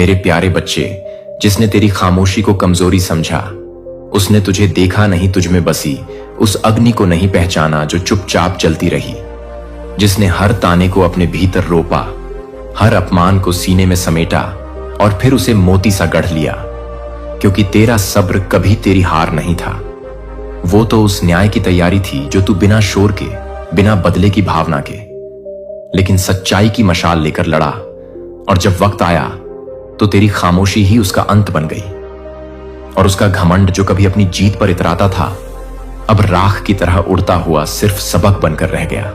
मेरे प्यारे बच्चे, जिसने तेरी खामोशी को कमजोरी समझा, उसने तुझे देखा नहीं, तुझ में बसी उस अग्नि को नहीं पहचाना जो चुपचाप जलती रही, जिसने हर ताने को अपने भीतर रोपा, हर अपमान को सीने में समेटा और फिर उसे मोती सा गढ़ लिया। क्योंकि तेरा सब्र कभी तेरी हार नहीं था। वो तो उस न्याय की तैयारी थी जो तू बिना शोर के, बिना बदले की भावना के, लेकिन सच्चाई की मशाल लेकर लड़ा। और जब वक्त आया तो तेरी खामोशी ही उसका अंत बन गई, और उसका घमंड जो कभी अपनी जीत पर इतराता था, अब राख की तरह उड़ता हुआ सिर्फ सबक बनकर रह गया।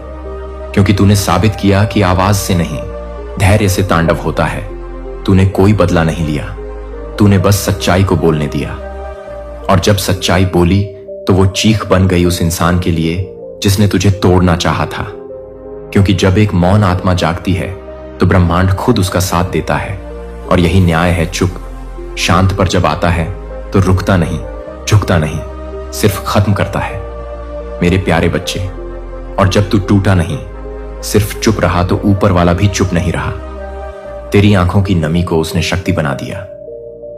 क्योंकि तूने साबित किया कि आवाज से नहीं, धैर्य से तांडव होता है। तूने कोई बदला नहीं लिया, तूने बस सच्चाई को बोलने दिया। और जब सच्चाई बोली तो वो चीख बन गई उस इंसान के लिए जिसने तुझे तोड़ना चाहा था। क्योंकि जब एक मौन आत्मा जागती है तो ब्रह्मांड खुद उसका साथ देता है, और यही न्याय है। चुप शांत पर जब आता है तो रुकता नहीं, झुकता नहीं, सिर्फ खत्म करता है। मेरे प्यारे बच्चे, और जब तू टूटा नहीं, सिर्फ चुप रहा, तो ऊपर वाला भी चुप नहीं रहा। तेरी आंखों की नमी को उसने शक्ति बना दिया,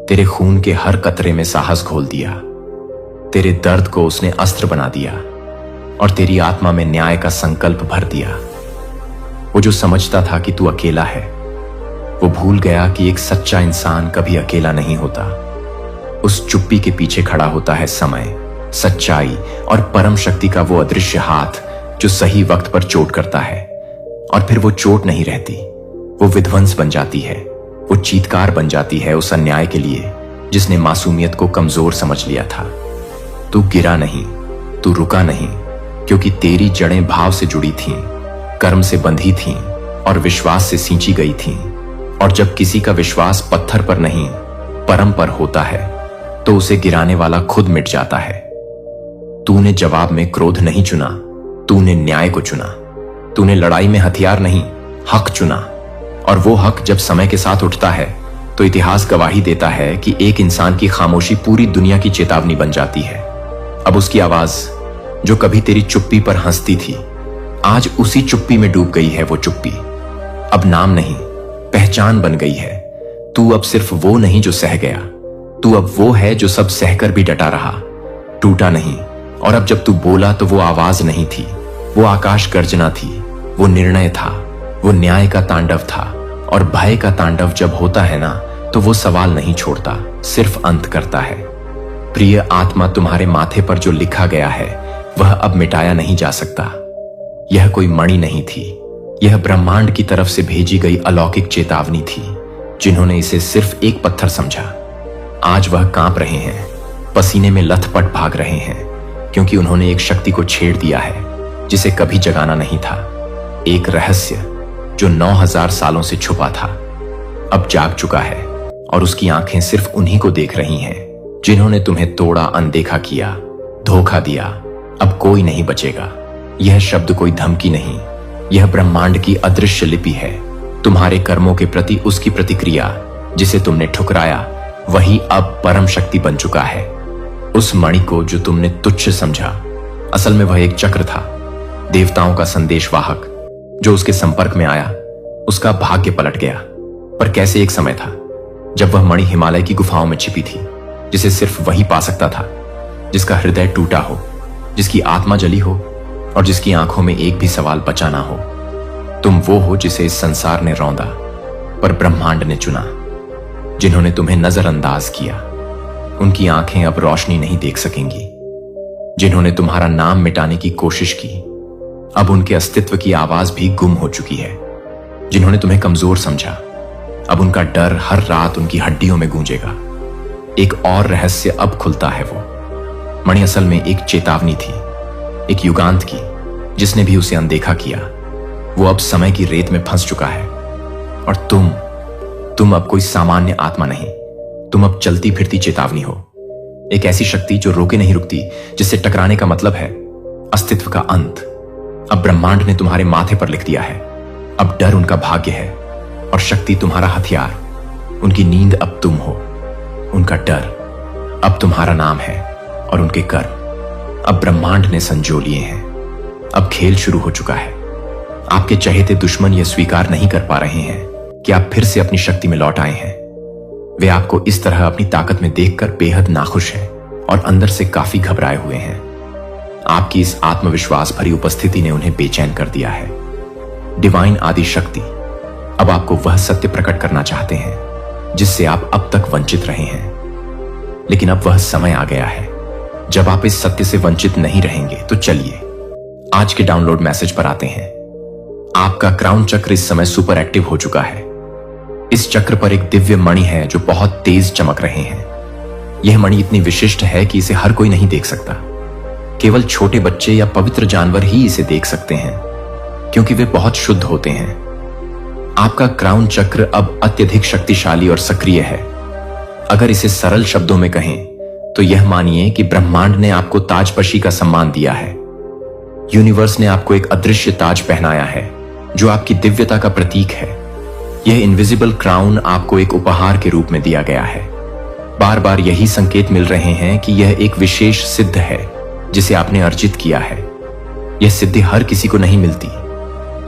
तेरे खून के हर कतरे में साहस घोल दिया, तेरे दर्द को उसने अस्त्र बना दिया, और तेरी आत्मा में न्याय का संकल्प भर दिया। वो जो समझता था कि तू अकेला है, वो भूल गया कि एक सच्चा इंसान कभी अकेला नहीं होता। उस चुप्पी के पीछे खड़ा होता है समय, सच्चाई और परम शक्ति का वो अदृश्य हाथ जो सही वक्त पर चोट करता है, और फिर वो चोट नहीं रहती, वो विध्वंस बन जाती है, वो चीत्कार बन जाती है उस अन्याय के लिए जिसने मासूमियत को कमजोर समझ लिया था। तू गिरा नहीं, तू रुका नहीं, क्योंकि तेरी जड़ें भाव से जुड़ी थीं, कर्म से बंधी थीं और विश्वास से सींची गई थीं। और जब किसी का विश्वास पत्थर पर नहीं, परम पर होता है, तो उसे गिराने वाला खुद मिट जाता है। तूने जवाब में क्रोध नहीं चुना, तूने न्याय को चुना। तूने लड़ाई में हथियार नहीं, हक चुना। और वो हक जब समय के साथ उठता है तो इतिहास गवाही देता है कि एक इंसान की खामोशी पूरी दुनिया की चेतावनी बन जाती है। अब उसकी आवाज जो कभी तेरी चुप्पी पर हंसती थी, आज उसी चुप्पी में डूब गई है। वो चुप्पी अब नाम नहीं, पहचान बन गई है। तू अब सिर्फ वो नहीं जो सह गया, तू अब वो है जो सब सहकर भी डटा रहा, टूटा नहीं। और अब जब तू बोला तो वो आवाज नहीं थी, वो आकाश गर्जना थी, वो निर्णय था, वो न्याय का तांडव था। और भय का तांडव जब होता है ना, तो वो सवाल नहीं छोड़ता, सिर्फ अंत करता है। प्रिय आत्मा, तुम्हारे माथे पर जो लिखा गया है वह अब मिटाया नहीं जा सकता। यह कोई मणि नहीं थी, यह ब्रह्मांड की तरफ से भेजी गई अलौकिक चेतावनी थी। जिन्होंने इसे सिर्फ एक पत्थर समझा, आज वह कांप रहे हैं, पसीने में लथपथ भाग रहे हैं, क्योंकि उन्होंने एक शक्ति को छेड़ दिया है जिसे कभी जगाना नहीं था। एक रहस्य जो 9000 सालों से छुपा था, अब जाग चुका है, और उसकी आंखें सिर्फ उन्हीं को देख रही हैं जिन्होंने तुम्हें तोड़ा, अनदेखा किया, धोखा दिया। अब कोई नहीं बचेगा। यह शब्द कोई धमकी नहीं, यह ब्रह्मांड की अदृश्य लिपि है। तुम्हारे कर्मों के प्रति उसकी प्रतिक्रिया, जिसे तुमने ठुकराया, वही अब परम शक्ति बन चुका है। उस मणि को जो तुमने तुच्छ समझा, असल में वह एक चक्र था, देवताओं का संदेशवाहक। जो उसके संपर्क में आया, उसका भाग्य पलट गया। पर कैसे? एक समय था जब वह मणि हिमालय की गुफाओं में छिपी थी, जिसे सिर्फ वही पा सकता था जिसका हृदय टूटा हो, जिसकी आत्मा जली हो, और जिसकी आंखों में एक भी सवाल बचा ना हो। तुम वो हो जिसे इस संसार ने रौंदा, पर ब्रह्मांड ने चुना। जिन्होंने तुम्हें नजरअंदाज किया, उनकी आंखें अब रोशनी नहीं देख सकेंगी। जिन्होंने तुम्हारा नाम मिटाने की कोशिश की, अब उनके अस्तित्व की आवाज भी गुम हो चुकी है। जिन्होंने तुम्हें कमजोर समझा, अब उनका डर हर रात उनकी हड्डियों में गूंजेगा। एक और रहस्य अब खुलता है। वो मणि असल में एक चेतावनी थी, एक युगांत की, जिसने भी उसे अनदेखा किया। वो अब समय की रेत में फंस चुका है। और तुम अब कोई सामान्य आत्मा नहीं, तुम अब चलती फिरती चेतावनी हो। एक ऐसी शक्ति जो रोके नहीं रुकती, जिससे टकराने का मतलब है अस्तित्व का अंत। अब ब्रह्मांड ने तुम्हारे माथे पर लिख दिया है। अब डर उनका भाग्य है और शक्ति तुम्हारा हथियार। उनकी नींद अब तुम हो, उनका डर अब तुम्हारा नाम है, और उनके कर्म अब ब्रह्मांड ने संजो लिए हैं। अब खेल शुरू हो चुका है। आपके चहेते दुश्मन यह स्वीकार नहीं कर पा रहे हैं कि आप फिर से अपनी शक्ति में लौट आए हैं। वे आपको इस तरह अपनी ताकत में देखकर बेहद नाखुश हैं और अंदर से काफी घबराए हुए हैं। आपकी इस आत्मविश्वास भरी उपस्थिति ने उन्हें बेचैन कर दिया है। डिवाइन आदि शक्ति अब आपको वह सत्य प्रकट करना चाहते हैं जिससे आप अब तक वंचित रहे हैं। लेकिन अब वह समय आ गया है जब आप इस सत्य से वंचित नहीं रहेंगे। तो चलिए आज के डाउनलोड मैसेज पर आते हैं। आपका क्राउन चक्र इस समय सुपर एक्टिव हो चुका है। इस चक्र पर एक दिव्य मणि है जो बहुत तेज चमक रहे हैं। यह मणि इतनी विशिष्ट है कि इसे हर कोई नहीं देख सकता। केवल छोटे बच्चे या पवित्र जानवर ही इसे देख सकते हैं क्योंकि वे बहुत शुद्ध होते हैं। आपका क्राउन चक्र अब अत्यधिक शक्तिशाली और सक्रिय है। अगर इसे सरल शब्दों में कहें तो यह मानिए कि ब्रह्मांड ने आपको ताजपशी का सम्मान दिया है। यूनिवर्स ने आपको एक अदृश्य ताज पहनाया है जो आपकी दिव्यता का प्रतीक है। यह इनविजिबल क्राउन आपको एक उपहार के रूप में दिया गया है। बार बार यही संकेत मिल रहे हैं कि यह एक विशेष सिद्ध है जिसे आपने अर्जित किया है। यह सिद्धि हर किसी को नहीं मिलती।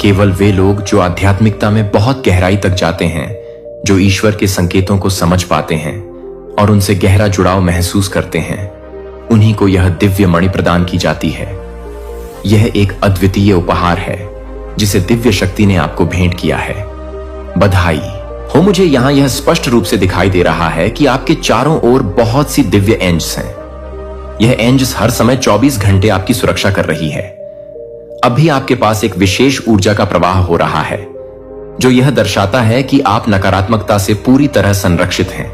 केवल वे लोग जो आध्यात्मिकता में बहुत गहराई तक जाते हैं, जो ईश्वर के संकेतों को समझ पाते हैं और उनसे गहरा जुड़ाव महसूस करते हैं, उन्हीं को यह दिव्य मणि प्रदान की जाती है। यह एक अद्वितीय उपहार है जिसे दिव्य शक्ति ने आपको भेंट किया है। बधाई हो। मुझे यहां यह स्पष्ट रूप से दिखाई दे रहा है कि आपके चारों ओर बहुत सी दिव्य एंजल्स हैं। यह एंजल्स हर समय 24 घंटे आपकी सुरक्षा कर रही है। अभी आपके पास एक विशेष ऊर्जा का प्रवाह हो रहा है जो यह दर्शाता है कि आप नकारात्मकता से पूरी तरह संरक्षित हैं।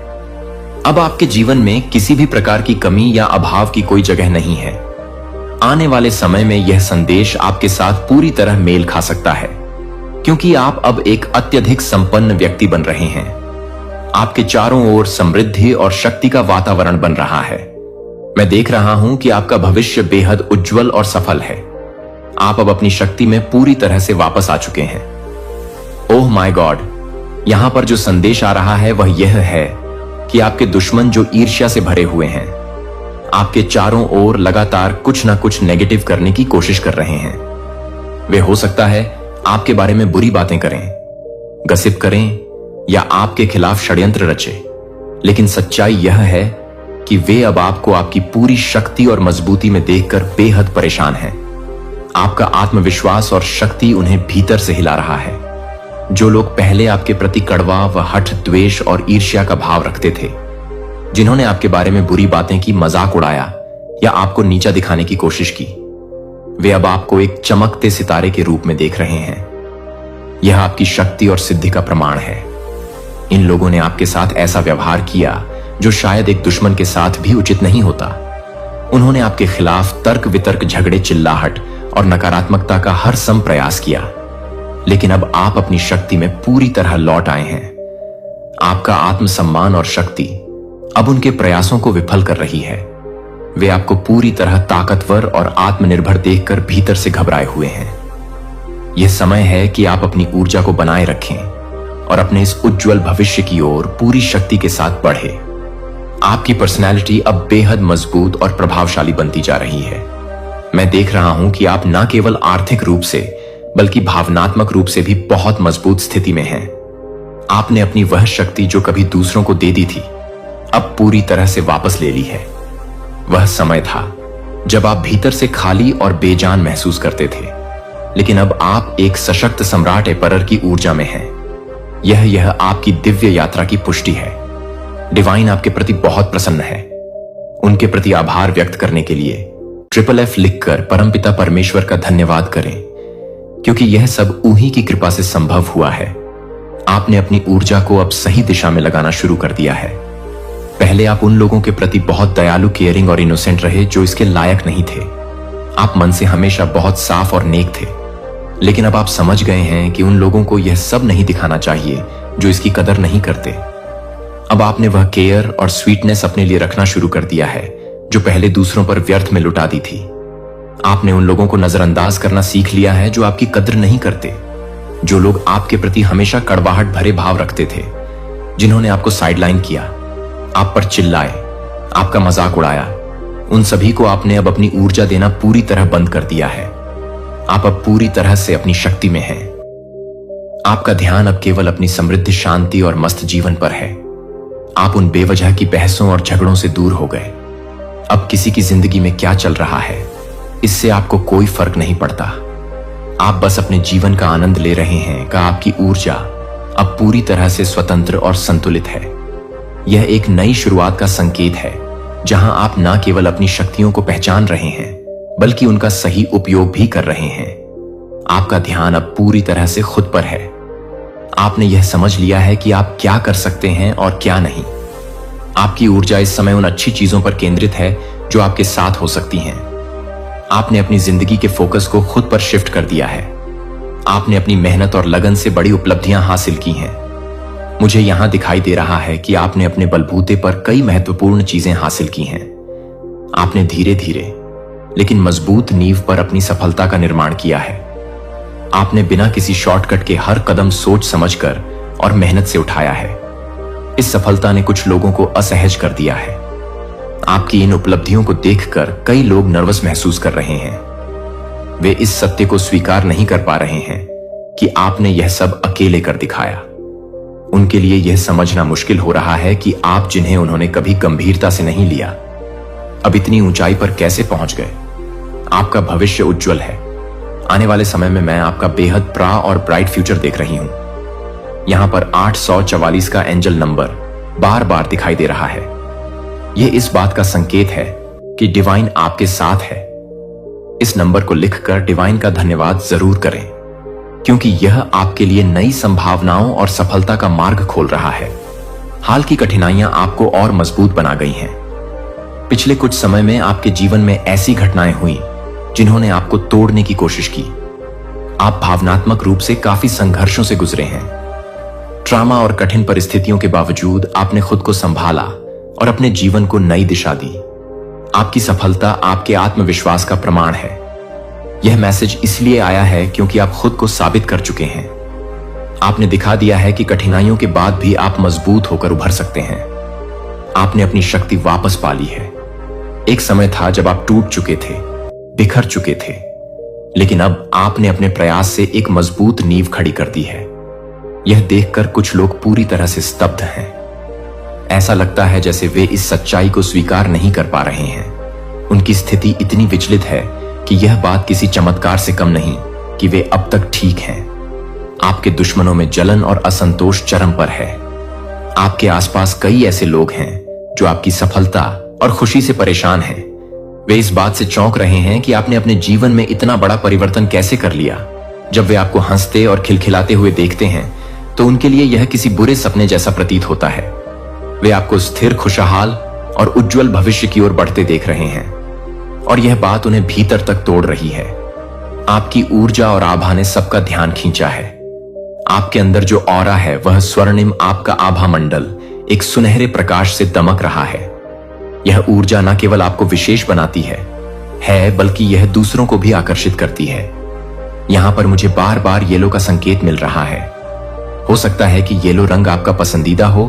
अब आपके जीवन में किसी भी प्रकार की कमी या अभाव की कोई जगह नहीं है। आने वाले समय में यह संदेश आपके साथ पूरी तरह मेल खा सकता है क्योंकि आप अब एक अत्यधिक संपन्न व्यक्ति बन रहे हैं। आपके चारों ओर समृद्धि और शक्ति का वातावरण बन रहा है। मैं देख रहा हूं कि आपका भविष्य बेहद उज्जवल और सफल है। आप अब अपनी शक्ति में पूरी तरह से वापस आ चुके हैं। ओह माय गॉड, यहां पर जो संदेश आ रहा है वह यह है कि आपके दुश्मन जो ईर्ष्या से भरे हुए हैं, आपके चारों ओर लगातार कुछ ना कुछ नेगेटिव करने की कोशिश कर रहे हैं। वे हो सकता है आपके बारे में बुरी बातें करें, गसिप करें या आपके खिलाफ षड्यंत्र रचे, लेकिन सच्चाई यह है कि वे अब आपको आपकी पूरी शक्ति और मजबूती में देखकर बेहद परेशान हैं। आपका आत्मविश्वास और शक्ति उन्हें भीतर से हिला रहा है। जो लोग पहले आपके प्रति कड़वा व हठ, द्वेष और ईर्ष्या का भाव रखते थे, जिन्होंने आपके बारे में बुरी बातें की, मजाक उड़ाया या आपको नीचा दिखाने की कोशिश की, वे अब आपको एक चमकते सितारे के रूप में देख रहे हैं। यह आपकी शक्ति और सिद्धि का प्रमाण है। इन लोगों ने आपके साथ ऐसा व्यवहार किया जो शायद एक दुश्मन के साथ भी उचित नहीं होता। उन्होंने आपके खिलाफ तर्क वितर्क, झगड़े, चिल्लाहट और नकारात्मकता का हर सम प्रयास किया, लेकिन अब आप अपनी शक्ति में पूरी तरह लौट आए हैं। आपका आत्मसम्मान और शक्ति अब उनके प्रयासों को विफल कर रही है। वे आपको पूरी तरह ताकतवर और आत्मनिर्भर देखकर भीतर से घबराए हुए हैं। यह समय है कि आप अपनी ऊर्जा को बनाए रखें और अपने इस उज्जवल भविष्य की ओर पूरी शक्ति के साथ बढ़े। आपकी पर्सनैलिटी अब बेहद मजबूत और प्रभावशाली बनती जा रही है। मैं देख रहा हूं कि आप न केवल आर्थिक रूप से बल्कि भावनात्मक रूप से भी बहुत मजबूत स्थिति में हैं। आपने अपनी वह शक्ति जो कभी दूसरों को दे दी थी, अब पूरी तरह से वापस ले ली है। वह समय था जब आप भीतर से खाली और बेजान महसूस करते थे, लेकिन अब आप एक सशक्त सम्राट एम्परर की ऊर्जा में हैं। यह आपकी दिव्य यात्रा की पुष्टि है। डिवाइन आपके प्रति बहुत प्रसन्न है। उनके प्रति आभार व्यक्त करने के लिए FFF लिखकर परमपिता परमेश्वर का धन्यवाद करें, क्योंकि यह सब उन्हीं की कृपा से संभव हुआ है। आपने अपनी ऊर्जा को अब सही दिशा में लगाना शुरू कर दिया है। पहले आप उन लोगों के प्रति बहुत दयालु, केयरिंग और इनोसेंट रहे जो इसके लायक नहीं थे। आप मन से हमेशा बहुत साफ और नेक थे, लेकिन अब आप समझ गए हैं कि उन लोगों को यह सब नहीं दिखाना चाहिए जो इसकी कदर नहीं करते। अब आपने वह केयर और स्वीटनेस अपने लिए रखना शुरू कर दिया है जो पहले दूसरों पर व्यर्थ में लुटा दी थी। आपने उन लोगों को नजरअंदाज करना सीख लिया है जो आपकी कद्र नहीं करते, जो लोग आपके प्रति हमेशा कड़वाहट भरे भाव रखते थे, जिन्होंने आपको साइडलाइन किया, आप पर चिल्लाए, आपका मजाक उड़ाया। उन सभी को आपने अब अपनी ऊर्जा देना पूरी तरह बंद कर दिया है। आप अब पूरी तरह से अपनी शक्ति में हैं। आपका ध्यान अब केवल अपनी समृद्ध, शांति और मस्त जीवन पर है। आप उन बेवजह की बहसों और झगड़ों से दूर हो गए। अब किसी की जिंदगी में क्या चल रहा है इससे आपको कोई फर्क नहीं पड़ता। आप बस अपने जीवन का आनंद ले रहे हैं कि आपकी ऊर्जा अब पूरी तरह से स्वतंत्र और संतुलित है। यह एक नई शुरुआत का संकेत है जहां आप न केवल अपनी शक्तियों को पहचान रहे हैं बल्कि उनका सही उपयोग भी कर रहे हैं। आपका ध्यान अब पूरी तरह से खुद पर है। आपने यह समझ लिया है कि आप क्या कर सकते हैं और क्या नहीं। आपकी ऊर्जा इस समय उन अच्छी चीजों पर केंद्रित है जो आपके साथ हो सकती हैं। आपने अपनी जिंदगी के फोकस को खुद पर शिफ्ट कर दिया है। आपने अपनी मेहनत और लगन से बड़ी उपलब्धियां हासिल की हैं। मुझे यहां दिखाई दे रहा है कि आपने अपने बलबूते पर कई महत्वपूर्ण चीजें हासिल की हैं। आपने धीरे धीरे लेकिन मजबूत नींव पर अपनी सफलता का निर्माण किया है। आपने बिना किसी शॉर्टकट के हर कदम सोच समझकर और मेहनत से उठाया है। इस सफलता ने कुछ लोगों को असहज कर दिया है। आपकी इन उपलब्धियों को देखकर कई लोग नर्वस महसूस कर रहे हैं। वे इस सत्य को स्वीकार नहीं कर पा रहे हैं कि आपने यह सब अकेले कर दिखाया। उनके लिए यह समझना मुश्किल हो रहा है कि आप जिन्हें उन्होंने कभी गंभीरता से नहीं लिया अब इतनी ऊंचाई पर कैसे पहुंच गए। आपका भविष्य उज्जवल है। आने वाले समय में मैं आपका बेहद प्रा और ब्राइट फ्यूचर देख रही हूं। यहां पर 844 का एंजल नंबर बार बार दिखाई दे रहा है। यह इस बात का संकेत है कि डिवाइन आपके साथ है। इस नंबर को लिखकर डिवाइन का धन्यवाद जरूर करें क्योंकि यह आपके लिए नई संभावनाओं और सफलता का मार्ग खोल रहा है। हाल की कठिनाइयां आपको और मजबूत बना गई हैं। पिछले कुछ समय में आपके जीवन में ऐसी घटनाएं हुई जिन्होंने आपको तोड़ने की कोशिश की। आप भावनात्मक रूप से काफी संघर्षों से गुजरे हैं। ट्रॉमा और कठिन परिस्थितियों के बावजूद आपने खुद को संभाला और अपने जीवन को नई दिशा दी। आपकी सफलता आपके आत्मविश्वास का प्रमाण है। यह मैसेज इसलिए आया है क्योंकि आप खुद को साबित कर चुके हैं। आपने दिखा दिया है कि कठिनाइयों के बाद भी आप मजबूत होकर उभर सकते हैं। आपने अपनी शक्ति वापस पा ली है। एक समय था जब आप टूट चुके थे, बिखर चुके थे, लेकिन अब आपने अपने प्रयास से एक मजबूत नींव खड़ी कर दी है। यह देखकर कुछ लोग पूरी तरह से स्तब्ध हैं। ऐसा लगता है जैसे वे इस सच्चाई को स्वीकार नहीं कर पा रहे हैं। उनकी स्थिति इतनी विचलित है कि यह बात किसी चमत्कार से कम नहीं कि वे अब तक ठीक हैं। आपके दुश्मनों में जलन और असंतोष चरम पर है। आपके आसपास कई ऐसे लोग हैं जो आपकी सफलता और खुशी से परेशान हैं। वे इस बात से चौंक रहे हैं कि आपने अपने जीवन में इतना बड़ा परिवर्तन कैसे कर लिया। जब वे आपको हंसते और खिलखिलाते हुए देखते हैं तो उनके लिए यह किसी बुरे सपने जैसा प्रतीत होता है। वे आपको स्थिर, खुशहाल और उज्जवल भविष्य की ओर बढ़ते देख रहे हैं और यह बात उन्हें भीतर तक तोड़ रही है। आपकी ऊर्जा और आभा ने सबका ध्यान खींचा है। आपके अंदर जो ऑरा है वह स्वर्णिम आपका आभा मंडल एक सुनहरे प्रकाश से दमक रहा है। यह ऊर्जा न केवल आपको विशेष बनाती है बल्कि यह दूसरों को भी आकर्षित करती है। यहां पर मुझे बार बार येलो का संकेत मिल रहा है। हो सकता है कि येलो रंग आपका पसंदीदा हो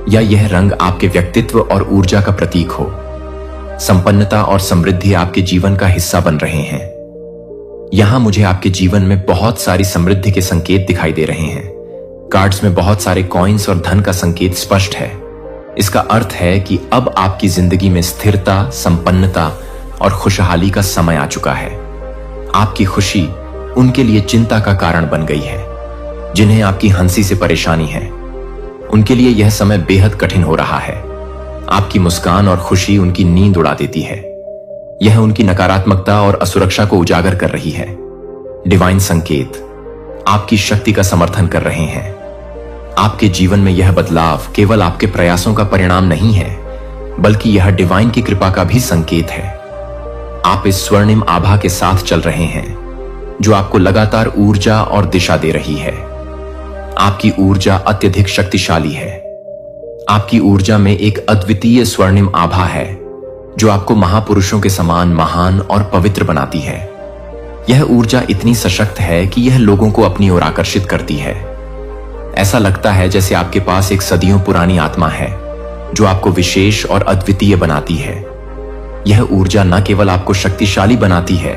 या यह रंग आपके व्यक्तित्व और ऊर्जा का प्रतीक हो। संपन्नता और समृद्धि आपके जीवन का हिस्सा बन रहे हैं। यहां मुझे आपके जीवन में बहुत सारी समृद्धि के संकेत दिखाई दे रहे हैं। कार्ड्स में बहुत सारे कॉइन्स और धन का संकेत स्पष्ट है। इसका अर्थ है कि अब आपकी जिंदगी में स्थिरता, संपन्नता और खुशहाली का समय आ चुका है। आपकी खुशी उनके लिए चिंता का कारण बन गई है जिन्हें आपकी हंसी से परेशानी है। उनके लिए यह समय बेहद कठिन हो रहा है। आपकी मुस्कान और खुशी उनकी नींद उड़ा देती है। यह उनकी नकारात्मकता और असुरक्षा को उजागर कर रही है। डिवाइन संकेत आपकी शक्ति का समर्थन कर रहे हैं। आपके जीवन में यह बदलाव केवल आपके प्रयासों का परिणाम नहीं है बल्कि यह डिवाइन की कृपा का भी संकेत है। आप इस स्वर्णिम आभा के साथ चल रहे हैं जो आपको लगातार ऊर्जा और दिशा दे रही है। आपकी ऊर्जा अत्यधिक शक्तिशाली है। आपकी ऊर्जा में एक अद्वितीय स्वर्णिम आभा है जो आपको महापुरुषों के समान महान और पवित्र बनाती है। यह ऊर्जा इतनी सशक्त है कि यह लोगों को अपनी ओर आकर्षित करती है। ऐसा लगता है जैसे आपके पास एक सदियों पुरानी आत्मा है जो आपको विशेष और अद्वितीय बनाती है। यह ऊर्जा न केवल आपको शक्तिशाली बनाती है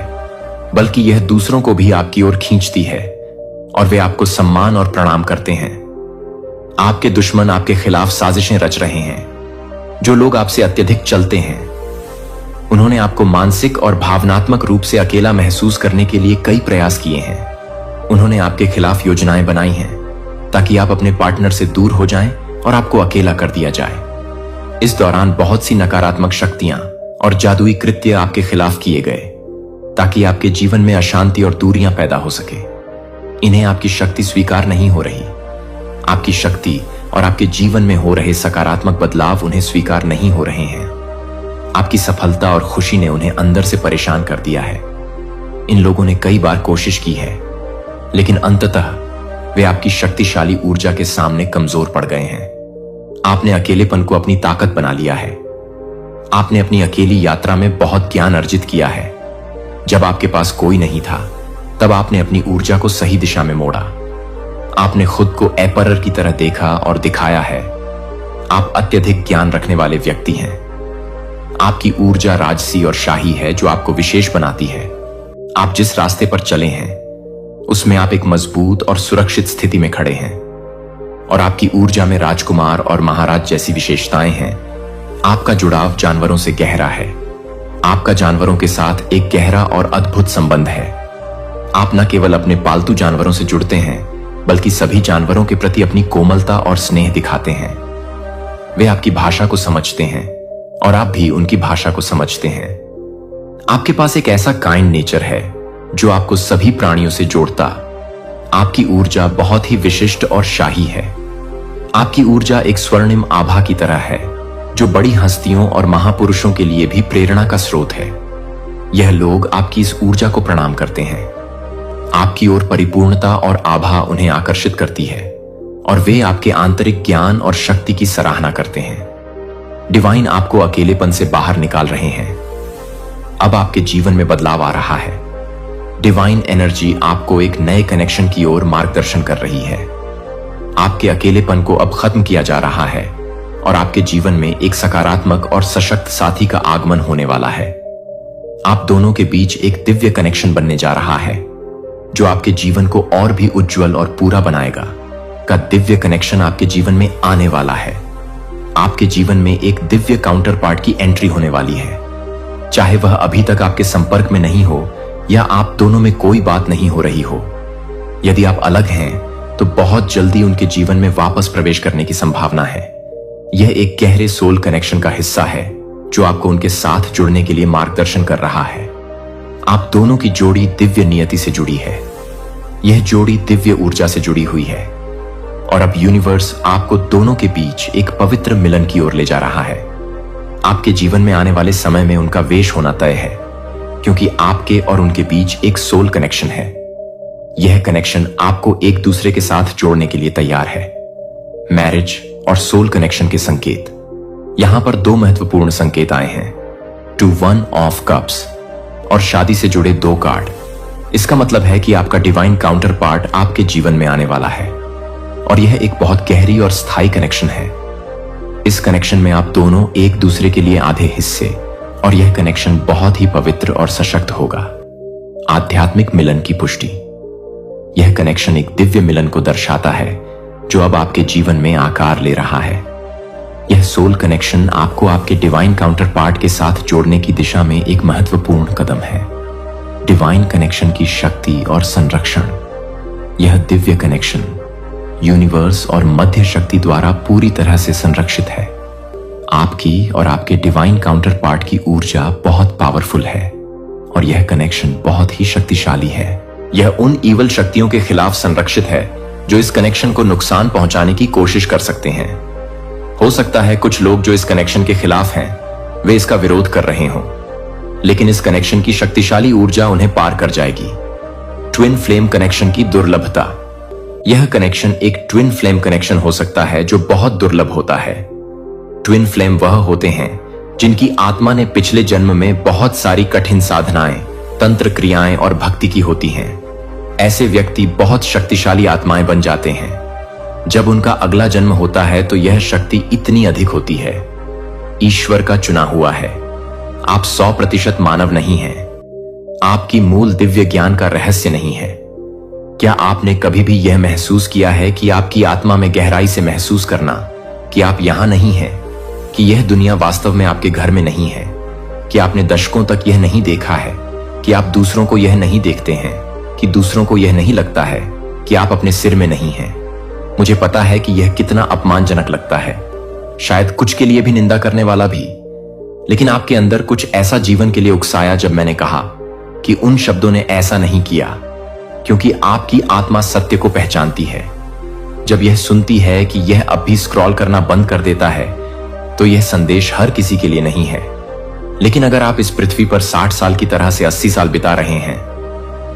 बल्कि यह दूसरों को भी आपकी ओर खींचती है और वे आपको सम्मान और प्रणाम करते हैं। आपके दुश्मन आपके खिलाफ साजिशें रच रहे हैं। जो लोग आपसे अत्यधिक चलते हैं, उन्होंने आपको मानसिक और भावनात्मक रूप से अकेला महसूस करने के लिए कई प्रयास किए हैं। उन्होंने आपके खिलाफ योजनाएं बनाई हैं ताकि आप अपने पार्टनर से दूर हो जाएं और आपको अकेला कर दिया जाए। इस दौरान बहुत सी नकारात्मक शक्तियां और जादुई कृत्य आपके खिलाफ किए गए ताकि आपके जीवन में अशांति और दूरियां पैदा हो सके। इन्हें आपकी शक्ति स्वीकार नहीं हो रही। आपकी शक्ति और आपके जीवन में हो रहे सकारात्मक बदलाव उन्हें स्वीकार नहीं हो रहे हैं। आपकी सफलता और खुशी ने उन्हें अंदर से परेशान कर दिया है। इन लोगों ने कई बार कोशिश की है, लेकिन अंततः वे आपकी शक्तिशाली ऊर्जा के सामने कमजोर पड़ गए हैं। आपने अकेलेपन को अपनी ताकत बना लिया है। आपने अपनी अकेली यात्रा में बहुत ज्ञान अर्जित किया है। जब आपके पास कोई नहीं था, तब आपने अपनी ऊर्जा को सही दिशा में मोड़ा। आपने खुद को एपरर की तरह देखा और दिखाया है। आप अत्यधिक ज्ञान रखने वाले व्यक्ति हैं। आपकी ऊर्जा राजसी और शाही है जो आपको विशेष बनाती है। आप जिस रास्ते पर चले हैं उसमें आप एक मजबूत और सुरक्षित स्थिति में खड़े हैं और आपकी ऊर्जा में राजकुमार और महाराज जैसी विशेषताएं हैं। आपका जुड़ाव जानवरों से गहरा है। आपका जानवरों के साथ एक गहरा और अद्भुत संबंध है। आप न केवल अपने पालतू जानवरों से जुड़ते हैं, बल्कि सभी जानवरों के प्रति अपनी कोमलता और स्नेह दिखाते हैं। वे आपकी भाषा को समझते हैं और आप भी उनकी भाषा को समझते हैं। आपके पास एक ऐसा काइंड नेचर है जो आपको सभी प्राणियों से जोड़ता। आपकी ऊर्जा बहुत ही विशिष्ट और शाही है। आपकी ऊर्जा एक स्वर्णिम आभा की तरह है जो बड़ी हस्तियों और महापुरुषों के लिए भी प्रेरणा का स्रोत है। यह लोग आपकी इस ऊर्जा को प्रणाम करते हैं। आपकी ओर परिपूर्णता और आभा उन्हें आकर्षित करती है और वे आपके आंतरिक ज्ञान और शक्ति की सराहना करते हैं। डिवाइन आपको अकेलेपन से बाहर निकाल रहे हैं। अब आपके जीवन में बदलाव आ रहा है। डिवाइन एनर्जी आपको एक नए कनेक्शन की ओर मार्गदर्शन कर रही है। आपके अकेलेपन को अब खत्म किया जा रहा है और आपके जीवन में एक सकारात्मक और सशक्त साथी का आगमन होने वाला है। आप दोनों के बीच एक दिव्य कनेक्शन बनने जा रहा है जो आपके जीवन को और भी उज्जवल और पूरा बनाएगा। का दिव्य कनेक्शन आपके जीवन में आने वाला है। आपके जीवन में एक दिव्य काउंटर पार्ट की एंट्री होने वाली है। चाहे वह अभी तक आपके संपर्क में नहीं हो या आप दोनों में कोई बात नहीं हो रही हो। यदि आप अलग हैं तो बहुत जल्दी उनके जीवन में वापस प्रवेश करने की संभावना है। यह एक गहरे सोल कनेक्शन का हिस्सा है जो आपको उनके साथ जुड़ने के लिए मार्गदर्शन कर रहा है। आप दोनों की जोड़ी दिव्य नियति से जुड़ी है। यह जोड़ी दिव्य ऊर्जा से जुड़ी हुई है और अब यूनिवर्स आपको दोनों के बीच एक पवित्र मिलन की ओर ले जा रहा है। आपके जीवन में आने वाले समय में उनका वेश होना तय है क्योंकि आपके और उनके बीच एक सोल कनेक्शन है। यह कनेक्शन आपको एक दूसरे के साथ जोड़ने के लिए तैयार है। मैरिज और सोल कनेक्शन के संकेत। यहां पर दो महत्वपूर्ण संकेत आए हैं, 2 1 ऑफ कप्स और शादी से जुड़े 2 कार्ड। इसका मतलब है कि आपका डिवाइन काउंटर पार्ट आपके जीवन में आने वाला है और यह एक बहुत गहरी और स्थायी कनेक्शन है। इस कनेक्शन में आप दोनों एक दूसरे के लिए आधे हिस्से और यह कनेक्शन बहुत ही पवित्र और सशक्त होगा। आध्यात्मिक मिलन की पुष्टि। यह कनेक्शन एक दिव्य मिलन को दर्शाता है जो अब आपके जीवन में आकार ले रहा है। यह सोल कनेक्शन आपको आपके डिवाइन काउंटर पार्ट के साथ जोड़ने की दिशा में एक महत्वपूर्ण कदम है। डिवाइन कनेक्शन की शक्ति और संरक्षण। यह दिव्य कनेक्शन यूनिवर्स और मध्य शक्ति द्वारा पूरी तरह से संरक्षित है। आपकी और आपके डिवाइन काउंटर पार्ट की ऊर्जा बहुत पावरफुल है और यह कनेक्शन बहुत ही शक्तिशाली है। यह उन ईवल शक्तियों के खिलाफ संरक्षित है जो इस कनेक्शन को नुकसान पहुंचाने की कोशिश कर सकते हैं। हो सकता है कुछ लोग जो इस कनेक्शन के खिलाफ हैं वे इसका विरोध कर रहे हों, लेकिन इस कनेक्शन की शक्तिशाली ऊर्जा उन्हें पार कर जाएगी। ट्विन फ्लेम कनेक्शन की दुर्लभता। यह कनेक्शन एक ट्विन फ्लेम कनेक्शन हो सकता है जो बहुत दुर्लभ होता है। ट्विन फ्लेम वह होते हैं जिनकी आत्मा ने पिछले जन्म में बहुत सारी कठिन साधनाएं, तंत्र क्रियाएं और भक्ति की होती हैं। ऐसे व्यक्ति बहुत शक्तिशाली आत्माएं बन जाते हैं। जब उनका अगला जन्म होता है तो यह शक्ति इतनी अधिक होती है। ईश्वर का चुना हुआ है। आप 100% मानव नहीं हैं। आपकी मूल दिव्य ज्ञान का रहस्य नहीं है। क्या आपने कभी भी यह महसूस किया है कि आपकी आत्मा में गहराई से महसूस करना कि आप यहां नहीं हैं, कि यह दुनिया वास्तव में आपके घर में नहीं है, कि आपने दशकों तक यह नहीं देखा है, कि आप दूसरों को यह नहीं देखते हैं, कि दूसरों को यह नहीं लगता है कि आप अपने सिर में नहीं हैं। मुझे पता है कि यह कितना अपमानजनक लगता है, शायद कुछ के लिए भी निंदा करने वाला भी, लेकिन आपके अंदर कुछ ऐसा जीवन के लिए उकसाया जब मैंने कहा कि उन शब्दों ने ऐसा नहीं किया, क्योंकि आपकी आत्मा सत्य को पहचानती है। जब यह सुनती है कि यह अब भी स्क्रॉल करना बंद कर देता है, तो यह संदेश हर किसी के लिए नहीं है। लेकिन अगर आप इस पृथ्वी पर 60 साल की तरह से 80 साल बिता रहे हैं,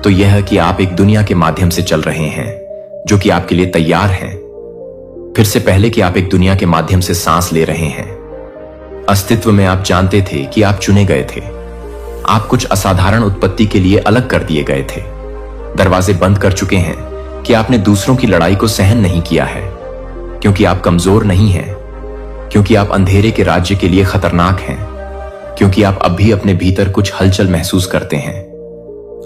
तो यह कि आप एक दुनिया के माध्यम से चल रहे हैं जो कि आपके लिए तैयार है, फिर से पहले कि आप एक दुनिया के माध्यम से सांस ले रहे हैं। अस्तित्व में आप जानते थे कि आप चुने गए थे। आप कुछ असाधारण उत्पत्ति के लिए अलग कर दिए गए थे। दरवाजे बंद कर चुके हैं कि आपने दूसरों की लड़ाई को सहन नहीं किया है, क्योंकि आप कमजोर नहीं हैं, क्योंकि आप अंधेरे के राज्य के लिए खतरनाक हैं, क्योंकि आप अब भी अपने भीतर कुछ हलचल महसूस करते हैं।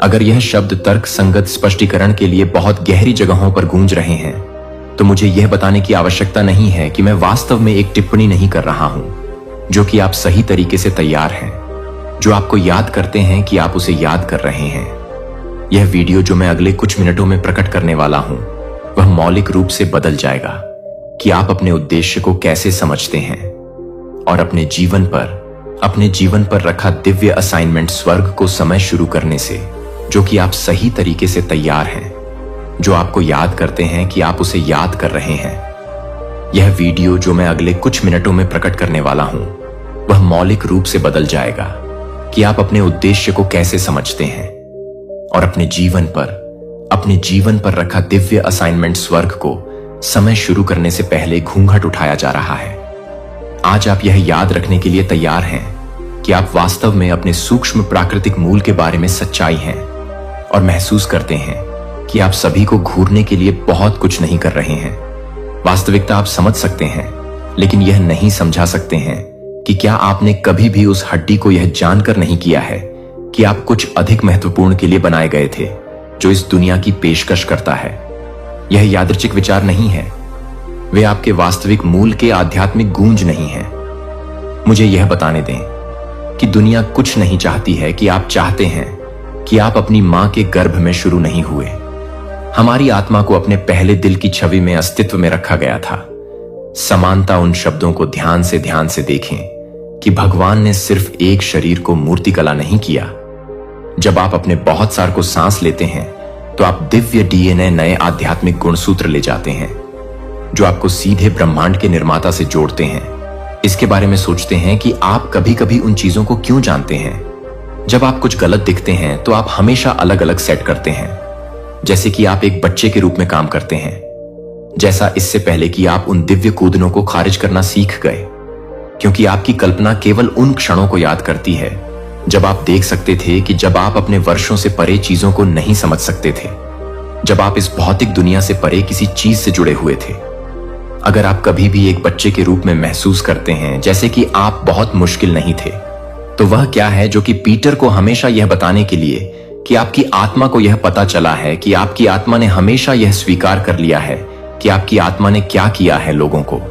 अगर यह शब्द तर्क संगत स्पष्टीकरण के लिए बहुत गहरी जगहों पर गूंज रहे हैं, तो मुझे यह बताने की आवश्यकता नहीं है कि मैं वास्तव में एक टिप्पणी नहीं कर रहा हूं, जो कि आप सही तरीके से तैयार हैं, जो आपको याद करते हैं कि आप उसे याद कर रहे हैं। यह वीडियो जो मैं अगले कुछ मिनटों में प्रकट करने वाला हूं, वह मौलिक रूप से बदल जाएगा कि आप अपने उद्देश्य को कैसे समझते हैं और अपने जीवन पर रखा दिव्य असाइनमेंट स्वर्ग को समय शुरू करने से, जो कि आप सही तरीके से तैयार हैं, जो आपको याद करते हैं कि आप उसे याद कर रहे हैं। यह वीडियो जो मैं अगले कुछ मिनटों में प्रकट करने वाला हूं, वह मौलिक रूप से बदल जाएगा कि आप अपने उद्देश्य को कैसे समझते हैं और अपने जीवन पर रखा दिव्य असाइनमेंट स्वर्ग को समय शुरू करने से पहले घूंघट उठाया जा रहा है। आज आप यह याद रखने के लिए तैयार हैं कि आप वास्तव में अपने सूक्ष्म प्राकृतिक मूल के बारे में सच्चाई हैं और महसूस करते हैं कि आप सभी को घूरने के लिए बहुत कुछ नहीं कर रहे हैं। वास्तविकता आप समझ सकते हैं, लेकिन यह नहीं समझा सकते हैं कि क्या आपने कभी भी उस हड्डी को यह जानकर नहीं किया है कि आप कुछ अधिक महत्वपूर्ण के लिए बनाए गए थे, जो इस दुनिया की पेशकश करता है। यह यादृच्छिक विचार नहीं है, वे आपके वास्तविक मूल के आध्यात्मिक गूंज नहीं है। मुझे यह बताने दें कि दुनिया कुछ नहीं चाहती है कि आप चाहते हैं कि आप अपनी मां के गर्भ में शुरू नहीं हुए। हमारी आत्मा को अपने पहले दिल की छवि में अस्तित्व में रखा गया था। समानता उन शब्दों को ध्यान से देखें कि भगवान ने सिर्फ एक शरीर को मूर्तिकला नहीं किया। जब आप अपने बहुत सार को सांस लेते हैं, तो आप दिव्य डीएनए नए आध्यात्मिक गुणसूत्र ले जाते हैं, जो आपको सीधे ब्रह्मांड के निर्माता से जोड़ते हैं। इसके बारे में सोचते हैं कि आप कभी कभी उन चीजों को क्यों जानते हैं। जब आप कुछ गलत दिखते हैं, तो आप हमेशा अलग अलग सेट करते हैं, जैसे कि आप एक बच्चे के रूप में काम करते हैं, जैसा इससे पहले कि आप उन दिव्य कूदनों को खारिज करना सीख गए, क्योंकि आपकी कल्पना केवल उन क्षणों को याद करती है जब आप देख सकते थे कि जब आप अपने वर्षों से परे चीजों को नहीं समझ सकते थे, जब आप इस भौतिक दुनिया से परे किसी चीज से जुड़े हुए थे। अगर आप कभी भी एक बच्चे के रूप में महसूस करते हैं जैसे कि आप बहुत मुश्किल नहीं थे, तो वह क्या है जो कि पीटर को हमेशा यह बताने के लिए कि आपकी आत्मा को यह पता चला है कि आपकी आत्मा ने हमेशा यह स्वीकार कर लिया है कि आपकी आत्मा ने क्या किया है लोगों को।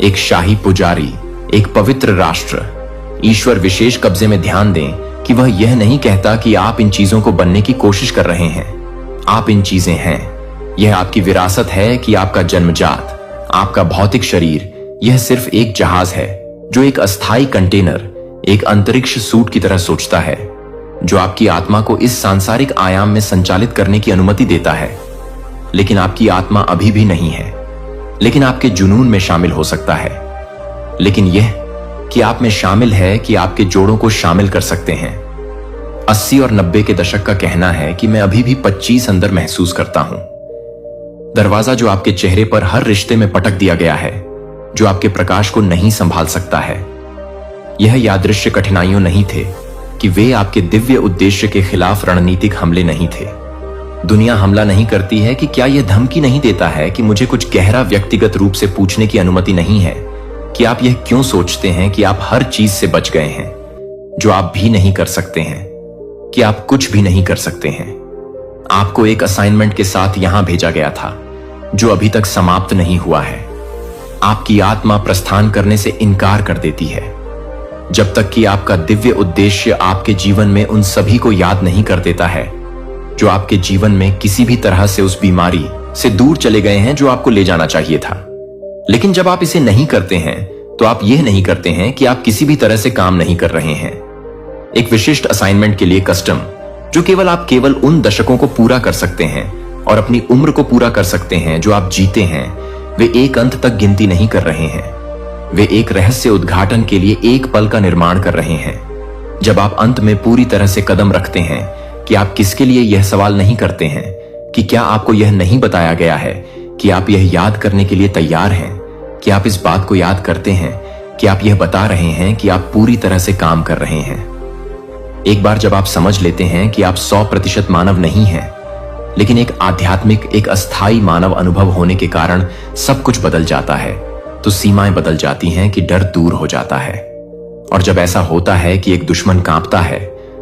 एक शाही पुजारी, एक पवित्र राष्ट्र, ईश्वर विशेष कब्जे में ध्यान दें कि वह यह नहीं कहता कि आप इन चीजों को बनने की कोशिश कर रहे हैं। आप इन चीजें हैं। यह आपकी विरासत है कि आपका जन्मजात, आपका भौतिक शरीर, यह सिर्फ एक जहाज है जो एक अस्थायी कंटेनर, एक अंतरिक्ष सूट की तरह सोचता है, जो आपकी आत्मा को इस सांसारिक आयाम में संचालित करने की अनुमति देता है। लेकिन आपकी आत्मा अभी भी नहीं है, लेकिन आपके जुनून में शामिल हो सकता है। लेकिन यह कि आप में शामिल है कि आपके जोड़ों को शामिल कर सकते हैं। 80 और 90 के दशक का कहना है कि मैं अभी भी 25 अंदर महसूस करता हूं। दरवाजा जो आपके चेहरे पर हर रिश्ते में पटक दिया गया है, जो आपके प्रकाश को नहीं संभाल सकता है। यह यादृश्य कठिनाइयों नहीं थे कि वे आपके दिव्य उद्देश्य के खिलाफ रणनीतिक हमले नहीं थे। दुनिया हमला नहीं करती है कि क्या यह धमकी नहीं देता है कि मुझे कुछ गहरा व्यक्तिगत रूप से पूछने की अनुमति नहीं है कि आप यह क्यों सोचते हैं कि आप हर चीज से बच गए हैं, जो आप भी नहीं कर सकते हैं, कि आप कुछ भी नहीं कर सकते हैं। आपको एक असाइनमेंट के साथ यहां भेजा गया था जो अभी तक समाप्त नहीं हुआ है। आपकी आत्मा प्रस्थान करने से इनकार कर देती है जब तक कि आपका दिव्य उद्देश्य आपके जीवन में उन सभी को याद नहीं कर देता है जो आपके जीवन में किसी भी तरह से उस बीमारी से दूर चले गए हैं जो आपको ले जाना चाहिए था। लेकिन जब आप इसे नहीं करते हैं तो आप यह नहीं करते हैं कि आप किसी भी तरह से काम नहीं कर रहे हैं। एक विशिष्ट असाइनमेंट के लिए कस्टम जो आप केवल उन दशकों को पूरा कर सकते हैं और अपनी उम्र को पूरा कर सकते हैं जो आप जीते हैं, वे एक अंत तक गिनती नहीं कर रहे हैं। वे एक रहस्य उद्घाटन के लिए एक पल का निर्माण कर रहे हैं। जब आप अंत में पूरी तरह से कदम रखते हैं कि आप किसके लिए यह सवाल नहीं करते हैं कि क्या आपको यह नहीं बताया गया है कि आप यह याद करने के लिए तैयार हैं, कि आप इस बात को याद करते हैं कि आप यह बता रहे हैं कि आप पूरी तरह से काम कर रहे हैं। एक बार जब आप समझ लेते हैं कि आप 100% मानव नहीं हैं, लेकिन एक आध्यात्मिक, एक अस्थाई मानव अनुभव होने के कारण सब कुछ बदल जाता है, तो सीमाएं बदल जाती हैं कि डर दूर हो जाता है। और जब ऐसा होता है कि एक दुश्मन कांपता है,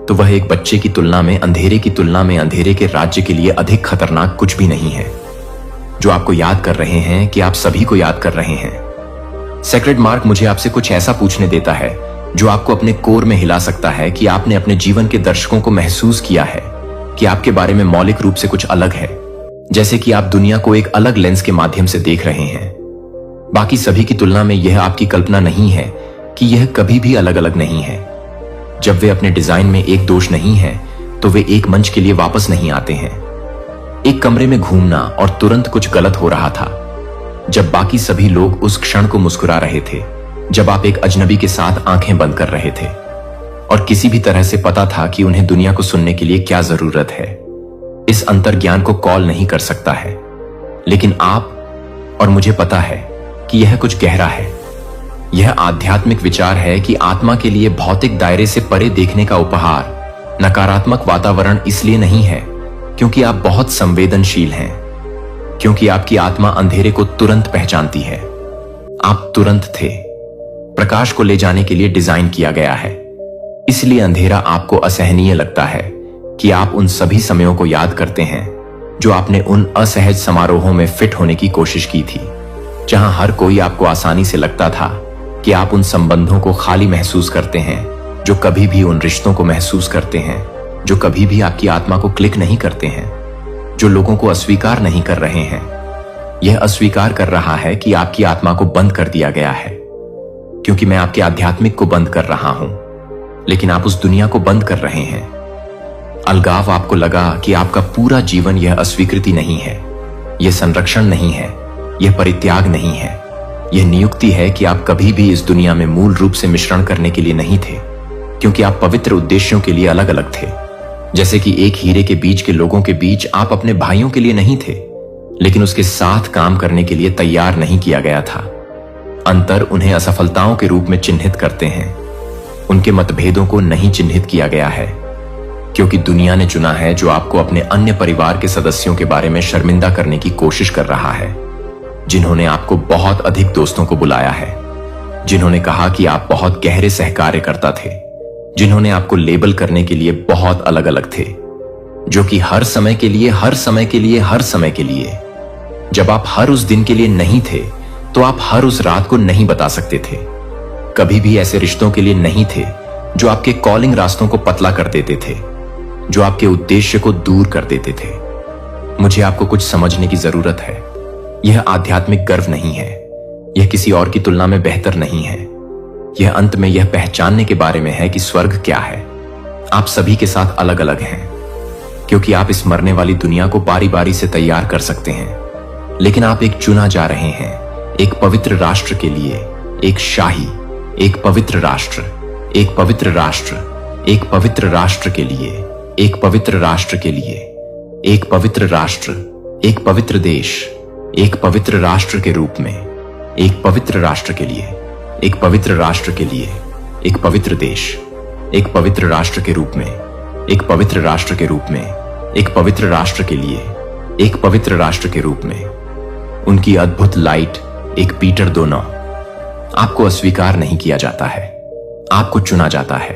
तो वह एक बच्चे की तुलना में, अंधेरे की तुलना में, अंधेरे के राज्य के लिए अधिक खतरनाक कुछ भी नहीं है। जो आपको याद कर रहे हैं कि आप सभी को याद कर रहे हैं। सेक्रेड मार्क मुझे आपसे कुछ ऐसा पूछने देता है जो आपको अपने कोर में हिला सकता है कि आपने अपने जीवन के दर्शकों को महसूस किया है कि आपके बारे में मौलिक रूप से कुछ अलग है, जैसे कि आप दुनिया को एक अलग लेंस के माध्यम से देख रहे हैं। बाकी सभी की तुलना में यह आपकी कल्पना नहीं है कि यह कभी भी अलग अलग नहीं है। जब वे अपने डिजाइन में एक दोष नहीं है तो वे एक मंच के लिए वापस नहीं आते हैं। एक कमरे में घूमना और तुरंत कुछ गलत हो रहा था जब बाकी सभी लोग उस क्षण को मुस्कुरा रहे थे, जब आप एक अजनबी के साथ आंखें बंद कर रहे थे और किसी भी तरह से पता था कि उन्हें दुनिया को सुनने के लिए क्या जरूरत है। इस अंतर्ज्ञान को कॉल नहीं कर सकता है, लेकिन आप और मुझे पता है कि यह कुछ गहरा है। यह आध्यात्मिक विचार है कि आत्मा के लिए भौतिक दायरे से परे देखने का उपहार नकारात्मक वातावरण इसलिए नहीं है क्योंकि आप बहुत संवेदनशील हैं, क्योंकि आपकी आत्मा अंधेरे को तुरंत पहचानती है। आप तुरंत थे। प्रकाश को ले जाने के लिए डिजाइन किया गया है। इसलिए अंधेरा आपको असहनीय लगता है कि आप उन सभी समयों को याद करते हैं जो आपने उन असहज समारोहों में फिट होने की कोशिश की थी, जहां हर कोई आपको आसानी से लगता था कि आप उन संबंधों को खाली महसूस करते हैं, जो कभी भी उन रिश्तों को महसूस करते हैं जो कभी भी आपकी आत्मा को क्लिक नहीं करते हैं, जो लोगों को अस्वीकार नहीं कर रहे हैं। यह अस्वीकार कर रहा है कि आपकी आत्मा को बंद कर दिया गया है, क्योंकि मैं आपके आध्यात्मिक को बंद कर रहा हूं, लेकिन आप उस दुनिया को बंद कर रहे हैं। अलगाव आपको लगा कि आपका पूरा जीवन यह अस्वीकृति नहीं है, यह संरक्षण नहीं है, यह परित्याग नहीं है। यह नियुक्ति है कि आप कभी भी इस दुनिया में मूल रूप से मिश्रण करने के लिए नहीं थे, क्योंकि आप पवित्र उद्देश्यों के लिए अलग अलग थे। जैसे कि एक हीरे के बीच के लोगों के बीच आप अपने भाइयों के लिए नहीं थे, लेकिन उसके साथ काम करने के लिए तैयार नहीं किया गया था। अंतर उन्हें असफलताओं के रूप में चिन्हित करते हैं। उनके मतभेदों को नहीं चिन्हित किया गया है, क्योंकि दुनिया ने चुना है जो आपको अपने अन्य परिवार के सदस्यों के बारे में शर्मिंदा करने की कोशिश कर रहा है, जिन्होंने आपको बहुत अधिक दोस्तों को बुलाया है, जिन्होंने कहा कि आप बहुत गहरे सहकार्यकर्ता थे, जिन्होंने आपको लेबल करने के लिए बहुत अलग अलग थे, जो कि हर समय के लिए, हर समय के लिए, हर समय के लिए। जब आप हर उस दिन के लिए नहीं थे, तो आप हर उस रात को नहीं बता सकते थे। कभी भी ऐसे रिश्तों के लिए नहीं थे जो आपके कॉलिंग रास्तों को पतला कर देते थे, जो आपके उद्देश्य को दूर कर देते थे। मुझे आपको कुछ समझने की जरूरत है। यह आध्यात्मिक गर्व नहीं है, यह किसी और की तुलना में बेहतर नहीं है। यह अंत में यह पहचानने के बारे में है कि स्वर्ग क्या है। आप सभी के साथ अलग अलग हैं, क्योंकि आप इस मरने वाली दुनिया को बारी बारी से तैयार कर सकते हैं, लेकिन आप एक चुना जा रहे हैं, एक पवित्र राष्ट्र के लिए, एक शाही, एक पवित्र राष्ट्र, एक पवित्र राष्ट्र, एक पवित्र राष्ट्र के लिए, एक पवित्र राष्ट्र के लिए, एक पवित्र राष्ट्र, एक पवित्र देश, एक पवित्र राष्ट्र के रूप में, एक पवित्र राष्ट्र के लिए, एक पवित्र राष्ट्र के लिए, एक पवित्र देश, एक पवित्र राष्ट्र के रूप में, एक पवित्र राष्ट्र के रूप में, एक पवित्र राष्ट्र के लिए, एक पवित्र राष्ट्र के रूप में। उनकी अद्भुत लाइट, एक पीटर 2:9। आपको अस्वीकार नहीं किया जाता है, आपको चुना जाता है।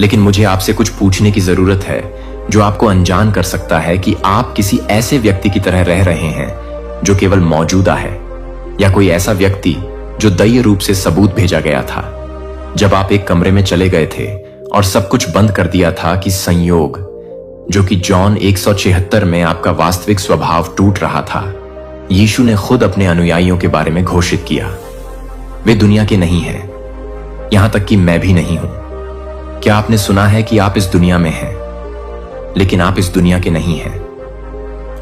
लेकिन मुझे आपसे कुछ पूछने की जरूरत है जो आपको अनजान कर सकता है कि आप किसी ऐसे व्यक्ति की तरह रह रहे हैं जो केवल मौजूदा है, या कोई ऐसा व्यक्ति जो दय्य रूप से सबूत भेजा गया था। जब आप एक कमरे में चले गए थे और सब कुछ बंद कर दिया था कि संयोग, जो कि जॉन 176 में आपका वास्तविक स्वभाव टूट रहा था, यीशु ने खुद अपने अनुयायियों के बारे में घोषित किया, वे दुनिया के नहीं हैं, यहां तक कि मैं भी नहीं हूं। क्या आपने सुना है कि आप इस दुनिया में हैं, लेकिन आप इस दुनिया के नहीं हैं।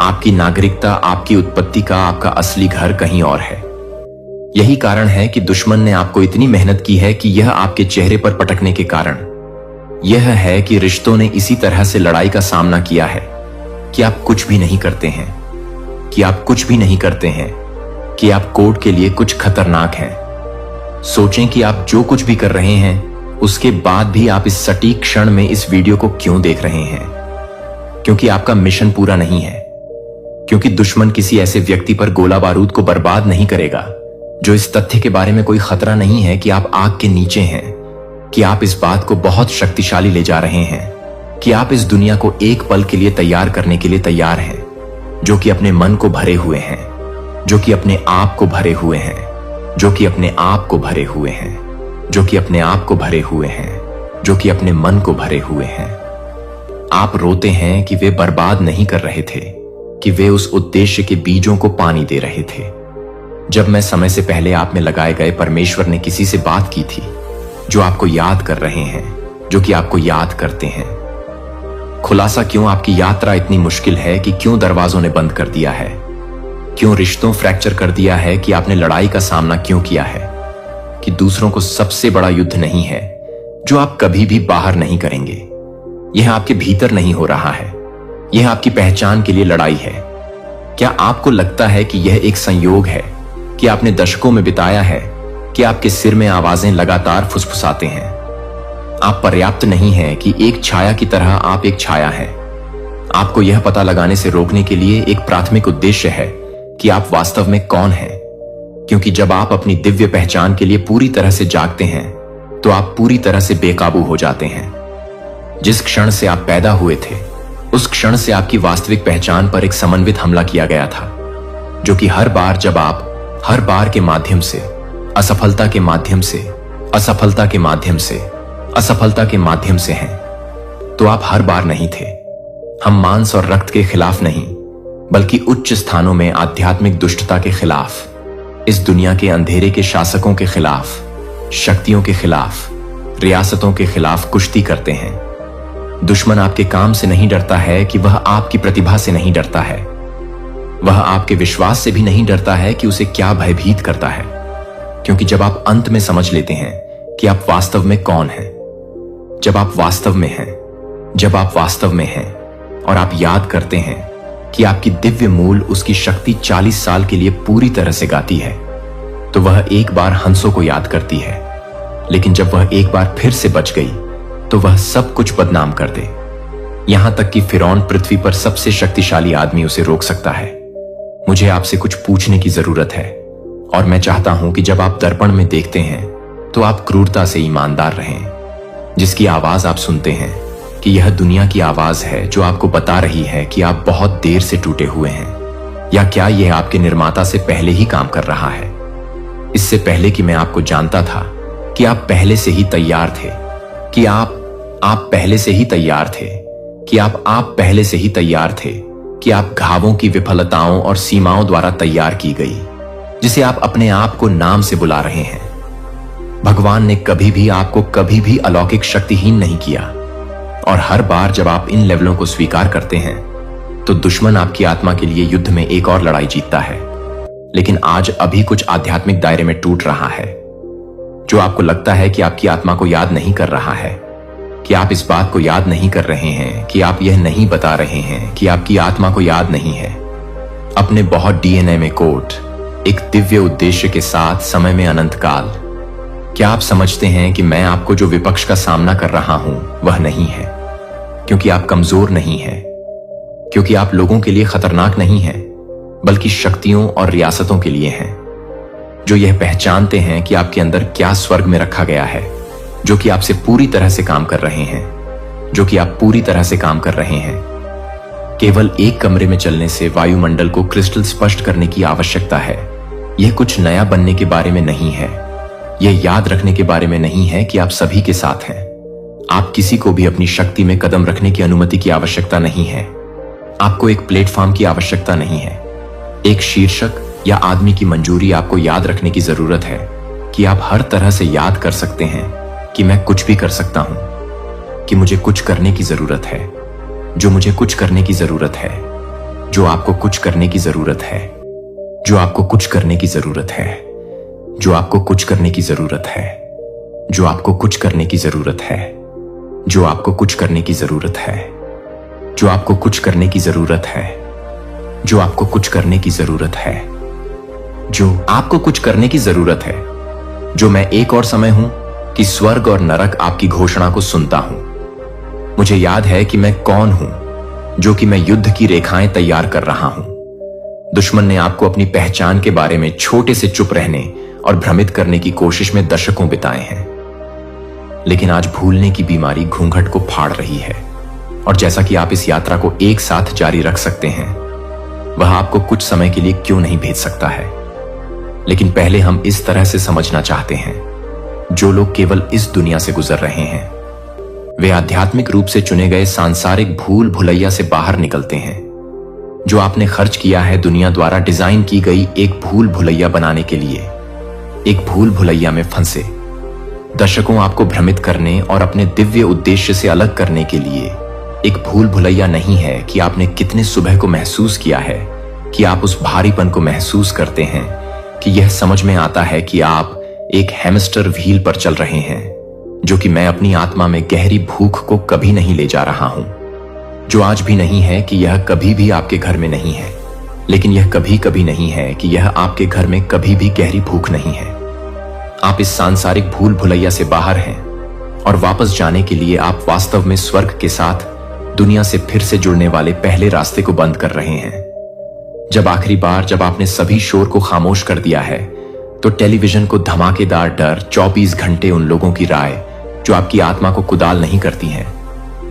आपकी नागरिकता, आपकी उत्पत्ति का आपका असली घर कहीं और है। यही कारण है कि दुश्मन ने आपको इतनी मेहनत की है कि यह आपके चेहरे पर पटकने के कारण यह है कि रिश्तों ने इसी तरह से लड़ाई का सामना किया है कि आप कुछ भी नहीं करते हैं, कि आप कुछ भी नहीं करते हैं, कि आप कोर्ट के लिए कुछ खतरनाक हैं। सोचें कि आप जो कुछ भी कर रहे हैं उसके बाद भी आप इस सटीक क्षण में इस वीडियो को क्यों देख रहे हैं? क्योंकि आपका मिशन पूरा नहीं है, क्योंकि दुश्मन किसी ऐसे व्यक्ति पर गोला बारूद को बर्बाद नहीं करेगा जो इस तथ्य के बारे में कोई खतरा नहीं है कि आप आग के नीचे हैं, कि आप इस बात को बहुत शक्तिशाली ले जा रहे हैं कि आप इस दुनिया को एक पल के लिए तैयार करने के लिए तैयार हैं, जो कि अपने मन को भरे हुए हैं, जो कि अपने आप को भरे हुए हैं, जो कि अपने आप को भरे हुए हैं, जो कि अपने आप को भरे हुए हैं, जो कि अपने मन को भरे हुए हैं। आप रोते हैं कि वे बर्बाद नहीं कर रहे थे, कि वे उस उद्देश्य के बीजों को पानी दे रहे थे। जब मैं समय से पहले आप में लगाए गए परमेश्वर ने किसी से बात की थी जो आपको याद कर रहे हैं, जो कि आपको याद करते हैं। खुलासा क्यों आपकी यात्रा इतनी मुश्किल है, कि क्यों दरवाजों ने बंद कर दिया है, क्यों रिश्तों फ्रैक्चर कर दिया है, कि आपने लड़ाई का सामना क्यों किया है, कि दूसरों को सबसे बड़ा युद्ध नहीं है जो आप कभी भी बाहर नहीं करेंगे। यह आपके भीतर नहीं हो रहा है, यह आपकी पहचान के लिए लड़ाई है। क्या आपको लगता है कि यह एक संयोग है कि आपने दशकों में बिताया है कि आपके सिर में आवाजें लगातार फुसफुसाते हैं? आप पर्याप्त नहीं हैं कि एक छाया की तरह आप एक छाया हैं। आपको यह पता लगाने से रोकने के लिए एक प्राथमिक उद्देश्य है कि आप वास्तव में कौन हैं, क्योंकि जब आप अपनी दिव्य पहचान के लिए पूरी तरह से जागते हैं तो आप पूरी तरह से बेकाबू हो जाते हैं। जिस क्षण से आप पैदा हुए थे उस क्षण से आपकी वास्तविक पहचान पर एक समन्वित हमला किया गया था, जो कि हर बार जब आप हर बार के माध्यम से, असफलता के माध्यम से, असफलता के माध्यम से, असफलता के माध्यम से हैं, तो आप हर बार नहीं थे। हम मांस और रक्त के खिलाफ नहीं, बल्कि उच्च स्थानों में आध्यात्मिक दुष्टता के खिलाफ, इस दुनिया के अंधेरे के शासकों के खिलाफ, शक्तियों के खिलाफ, रियासतों के खिलाफ कुश्ती करते हैं। दुश्मन आपके काम से नहीं डरता है कि वह आपकी प्रतिभा से नहीं डरता है, वह आपके विश्वास से भी नहीं डरता है कि उसे क्या भयभीत करता है, क्योंकि जब आप अंत में समझ लेते हैं कि आप वास्तव में कौन हैं, जब आप वास्तव में हैं, जब आप वास्तव में हैं और आप याद करते हैं कि आपकी दिव्य मूल उसकी शक्ति 40 साल के लिए पूरी तरह से गाती है, तो वह एक बार हंसों को याद करती है, लेकिन जब वह एक बार फिर से बच गई तो वह सब कुछ बदनाम कर दे। यहां तक कि फिरौन पृथ्वी पर सबसे शक्तिशाली आदमी उसे रोक सकता है। मुझे आपसे कुछ पूछने की जरूरत है और मैं चाहता हूं कि जब आप दर्पण में देखते हैं तो आप क्रूरता से ईमानदार रहें। जिसकी आवाज आप सुनते हैं कि यह दुनिया की आवाज है जो आपको बता रही है कि आप बहुत देर से टूटे हुए हैं, या क्या यह आपके निर्माता से पहले ही काम कर रहा है? इससे पहले कि मैं आपको जानता था कि आप पहले से ही तैयार थे, कि आप पहले से ही तैयार थे, कि आप पहले से ही तैयार थे, कि आप घावों की विफलताओं और सीमाओं द्वारा तैयार की गई, जिसे आप अपने आप को नाम से बुला रहे हैं। भगवान ने कभी भी आपको कभी भी अलौकिक शक्तिहीन नहीं किया, और हर बार जब आप इन लेवलों को स्वीकार करते हैं तो दुश्मन आपकी आत्मा के लिए युद्ध में एक और लड़ाई जीतता है। लेकिन आज अभी कुछ आध्यात्मिक दायरे में टूट रहा है, जो आपको लगता है कि आपकी आत्मा को याद नहीं कर रहा है, कि आप इस बात को याद नहीं कर रहे हैं, कि आप यह नहीं बता रहे हैं कि आपकी आत्मा को याद नहीं है। अपने बहुत डीएनए में कोट एक दिव्य उद्देश्य के साथ समय में अनंत काल। क्या आप समझते हैं कि मैं आपको जो विपक्ष का सामना कर रहा हूं वह नहीं है, क्योंकि आप कमजोर नहीं हैं, क्योंकि आप लोगों के लिए खतरनाक नहीं हैं, बल्कि शक्तियों और रियासतों के लिए हैं, जो यह पहचानते हैं कि आपके अंदर क्या स्वर्ग में रखा गया है, जो कि आपसे पूरी तरह से काम कर रहे हैं, जो कि आप पूरी तरह से काम कर रहे हैं। केवल एक कमरे में चलने से वायुमंडल को क्रिस्टल स्पष्ट करने की आवश्यकता है। यह कुछ नया बनने के बारे में नहीं है। यह याद रखने के बारे में नहीं है कि आप सभी के साथ हैं। आप किसी को भी अपनी शक्ति में कदम रखने की अनुमति की आवश्यकता नहीं है। आपको एक प्लेटफॉर्म की आवश्यकता नहीं है। एक शीर्षक या आदमी की मंजूरी आपको याद रखने की जरूरत है कि आप हर तरह से याद कर सकते हैं कि मैं कुछ भी कर सकता हूं, कि मुझे कुछ करने की जरूरत है, जो मुझे कुछ करने की जरूरत है, जो आपको कुछ करने की जरूरत है, जो आपको कुछ करने की जरूरत है, जो आपको कुछ करने की जरूरत है, जो आपको कुछ करने की जरूरत है, जो आपको कुछ करने की जरूरत है, जो आपको कुछ करने की जरूरत है, जो आपको कुछ करने की जरूरत है, जो आपको कुछ करने की जरूरत है, जो मैं एक और समय हूं कि स्वर्ग और नरक आपकी घोषणा को सुनता हूं। मुझे याद है कि मैं कौन हूं, जो कि मैं युद्ध की रेखाएं तैयार कर रहा हूं। दुश्मन ने आपको अपनी पहचान के बारे में छोटे से चुप रहने और भ्रमित करने की कोशिश में दशकों बिताए हैं, लेकिन आज भूलने की बीमारी घूंघट को फाड़ रही है। और जैसा कि आप इस यात्रा को एक साथ जारी रख सकते हैं, वह आपको कुछ समय के लिए क्यों नहीं भेज सकता है। लेकिन पहले हम इस तरह से समझना चाहते हैं, जो लोग केवल इस दुनिया से गुजर रहे हैं, वे आध्यात्मिक रूप से चुने गए सांसारिक भूल भुलैया से बाहर निकलते हैं, जो आपने खर्च किया है दुनिया द्वारा डिजाइन की गई एक भूल भुलैया बनाने के लिए। एक भूल भुलैया में फंसे दशकों आपको भ्रमित करने और अपने दिव्य उद्देश्य से अलग करने के लिए। एक भूल भुलैया नहीं है कि आपने कितने सुबह को महसूस किया है, कि आप उस भारीपन को महसूस करते हैं, कि यह समझ में आता है कि आप एक हैमस्टर व्हील पर चल रहे हैं, जो कि मैं अपनी आत्मा में गहरी भूख को कभी नहीं ले जा रहा हूं, जो आज भी नहीं है कि यह कभी भी आपके घर में नहीं है, लेकिन यह कभी कभी नहीं है कि यह आपके घर में कभी भी गहरी भूख नहीं है। आप इस सांसारिक भूल भुलैया से बाहर हैं और वापस जाने के लिए आप वास्तव में स्वर्ग के साथ दुनिया से फिर से जुड़ने वाले पहले रास्ते को बंद कर रहे हैं। जब आखिरी बार जब आपने सभी शोर को खामोश कर दिया है, तो टेलीविजन को धमाकेदार डर 24 घंटे उन लोगों की राय जो आपकी आत्मा को कुदाल नहीं करती हैं,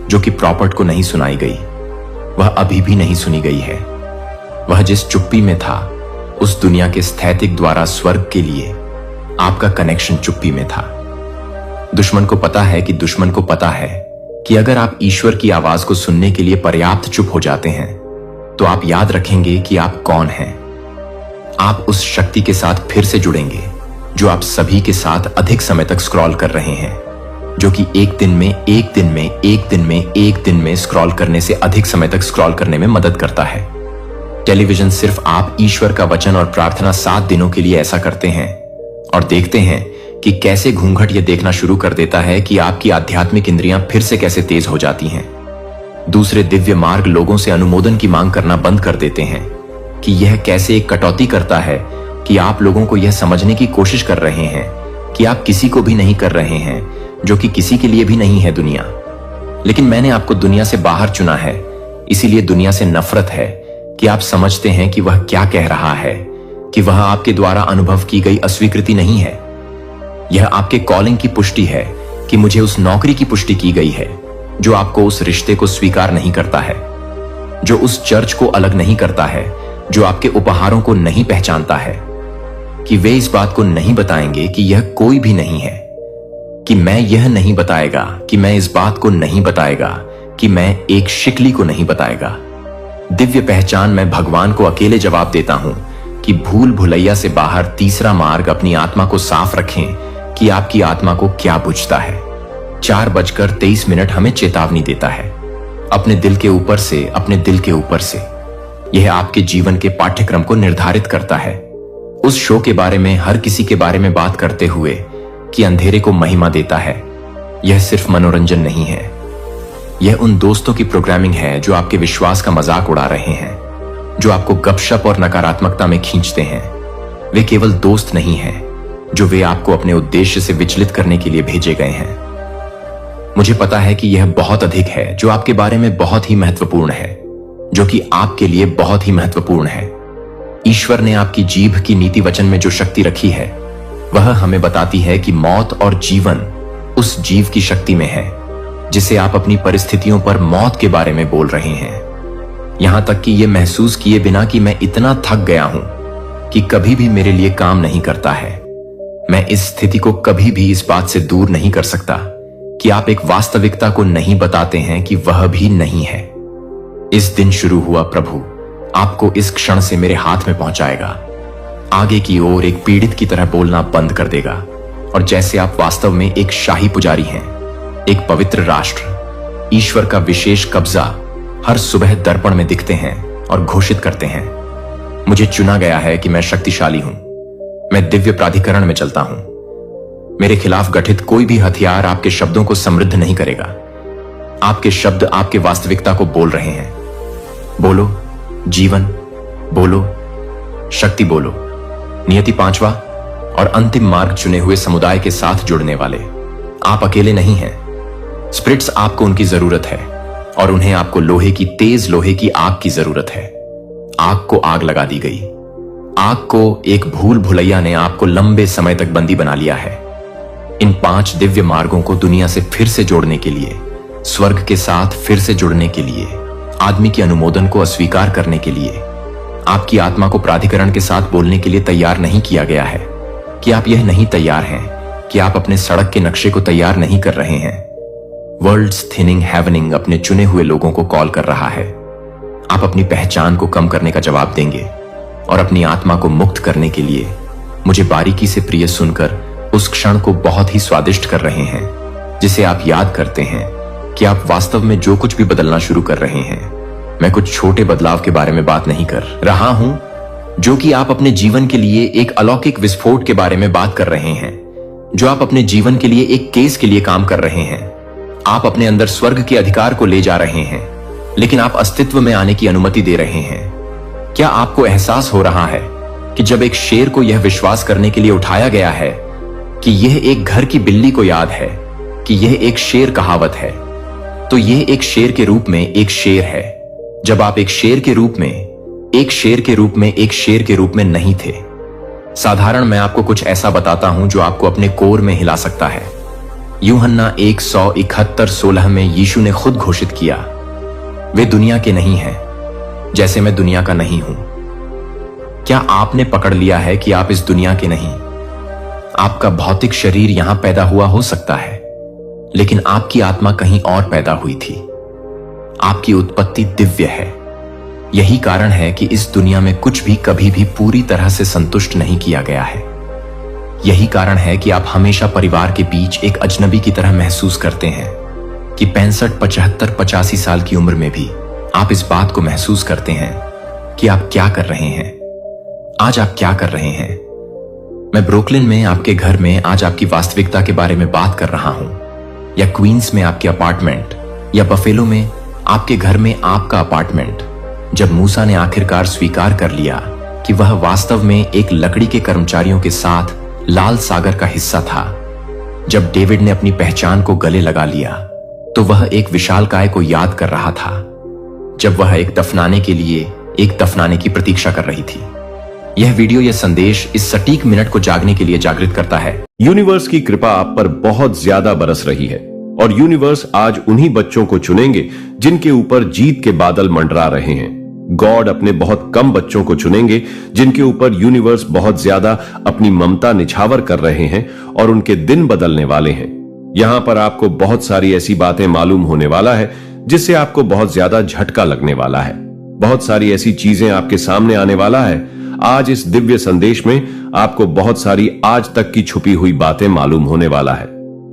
जो कि प्रॉपर्ट को नहीं सुनाई गई, वह अभी भी नहीं सुनी गई है। वह जिस चुप्पी में था, उस दुनिया के स्थैतिक द्वारा स्वर्ग के लिए आपका कनेक्शन चुप्पी में था। दुश्मन को पता है कि अगर आप ईश्वर की आवाज को सुनने के लिए पर्याप्त चुप हो जाते हैं, तो आप याद रखेंगे कि आप कौन हैं। आप उस शक्ति के साथ फिर से जुड़ेंगे जो आप सभी के साथ अधिक समय तक स्क्रॉल कर रहे हैं, जो कि एक दिन में स्क्रॉल करने से अधिक समय तक स्क्रॉल करने में मदद करता है। टेलीविजन सिर्फ आप ईश्वर का वचन और प्रार्थना 7 दिनों के लिए ऐसा करते हैं और देखते हैं कि कैसे घूंघट यह देखना शुरू कर देता है कि आपकी आध्यात्मिक इंद्रियां फिर से कैसे तेज हो जाती हैं। दूसरे दिव्य मार्ग लोगों से अनुमोदन की मांग करना बंद कर देते हैं कि यह कैसे एक कटौती करता है कि आप लोगों को यह समझने की कोशिश कर रहे हैं कि आप किसी को भी नहीं कर रहे हैं, जो कि किसी के लिए भी नहीं है दुनिया। लेकिन मैंने आपको दुनिया से बाहर चुना है, इसीलिए दुनिया से नफरत है कि आप समझते हैं कि वह क्या कह रहा है, कि वह आपके द्वारा अनुभव की गई अस्वीकृति नहीं है। यह आपके कॉलिंग की पुष्टि है कि मुझे उस नौकरी की पुष्टि की गई है जो आपको उस रिश्ते को स्वीकार नहीं करता है, जो उस चर्च को अलग नहीं करता है, जो आपके उपहारों को नहीं पहचानता है, कि वे इस बात को नहीं बताएंगे कि यह कोई भी नहीं है, कि मैं यह नहीं बताएगा, कि मैं इस बात को नहीं बताएगा, कि मैं एक शिकली को नहीं बताएगा। दिव्य पहचान में भगवान को अकेले जवाब देता हूं कि भूल भुलैया से बाहर तीसरा मार्ग अपनी आत्मा को साफ रखें कि आपकी आत्मा को क्या बुझता है। 4:23 हमें चेतावनी देता है। अपने दिल के ऊपर से यह आपके जीवन के पाठ्यक्रम को निर्धारित करता है। उस शो के बारे में हर किसी के बारे में बात करते हुए कि अंधेरे को महिमा देता है। यह सिर्फ मनोरंजन नहीं है, यह उन दोस्तों की प्रोग्रामिंग है जो आपके विश्वास का मजाक उड़ा रहे हैं, जो आपको गपशप और नकारात्मकता में खींचते हैं। वे केवल दोस्त नहीं हैं, जो वे आपको अपने उद्देश्य से विचलित करने के लिए भेजे गए हैं। मुझे पता है कि यह बहुत अधिक है जो आपके बारे में बहुत ही महत्वपूर्ण है, जो कि आपके लिए बहुत ही महत्वपूर्ण है। ईश्वर ने आपकी जीभ की नीति वचन में जो शक्ति रखी है, वह हमें बताती है कि मौत और जीवन उस जीव की शक्ति में है जिसे आप अपनी परिस्थितियों पर मौत के बारे में बोल रहे हैं, यहां तक कि यह महसूस किए बिना कि मैं इतना थक गया हूं कि कभी भी मेरे लिए काम नहीं करता है। मैं इस स्थिति को कभी भी इस बात से दूर नहीं कर सकता कि आप एक वास्तविकता को नहीं बताते हैं कि वह भी नहीं है। इस दिन शुरू हुआ प्रभु आपको इस क्षण से मेरे हाथ में पहुंचाएगा, आगे की ओर एक पीड़ित की तरह बोलना बंद कर देगा, और जैसे आप वास्तव में एक शाही पुजारी हैं, एक पवित्र राष्ट्र, ईश्वर का विशेष कब्जा हर सुबह दर्पण में दिखते हैं और घोषित करते हैं, मुझे चुना गया है कि मैं शक्तिशाली हूं, मैं दिव्य प्राधिकरण में चलता हूं। मेरे खिलाफ गठित कोई भी हथियार आपके शब्दों को समृद्ध नहीं करेगा। आपके शब्द आपके वास्तविकता को बोल रहे हैं। बोलो जीवन, बोलो शक्ति, बोलो नियति। 5वां और अंतिम मार्ग चुने हुए समुदाय के साथ जुड़ने वाले, आप अकेले नहीं हैं। स्पिरिट्स आपको उनकी जरूरत है और उन्हें आपको लोहे की, तेज लोहे की आग की जरूरत है। आग को आग लगा दी गई। आग को एक भूल भुलैया ने आपको लंबे समय तक बंदी बना लिया है। इन 5 दिव्य मार्गों को दुनिया से फिर से जोड़ने के लिए, स्वर्ग के साथ फिर से जुड़ने के लिए, आदमी के अनुमोदन को अस्वीकार करने के लिए, आपकी आत्मा को प्राधिकरण के साथ बोलने के लिए तैयार नहीं किया गया है कि आप यह नहीं तैयार हैं, कि आप अपने सड़क के नक्शे को तैयार नहीं कर रहे हैं। वर्ल्ड्स थिनिंग हैवनिंग अपने चुने हुए लोगों को कॉल कर रहा है। आप अपनी पहचान को कम करने का जवाब देंगे और अपनी आत्मा को मुक्त करने के लिए मुझे बारीकी से प्रिय सुनकर उस क्षण को बहुत ही स्वादिष्ट कर रहे हैं, जिसे आप याद करते हैं कि आप वास्तव में जो कुछ भी बदलना शुरू कर रहे हैं। मैं कुछ छोटे बदलाव के बारे में बात नहीं कर रहा हूं, जो कि आप अपने जीवन के लिए एक अलौकिक विस्फोट के बारे में बात कर रहे हैं, जो आप अपने जीवन के लिए एक केस के लिए काम कर रहे हैं। आप अपने अंदर स्वर्ग के अधिकार को ले जा रहे हैं, लेकिन आप अस्तित्व में आने की अनुमति दे रहे हैं। क्या आपको एहसास हो रहा है कि जब एक शेर को यह विश्वास करने के लिए उठाया गया है कि यह एक घर की बिल्ली को याद है कि यह एक शेर कहावत है, तो यह एक शेर के रूप में एक शेर है, जब आप एक शेर के रूप में एक शेर के रूप में एक शेर के रूप में नहीं थे। साधारण मैं आपको कुछ ऐसा बताता हूं जो आपको अपने कोर में हिला सकता है। यूहन्ना 1:71-16 में यीशु ने खुद घोषित किया, वे दुनिया के नहीं हैं, जैसे मैं दुनिया का नहीं हूं। क्या आपने पकड़ लिया है कि आप इस दुनिया के नहीं? आपका भौतिक शरीर यहां पैदा हुआ हो सकता है, लेकिन आपकी आत्मा कहीं और पैदा हुई थी। आपकी उत्पत्ति दिव्य है। यही कारण है कि इस दुनिया में कुछ भी कभी भी पूरी तरह से संतुष्ट नहीं किया गया है। यही कारण है कि आप हमेशा परिवार के बीच एक अजनबी की तरह महसूस करते हैं कि 65, 75, 85 साल की उम्र में भी आप इस बात को महसूस करते हैं कि आप क्या कर रहे हैं। आज आप क्या कर रहे हैं? मैं ब्रुकलिन में आपके घर में आज आपकी वास्तविकता के बारे में बात कर रहा हूं, या क्वींस में आपके अपार्टमेंट, या बफेलो में आपके घर में आपका अपार्टमेंट। जब मूसा ने आखिरकार स्वीकार कर लिया कि वह वास्तव में एक लकड़ी के कर्मचारियों के साथ लाल सागर का हिस्सा था, जब डेविड ने अपनी पहचान को गले लगा लिया, तो वह एक विशालकाय को याद कर रहा था, जब वह एक दफनाने के लिए एक दफनाने की प्रतीक्षा कर रही थी। यह वीडियो, यह संदेश इस सटीक मिनट को जागने के लिए जागृत करता है। यूनिवर्स की कृपा आप पर बहुत ज्यादा बरस रही है और यूनिवर्स आज उन्हीं बच्चों को चुनेंगे जिनके ऊपर जीत के बादल मंडरा रहे हैं। गॉड अपने बहुत कम बच्चों को चुनेंगे जिनके ऊपर यूनिवर्स बहुत ज्यादा अपनी ममता निछावर कर रहे हैं और उनके दिन बदलने वाले हैं। यहां पर आपको बहुत सारी ऐसी बातें मालूम होने वाला है जिससे आपको बहुत ज्यादा झटका लगने वाला है। बहुत सारी ऐसी चीजें आपके सामने आने वाला है। आज इस दिव्य संदेश में आपको बहुत सारी आज तक की छुपी हुई बातें मालूम होने वाला है।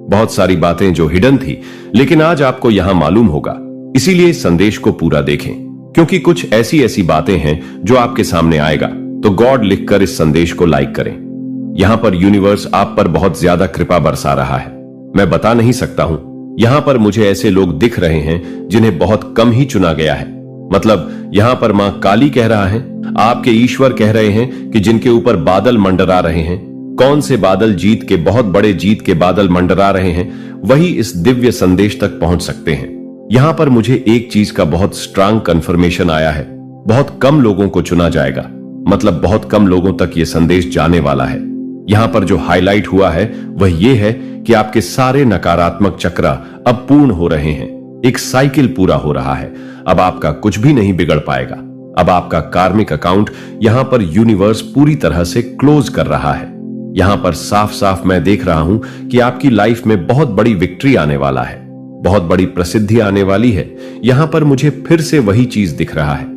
बहुत सारी बातें जो हिडन थी, लेकिन आज आपको यहां मालूम होगा। इसीलिए इस संदेश को पूरा देखें, क्योंकि कुछ ऐसी ऐसी बातें हैं जो आपके सामने आएगा। तो गॉड लिखकर इस संदेश को लाइक करें। यहां पर यूनिवर्स आप पर बहुत ज्यादा कृपा बरसा रहा है। मैं बता नहीं सकता हूं। यहां पर मुझे ऐसे लोग दिख रहे हैं जिन्हें बहुत कम ही चुना गया है। मतलब यहां पर मां काली कह रहा है, आपके ईश्वर कह रहे हैं कि जिनके ऊपर बादल मंडरा रहे हैं, कौन से बादल, जीत के, बहुत बड़े जीत के बादल मंडरा रहे हैं, वही इस दिव्य संदेश तक पहुंच सकते हैं। यहां पर मुझे एक चीज का बहुत स्ट्रांग कंफर्मेशन आया है, बहुत कम लोगों को चुना जाएगा। मतलब बहुत कम लोगों तक यह संदेश जाने वाला है। यहां पर जो हाईलाइट हुआ है वह यह है कि आपके सारे नकारात्मक चक्र अब पूर्ण हो रहे हैं। एक साइकिल पूरा हो रहा है। अब आपका कुछ भी नहीं बिगड़ पाएगा। अब आपका कार्मिक अकाउंट यहां पर यूनिवर्स पूरी तरह से क्लोज कर रहा है। यहां पर साफ साफ मैं देख रहा हूं कि आपकी लाइफ में बहुत बड़ी विक्ट्री आने वाला है, बहुत बड़ी प्रसिद्धि आने वाली है। यहां पर मुझे फिर से वही चीज दिख रहा है।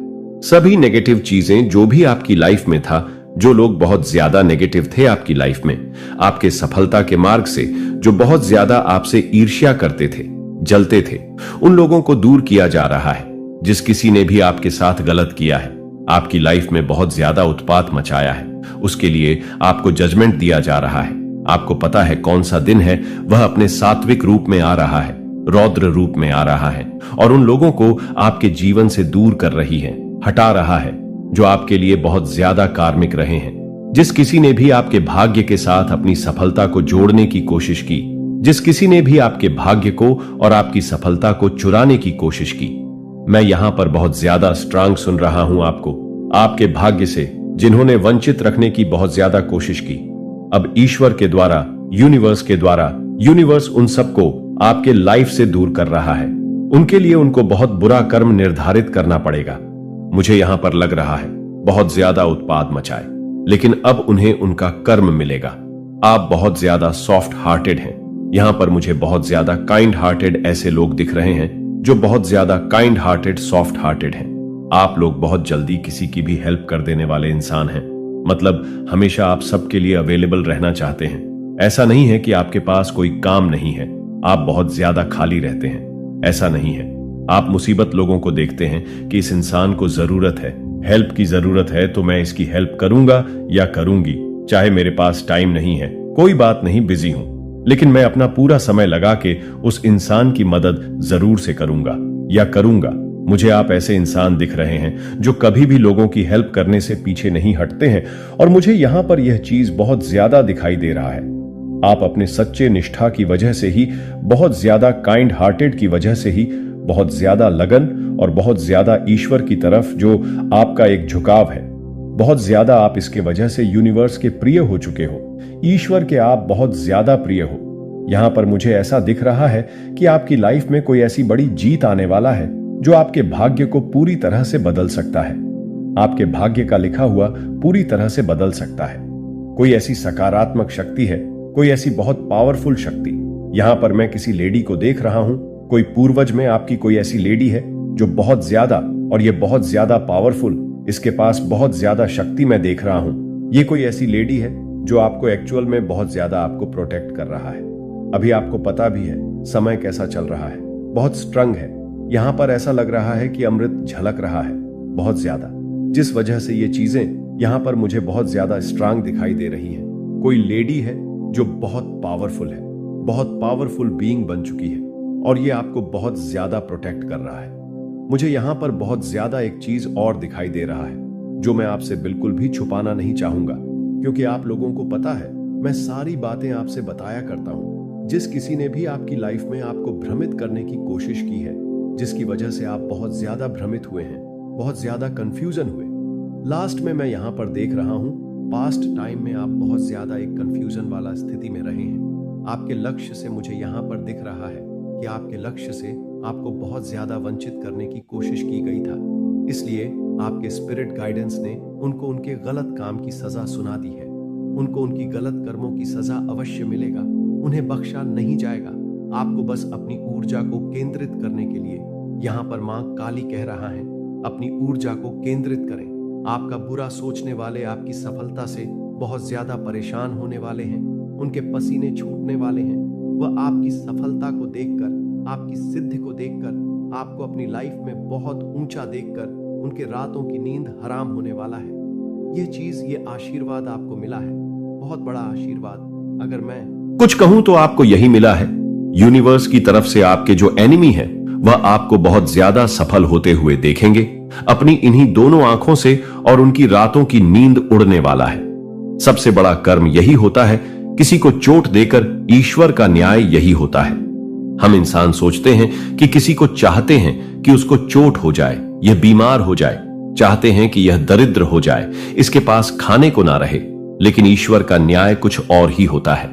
सभी नेगेटिव चीजें जो भी आपकी लाइफ में था, जो लोग बहुत ज्यादा नेगेटिव थे आपकी लाइफ में, आपके सफलता के मार्ग से जो बहुत ज्यादा आपसे ईर्ष्या करते थे, जलते थे, उन लोगों को दूर किया जा रहा है। जिस किसी ने भी आपके साथ गलत किया है, आपकी लाइफ में बहुत ज्यादा उत्पात मचाया है, उसके लिए आपको जजमेंट दिया जा रहा है। आपको पता है कौन सा दिन है, वह अपने सात्विक रूप में आ रहा है, रौद्र रूप में आ रहा है और उन लोगों को आपके जीवन से दूर कर रही है, हटा रहा है, जो आपके लिए बहुत ज्यादा कार्मिक रहे हैं। जिस किसी ने भी आपके भाग्य के साथ अपनी सफलता को जोड़ने की कोशिश की, जिस किसी ने भी आपके भाग्य को और आपकी सफलता को चुराने की कोशिश की, मैं यहां पर बहुत ज्यादा स्ट्रांग सुन रहा हूं आपको। आपके भाग्य से जिन्होंने वंचित रखने की बहुत ज्यादा कोशिश की, अब ईश्वर के द्वारा, यूनिवर्स के द्वारा, यूनिवर्स उन सबको आपके लाइफ से दूर कर रहा है। उनके लिए उनको बहुत बुरा कर्म निर्धारित करना पड़ेगा। मुझे यहां पर लग रहा है बहुत ज्यादा उत्पाद मचाए, लेकिन अब उन्हें उनका कर्म मिलेगा। आप बहुत ज्यादा सॉफ्ट हार्टेड हैं। यहां पर मुझे बहुत ज्यादा काइंड हार्टेड ऐसे लोग दिख रहे हैं जो बहुत ज्यादा काइंड हार्टेड, सॉफ्ट हार्टेड हैं। आप लोग बहुत जल्दी किसी की भी हेल्प कर देने वाले इंसान हैं। मतलब हमेशा आप सबके लिए अवेलेबल रहना चाहते हैं। ऐसा नहीं है कि आपके पास कोई काम नहीं है, आप बहुत ज्यादा खाली रहते हैं। ऐसा नहीं है। आप मुसीबत लोगों को देखते हैं कि इस इंसान को जरूरत है, हेल्प की जरूरत है, तो मैं इसकी हेल्प करूंगा या करूंगी, चाहे मेरे पास टाइम नहीं है, कोई बात नहीं, बिजी हूं, लेकिन मैं अपना पूरा समय लगा के उस इंसान की मदद जरूर से करूंगा या करूंगा। मुझे आप ऐसे इंसान दिख रहे हैं जो कभी भी लोगों की हेल्प करने से पीछे नहीं हटते हैं और मुझे यहां पर यह चीज बहुत ज्यादा दिखाई दे रहा है। आप अपने सच्चे निष्ठा की वजह से ही, बहुत ज्यादा काइंड हार्टेड की वजह से ही, बहुत ज्यादा लगन और बहुत ज्यादा ईश्वर की तरफ जो आपका एक झुकाव है, बहुत ज्यादा आप इसके वजह से यूनिवर्स के प्रिय हो चुके हो। ईश्वर के आप बहुत ज्यादा प्रिय हो। यहां पर मुझे ऐसा दिख रहा है कि आपकी लाइफ में कोई ऐसी बड़ी जीत आने वाला है जो आपके भाग्य को पूरी तरह से बदल सकता है। आपके भाग्य का लिखा हुआ पूरी तरह से बदल सकता है। कोई ऐसी सकारात्मक शक्ति है, कोई ऐसी बहुत पावरफुल शक्ति। यहां पर मैं किसी लेडी को देख रहा हूं, कोई पूर्वज में आपकी कोई ऐसी लेडी है जो बहुत ज्यादा, और ये बहुत ज्यादा पावरफुल, इसके पास बहुत ज्यादा शक्ति मैं देख रहा हूं। ये कोई ऐसी लेडी है जो आपको एक्चुअल में बहुत ज्यादा आपको प्रोटेक्ट कर रहा है। अभी आपको पता भी है समय कैसा चल रहा है, बहुत स्ट्रंग है। यहां पर ऐसा लग रहा है कि अमृत झलक रहा है बहुत ज्यादा, जिस वजह से ये चीजें यहां पर मुझे बहुत ज्यादा स्ट्रांग दिखाई दे रही हैं। कोई लेडी है जो बहुत पावरफुल है, बहुत पावरफुल बीइंग बन चुकी है और ये आपको बहुत ज्यादा प्रोटेक्ट कर रहा है। मुझे यहां पर बहुत ज्यादा एक चीज और दिखाई दे रहा है जो मैं आपसे बिल्कुल भी छुपाना नहीं चाहूंगा, क्योंकि आप लोगों को पता है मैं सारी बातें आपसे बताया करता हूं। जिस किसी ने भी आपकी लाइफ में आपको भ्रमित करने की कोशिश की है, जिसकी वजह से आप बहुत ज्यादा भ्रमित हुए हैं, बहुत ज्यादा कंफ्यूजन हुए, लास्ट में मैं यहां पर देख रहा हूं पास्ट टाइम में आप बहुत ज्यादा एक कंफ्यूजन वाला स्थिति में रहे हैं। आपके लक्ष्य से मुझे यहां पर दिख रहा है कि आपके लक्ष्य से आपको बहुत ज्यादा वंचित करने की कोशिश की गई था, इसलिए आपके स्पिरिट गाइडेंस ने उनको उनके गलत काम की सजा सुना दी है। उनको उनकी गलत कर्मों की सजा अवश्य मिलेगा, उन्हें बख्शा नहीं जाएगा। आपको बस अपनी ऊर्जा को केंद्रित करने के लिए यहाँ पर मां काली कह रहा है, अपनी ऊर्जा को केंद्रित करें। आपका बुरा सोचने वाले आपकी सफलता से बहुत ज्यादा परेशान होने वाले हैं, उनके पसीने छूटने वाले हैं। वह आपकी सफलता को देखकर, आपकी सिद्धि को देखकर, आपको अपनी लाइफ में बहुत ऊंचा देखकर उनके रातों की नींद हराम होने वाला है। ये चीज, ये आशीर्वाद आपको मिला है, बहुत बड़ा आशीर्वाद। अगर मैं कुछ कहूं तो आपको यही मिला है। यूनिवर्स की तरफ से आपके जो एनिमी है वह आपको बहुत ज्यादा सफल होते हुए देखेंगे अपनी इन्हीं दोनों आंखों से, और उनकी रातों की नींद उड़ने वाला है। सबसे बड़ा कर्म यही होता है, किसी को चोट देकर ईश्वर का न्याय यही होता है। हम इंसान सोचते हैं कि किसी को चाहते हैं कि उसको चोट हो जाए, यह बीमार हो जाए, चाहते हैं कि यह दरिद्र हो जाए, इसके पास खाने को ना रहे, लेकिन ईश्वर का न्याय कुछ और ही होता है।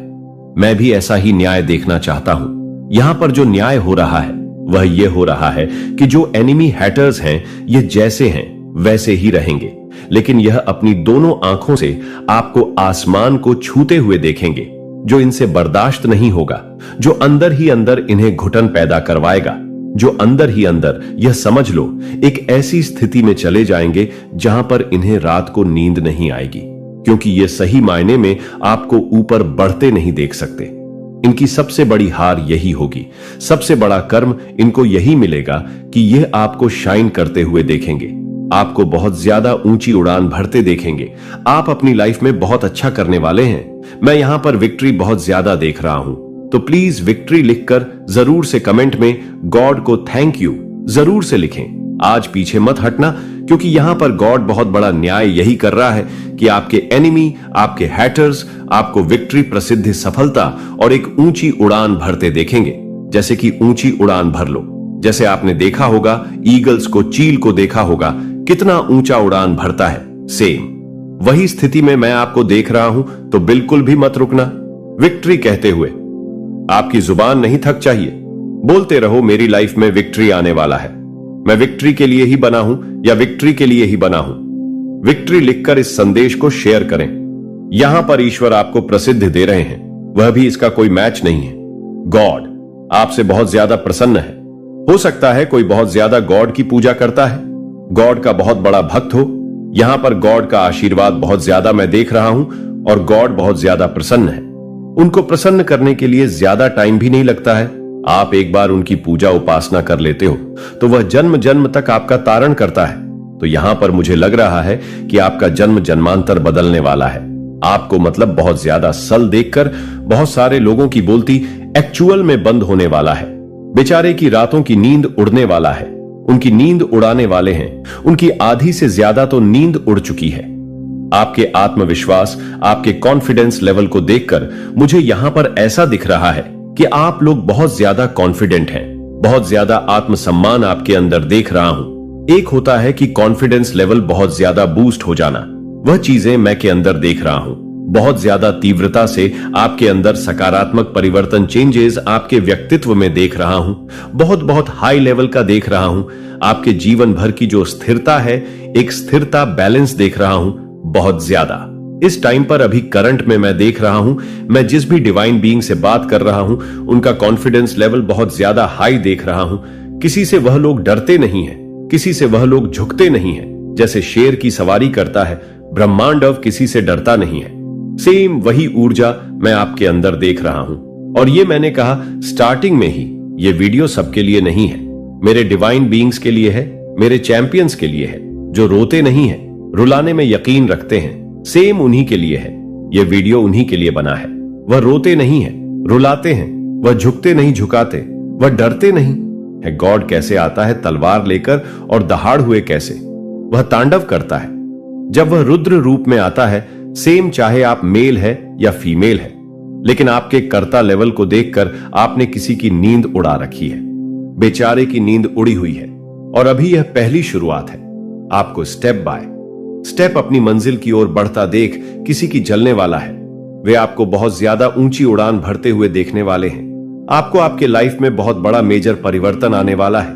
मैं भी ऐसा ही न्याय देखना चाहता हूं। यहां पर जो न्याय हो रहा है वह यह हो रहा है कि जो एनिमी हैटर्स हैं ये जैसे हैं वैसे ही रहेंगे, लेकिन यह अपनी दोनों आंखों से आपको आसमान को छूते हुए देखेंगे, जो इनसे बर्दाश्त नहीं होगा, जो अंदर ही अंदर इन्हें घुटन पैदा करवाएगा, जो अंदर ही अंदर यह समझ लो एक ऐसी स्थिति में चले जाएंगे जहां पर इन्हें रात को नींद नहीं आएगी, क्योंकि ये सही मायने में आपको ऊपर बढ़ते नहीं देख सकते। इनकी सबसे बड़ी हार यही होगी, सबसे बड़ा कर्म इनको यही मिलेगा कि यह आपको शाइन करते हुए देखेंगे, आपको बहुत ज्यादा ऊंची उड़ान भरते देखेंगे। आप अपनी लाइफ में बहुत अच्छा करने वाले हैं। मैं यहां पर विक्ट्री बहुत ज्यादा देख रहा हूं, तो प्लीज विक्ट्री लिखकर जरूर से कमेंट में गॉड को थैंक यू जरूर से लिखें। आज पीछे मत हटना, क्योंकि यहां पर गॉड बहुत बड़ा न्याय यही कर रहा है कि आपके एनिमी, आपके हैटर्स आपको विक्ट्री, प्रसिद्ध सफलता और एक ऊंची उड़ान भरते देखेंगे। जैसे कि ऊंची उड़ान भर लो, जैसे आपने देखा होगा ईगल्स को, चील को देखा होगा कितना ऊंचा उड़ान भरता है। सेम वही स्थिति में मैं आपको देख रहा हूं, तो बिल्कुल भी मत रुकना। विक्ट्री कहते हुए आपकी जुबान नहीं थक चाहिए, बोलते रहो मेरी लाइफ में विक्ट्री आने वाला है, मैं विक्ट्री के लिए ही बना हूं या विक्ट्री के लिए ही बना हूं। विक्ट्री लिखकर इस संदेश को शेयर करें। यहां पर ईश्वर आपको प्रसिद्ध दे रहे हैं, वह भी इसका कोई मैच नहीं है। गॉड आपसे बहुत ज्यादा प्रसन्न है। हो सकता है कोई बहुत ज्यादा गॉड की पूजा करता है, गॉड का बहुत बड़ा भक्त हो। यहां पर गॉड का आशीर्वाद बहुत ज्यादा मैं देख रहा हूं और गॉड बहुत ज्यादा प्रसन्न है। उनको प्रसन्न करने के लिए ज्यादा टाइम भी नहीं लगता है। आप एक बार उनकी पूजा उपासना कर लेते हो तो वह जन्म जन्म तक आपका तारण करता है। तो यहां पर मुझे लग रहा है कि आपका जन्म जन्मांतर बदलने वाला है। आपको मतलब बहुत ज्यादा सल देखकर बहुत सारे लोगों की बोलती एक्चुअल में बंद होने वाला है। बेचारे की रातों की नींद उड़ने वाला है। उनकी नींद उड़ाने वाले हैं। उनकी आधी से ज्यादा तो नींद उड़ चुकी है। आपके आत्मविश्वास, आपके कॉन्फिडेंस लेवल को देखकर मुझे यहां पर ऐसा दिख रहा है कि आप लोग बहुत ज्यादा कॉन्फिडेंट हैं। बहुत ज्यादा आत्मसम्मान आपके अंदर देख रहा हूं। एक होता है कि कॉन्फिडेंस लेवल बहुत ज्यादा बूस्ट हो जाना, वह चीजें मैं के अंदर देख रहा हूं। बहुत ज्यादा तीव्रता से आपके अंदर सकारात्मक परिवर्तन, चेंजेस आपके व्यक्तित्व में देख रहा हूं। बहुत बहुत हाई लेवल का देख रहा हूं। आपके जीवन भर की जो स्थिरता है, एक स्थिरता, बैलेंस देख रहा हूं बहुत ज्यादा। इस टाइम पर अभी करंट में मैं देख रहा हूं, मैं जिस भी डिवाइन बीइंग से बात कर रहा हूं उनका कॉन्फिडेंस लेवल बहुत ज्यादा हाई देख रहा हूं। किसी से वह लोग डरते नहीं हैं, किसी से वह लोग झुकते नहीं हैं। जैसे शेर की सवारी करता है, ब्रह्मांड अब किसी से डरता नहीं है। सेम वही ऊर्जा मैं आपके अंदर देख रहा हूं। और ये मैंने कहा स्टार्टिंग में ही, ये वीडियो सबके लिए नहीं है, मेरे डिवाइन बीइंग्स के लिए है, मेरे चैंपियंस के लिए है, जो रोते नहीं है, रुलाने में यकीन रखते हैं। सेम उन्हीं के लिए है। यह वीडियो उन्हीं के लिए बना है। वह रोते नहीं है, रुलाते हैं। वह झुकते नहीं, झुकाते। वह डरते नहीं है। गॉड कैसे आता है तलवार लेकर और दहाड़ हुए कैसे वह तांडव करता है। जब वह रुद्र रूप में आता है, सेम चाहे आप मेल है या फीमेल है, लेकिन आपके कर्ता लेवल को देखकर आपने किसी की नींद उड़ा रखी है। बेचारे की नींद उड़ी हुई है और अभी यह पहली शुरुआत है। आपको स्टेप बाय स्टेप अपनी मंजिल की ओर बढ़ता देख किसी की जलने वाला है। वे आपको बहुत ज्यादा ऊंची उड़ान भरते हुए देखने वाले हैं। आपको आपके लाइफ में बहुत बड़ा मेजर परिवर्तन आने वाला है।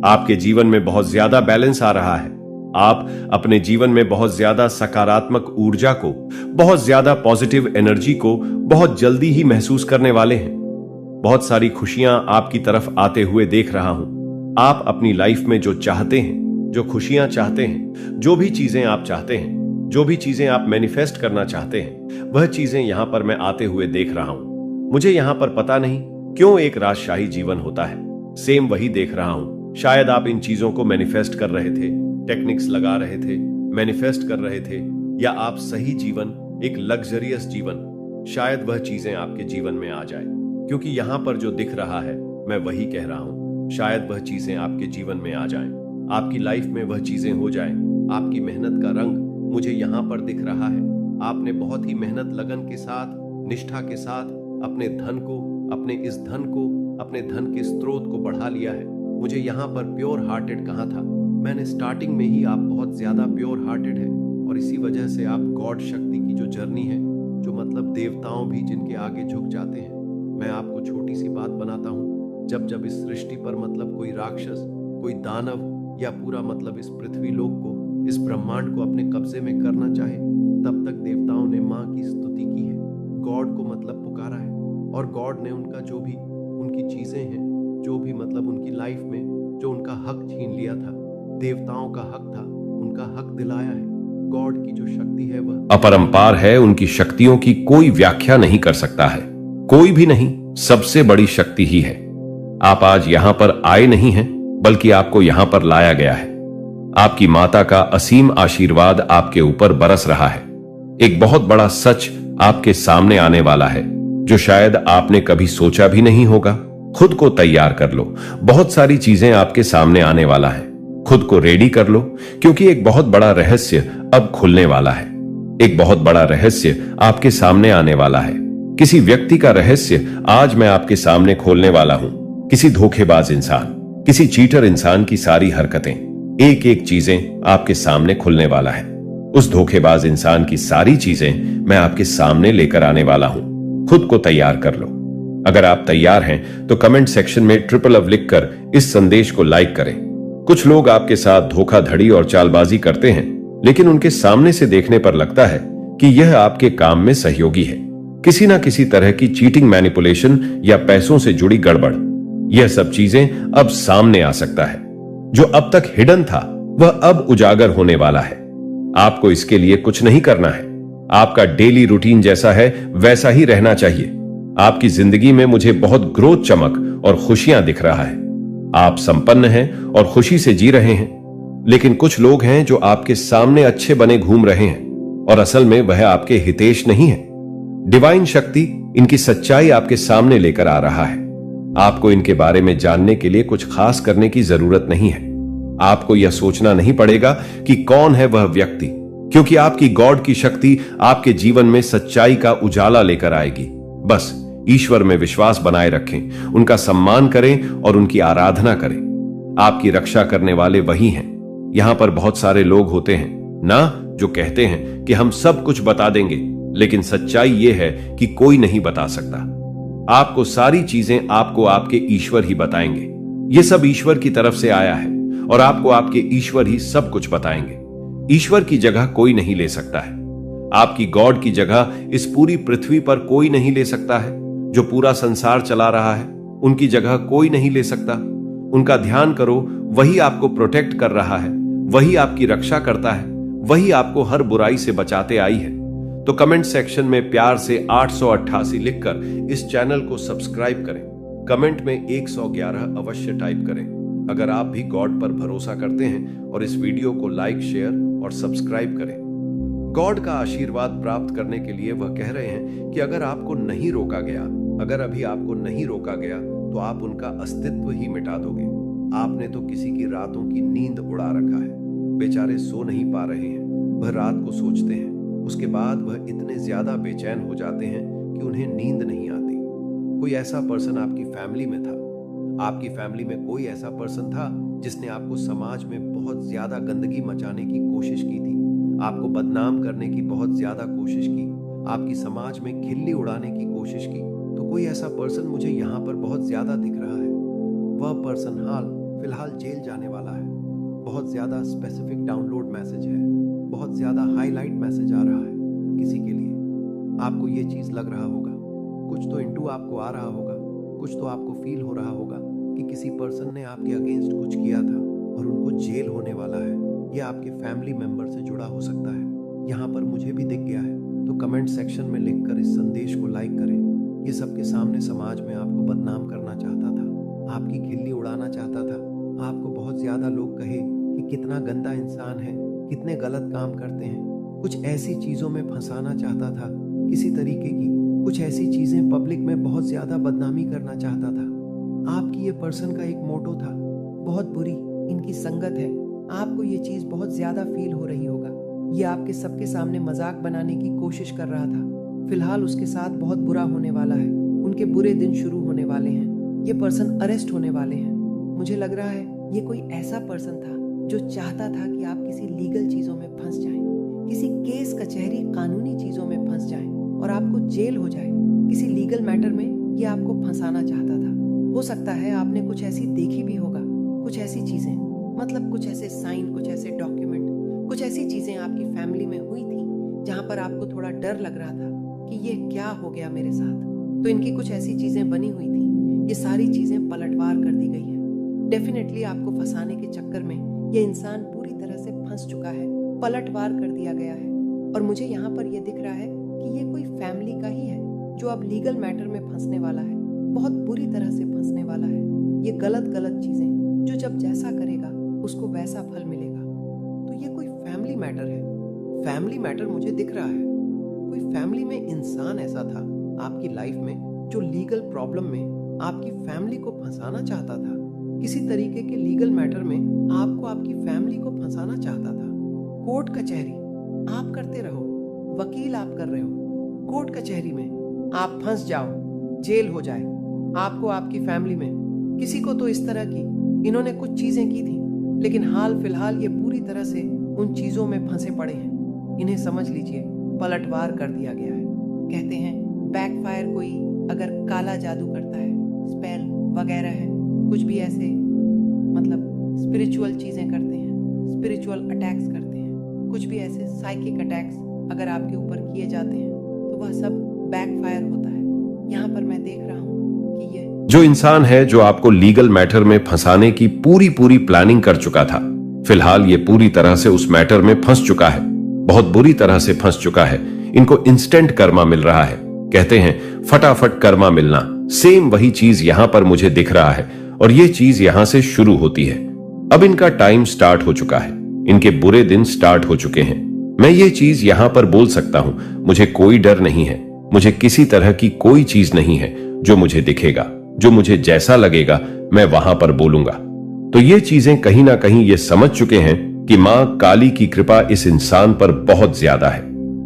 आपके जीवन में बहुत ज्यादा बैलेंस आ रहा है। आप अपने जीवन में बहुत ज्यादा सकारात्मक ऊर्जा को, बहुत ज्यादा पॉजिटिव एनर्जी को बहुत जल्दी ही महसूस करने वाले हैं। बहुत सारी खुशियां आपकी तरफ आते हुए देख रहा हूं। आप अपनी लाइफ में जो चाहते हैं, जो खुशियां चाहते हैं, जो भी चीजें आप चाहते हैं, जो भी चीजें आप मैनिफेस्ट करना चाहते हैं, वह चीजें यहां पर मैं आते हुए देख रहा हूं। मुझे यहां पर पता नहीं क्यों एक राजशाही जीवन होता है। सेम वही देख रहा हूं। शायद आप इन चीजों को मैनिफेस्ट कर रहे थे, टेक्निक्स लगा रहे थे, मैनिफेस्ट कर रहे थे, या आप सही जीवन, एक लग्जरियस जीवन, शायद वह चीजें आपके जीवन में आ जाए। क्योंकि यहां पर जो दिख रहा है मैं वही कह रहा हूं। शायद वह चीजें आपके जीवन में आ जाएं, आपकी लाइफ में वह चीजें हो जाएं। आपकी मेहनत का रंग मुझे यहां पर दिख रहा है। आपने बहुत ही मेहनत, लगन के साथ, निष्ठा के साथ अपने धन को, अपने इस धन को, अपने धन के स्रोत को बढ़ा लिया है। मुझे यहां पर प्योर हार्टेड कहा था। मैंने स्टार्टिंग में ही, आप बहुत ज्यादा प्योर हार्टेड है और इसी वजह से आप गॉड शक्ति की की जो जर्नी है, जो मतलब देवताओं भी जिनके आगे झुक जाते हैं। मैं आपको छोटी सी बात बनाता हूँ, जब जब इस सृष्टि पर मतलब कोई राक्षस, कोई दानव या पूरा मतलब इस पृथ्वी लोक को, इस ब्रह्मांड को अपने कब्जे में करना चाहे, तब तक देवताओं ने माँ की स्तुति की है, गॉड को मतलब पुकारा है, और गॉड ने उनका जो भी उनकी चीजें हैं, जो भी मतलब उनकी लाइफ में जो उनका हक छीन लिया था, देवताओं का हक था, उनका हक दिलाया है। गॉड की जो शक्ति है वह अपरंपार है। उनकी शक्तियों की कोई व्याख्या नहीं कर सकता है, कोई भी नहीं। सबसे बड़ी शक्ति ही है। आप आज यहां पर आए नहीं हैं, बल्कि आपको यहां पर लाया गया है। आपकी माता का असीम आशीर्वाद आपके ऊपर बरस रहा है। एक बहुत बड़ा सच आपके सामने आने वाला है, जो शायद आपने कभी सोचा भी नहीं होगा। खुद को तैयार कर लो, बहुत सारी चीजें आपके सामने आने वाला है। खुद को रेडी कर लो, क्योंकि एक बहुत बड़ा रहस्य अब खुलने वाला है। एक बहुत बड़ा रहस्य आपके सामने आने वाला है। किसी व्यक्ति का रहस्य आज मैं आपके सामने खोलने वाला हूं। किसी धोखेबाज इंसान, किसी चीटर इंसान की सारी हरकतें, एक एक चीजें आपके सामने खुलने वाला है। उस धोखेबाज इंसान की सारी चीजें मैं आपके सामने लेकर आने वाला हूं। खुद को तैयार कर लो। अगर आप तैयार हैं तो कमेंट सेक्शन में ट्रिपल लव लिखकर इस संदेश को लाइक करें। कुछ लोग आपके साथ धोखाधड़ी और चालबाजी करते हैं, लेकिन उनके सामने से देखने पर लगता है कि यह आपके काम में सहयोगी है। किसी ना किसी तरह की चीटिंग, मैनिपुलेशन या पैसों से जुड़ी गड़बड़, यह सब चीजें अब सामने आ सकता है। जो अब तक हिडन था वह अब उजागर होने वाला है। आपको इसके लिए कुछ नहीं करना है। आपका डेली रूटीन जैसा है वैसा ही रहना चाहिए। आपकी जिंदगी में मुझे बहुत ग्रोथ, चमक और खुशियां दिख रहा है। आप संपन्न हैं और खुशी से जी रहे हैं। लेकिन कुछ लोग हैं जो आपके सामने अच्छे बने घूम रहे हैं, और असल में वह आपके हितेश नहीं है। डिवाइन शक्ति इनकी सच्चाई आपके सामने लेकर आ रहा है। आपको इनके बारे में जानने के लिए कुछ खास करने की जरूरत नहीं है। आपको यह सोचना नहीं पड़ेगा कि कौन है वह व्यक्ति, क्योंकि आपकी गॉड की शक्ति आपके जीवन में सच्चाई का उजाला लेकर आएगी। बस ईश्वर में विश्वास बनाए रखें, उनका सम्मान करें और उनकी आराधना करें। आपकी रक्षा करने वाले वही हैं। यहां पर बहुत सारे लोग होते हैं ना, जो कहते हैं कि हम सब कुछ बता देंगे, लेकिन सच्चाई यह है कि कोई नहीं बता सकता। आपको सारी चीजें आपको आपके ईश्वर ही बताएंगे। यह सब ईश्वर की तरफ से आया है, और आपको आपके ईश्वर ही सब कुछ बताएंगे। ईश्वर की जगह कोई नहीं ले सकता है। आपकी गॉड की जगह इस पूरी पृथ्वी पर कोई नहीं ले सकता है। जो पूरा संसार चला रहा है, उनकी जगह कोई नहीं ले सकता। उनका ध्यान करो, वही आपको प्रोटेक्ट कर रहा है, वही आपकी रक्षा करता है, वही आपको हर बुराई से बचाते आई है। तो कमेंट सेक्शन में प्यार से 888 लिखकर इस चैनल को सब्सक्राइब करें। कमेंट में 111 अवश्य टाइप करें अगर आप भी गॉड पर भरोसा करते हैं, और इस वीडियो को लाइक, शेयर और सब्सक्राइब करें। गॉड का आशीर्वाद प्राप्त करने के लिए वह कह रहे हैं कि अगर आपको नहीं रोका गया, अगर अभी आपको नहीं रोका गया, तो आप उनका अस्तित्व ही मिटा दोगे। आपने तो किसी की रातों की नींद उड़ा रखा है। बेचारे सो नहीं पा रहे हैं, वह रात को सोचते हैं, उसके बाद वह इतने ज्यादा बेचैन हो जाते हैं कि उन्हें नींद नहीं आती। कोई ऐसा पर्सन आपकी फैमिली में था, आपकी फैमिली में कोई ऐसा पर्सन था जिसने आपको समाज में बहुत ज्यादा गंदगी मचाने की कोशिश की थी, आपको बदनाम करने की बहुत ज्यादा कोशिश की, आपकी समाज में खिल्ली उड़ाने की कोशिश की। तो कोई ऐसा पर्सन मुझे यहाँ पर बहुत ज्यादा दिख रहा है। वह पर्सन फिलहाल जेल जाने वाला है। बहुत ज्यादा स्पेसिफिक डाउनलोड मैसेज है, बहुत ज्यादा हाईलाइट मैसेज आ रहा है किसी के लिए। आपको ये चीज लग रहा होगा, कुछ तो इंटू आपको आ रहा होगा, कुछ तो आपको फील हो रहा होगा कि किसी पर्सन ने आपके अगेंस्ट कुछ किया था और उनको जेल होने वाला है, या आपके फैमिली मेंबर से जुड़ा हो सकता है। यहाँ पर मुझे भी दिख गया है। तो कमेंट सेक्शन में लिखकर इस संदेश को लाइक करें। ये सबके सामने समाज में आपको बदनाम करना चाहता था, आपकी खिल्ली उड़ाना चाहता था, आपको बहुत ज्यादा लोग कहे कि कितना गंदा इंसान है, कितने गलत काम करते हैं, कुछ ऐसी चीजों में फंसाना चाहता था, किसी तरीके की कुछ ऐसी चीजें पब्लिक में बहुत ज्यादा बदनामी करना चाहता था। आपकी ये पर्सन का एक मोटो था, बहुत बुरी इनकी संगत है। आपको ये चीज बहुत ज्यादा फील हो रही होगा। ये आपके सबके सामने मजाक बनाने की कोशिश कर रहा था। फिलहाल उसके साथ बहुत बुरा होने वाला है, उनके बुरे दिन शुरू होने वाले हैं। ये पर्सन अरेस्ट होने वाले हैं। मुझे लग रहा है ये कोई ऐसा पर्सन था जो चाहता था कि आप किसी लीगल चीजों में फंस जाएं, किसी केस कचहरी कानूनी चीजों में फंस जाएं और आपको जेल हो जाए, किसी लीगल मैटर में ये आपको फंसाना चाहता था। हो सकता है आपने कुछ ऐसी देखी भी होगा, कुछ ऐसी चीजें, मतलब कुछ ऐसे साइन, कुछ ऐसे डॉक्यूमेंट, कुछ ऐसी चीजें आपकी फैमिली में हुई थी जहां पर आपको थोड़ा डर लग रहा था कि ये क्या हो गया मेरे साथ। तो इनकी कुछ ऐसी चीजें बनी हुई थी, ये सारी चीजें पलटवार कर दी गई है। डेफिनेटली आपको फंसाने के चक्कर में ये इंसान पूरी तरह से फंस चुका है, पलटवार कर दिया गया है। और मुझे यहाँ पर ये दिख रहा है कि ये कोई फैमिली का ही है जो अब लीगल मैटर में फंसने वाला है, बहुत बुरी तरह से फंसने वाला है। ये गलत गलत चीजें जो जब जैसा करेगा उसको वैसा फल मिलेगा। तो ये कोई फैमिली मैटर है, फैमिली मैटर मुझे दिख रहा है। कोई फैमिली में इंसान ऐसा था आपकी लाइफ में जो लीगल प्रॉब्लम में आपकी फैमिली को फंसाना चाहता था, किसी तरीके के लीगल मैटर में आपको आपकी फैमिली को फंसाना चाहता था। कोर्ट कचहरी आप करते रहो, वकील आप कर रहे हो, कोर्ट कचहरी में आप फंस जाओ, जेल हो जाए आपको, आपकी फैमिली में किसी को तो इस तरह की इन्होंने कुछ चीजें की थी, लेकिन हाल फिलहाल ये पूरी तरह से उन चीजों में फंसे पड़े हैं। इन्हें समझ लीजिए पलटवार कर दिया गया है। कहते हैं बैकफायर कोई अगर काला जादू करता है, स्पेल वगैरह है, कुछ भी ऐसे मतलब स्पिरिचुअल चीजें करते हैं, स्पिरिचुअल अटैक्स करते हैं, कुछ भी ऐसे साइकिक अटैक्स अगर आपके ऊपर किए जाते हैं तो वह सब बैकफायर होता है। यहाँ पर मैं देख रहा हूँ कि ये जो इंसान है जो आपको लीगल मैटर में फंसाने की पूरी प्लानिंग कर चुका था, फिलहाल ये पूरी तरह से उस मैटर में फंस चुका है, बहुत बुरी तरह से फंस चुका है। इनको इंस्टेंट कर्मा मिल रहा है, कहते हैं फटाफट कर्मा मिलना। सेम वही चीज यहां पर मुझे दिख रहा है और ये चीज यहां से शुरू होती है। अब इनका टाइम स्टार्ट हो चुका है, इनके बुरे दिन स्टार्ट हो चुके हैं। मैं ये चीज यहां पर बोल सकता हूं, मुझे कोई डर नहीं है, मुझे किसी तरह की कोई चीज नहीं है। जो मुझे दिखेगा, जो मुझे जैसा लगेगा, मैं वहां पर बोलूंगा। तो ये चीजें कहीं ना कहीं ये समझ चुके हैं कि मां काली की कृपा इस इंसान पर बहुत ज्यादा है,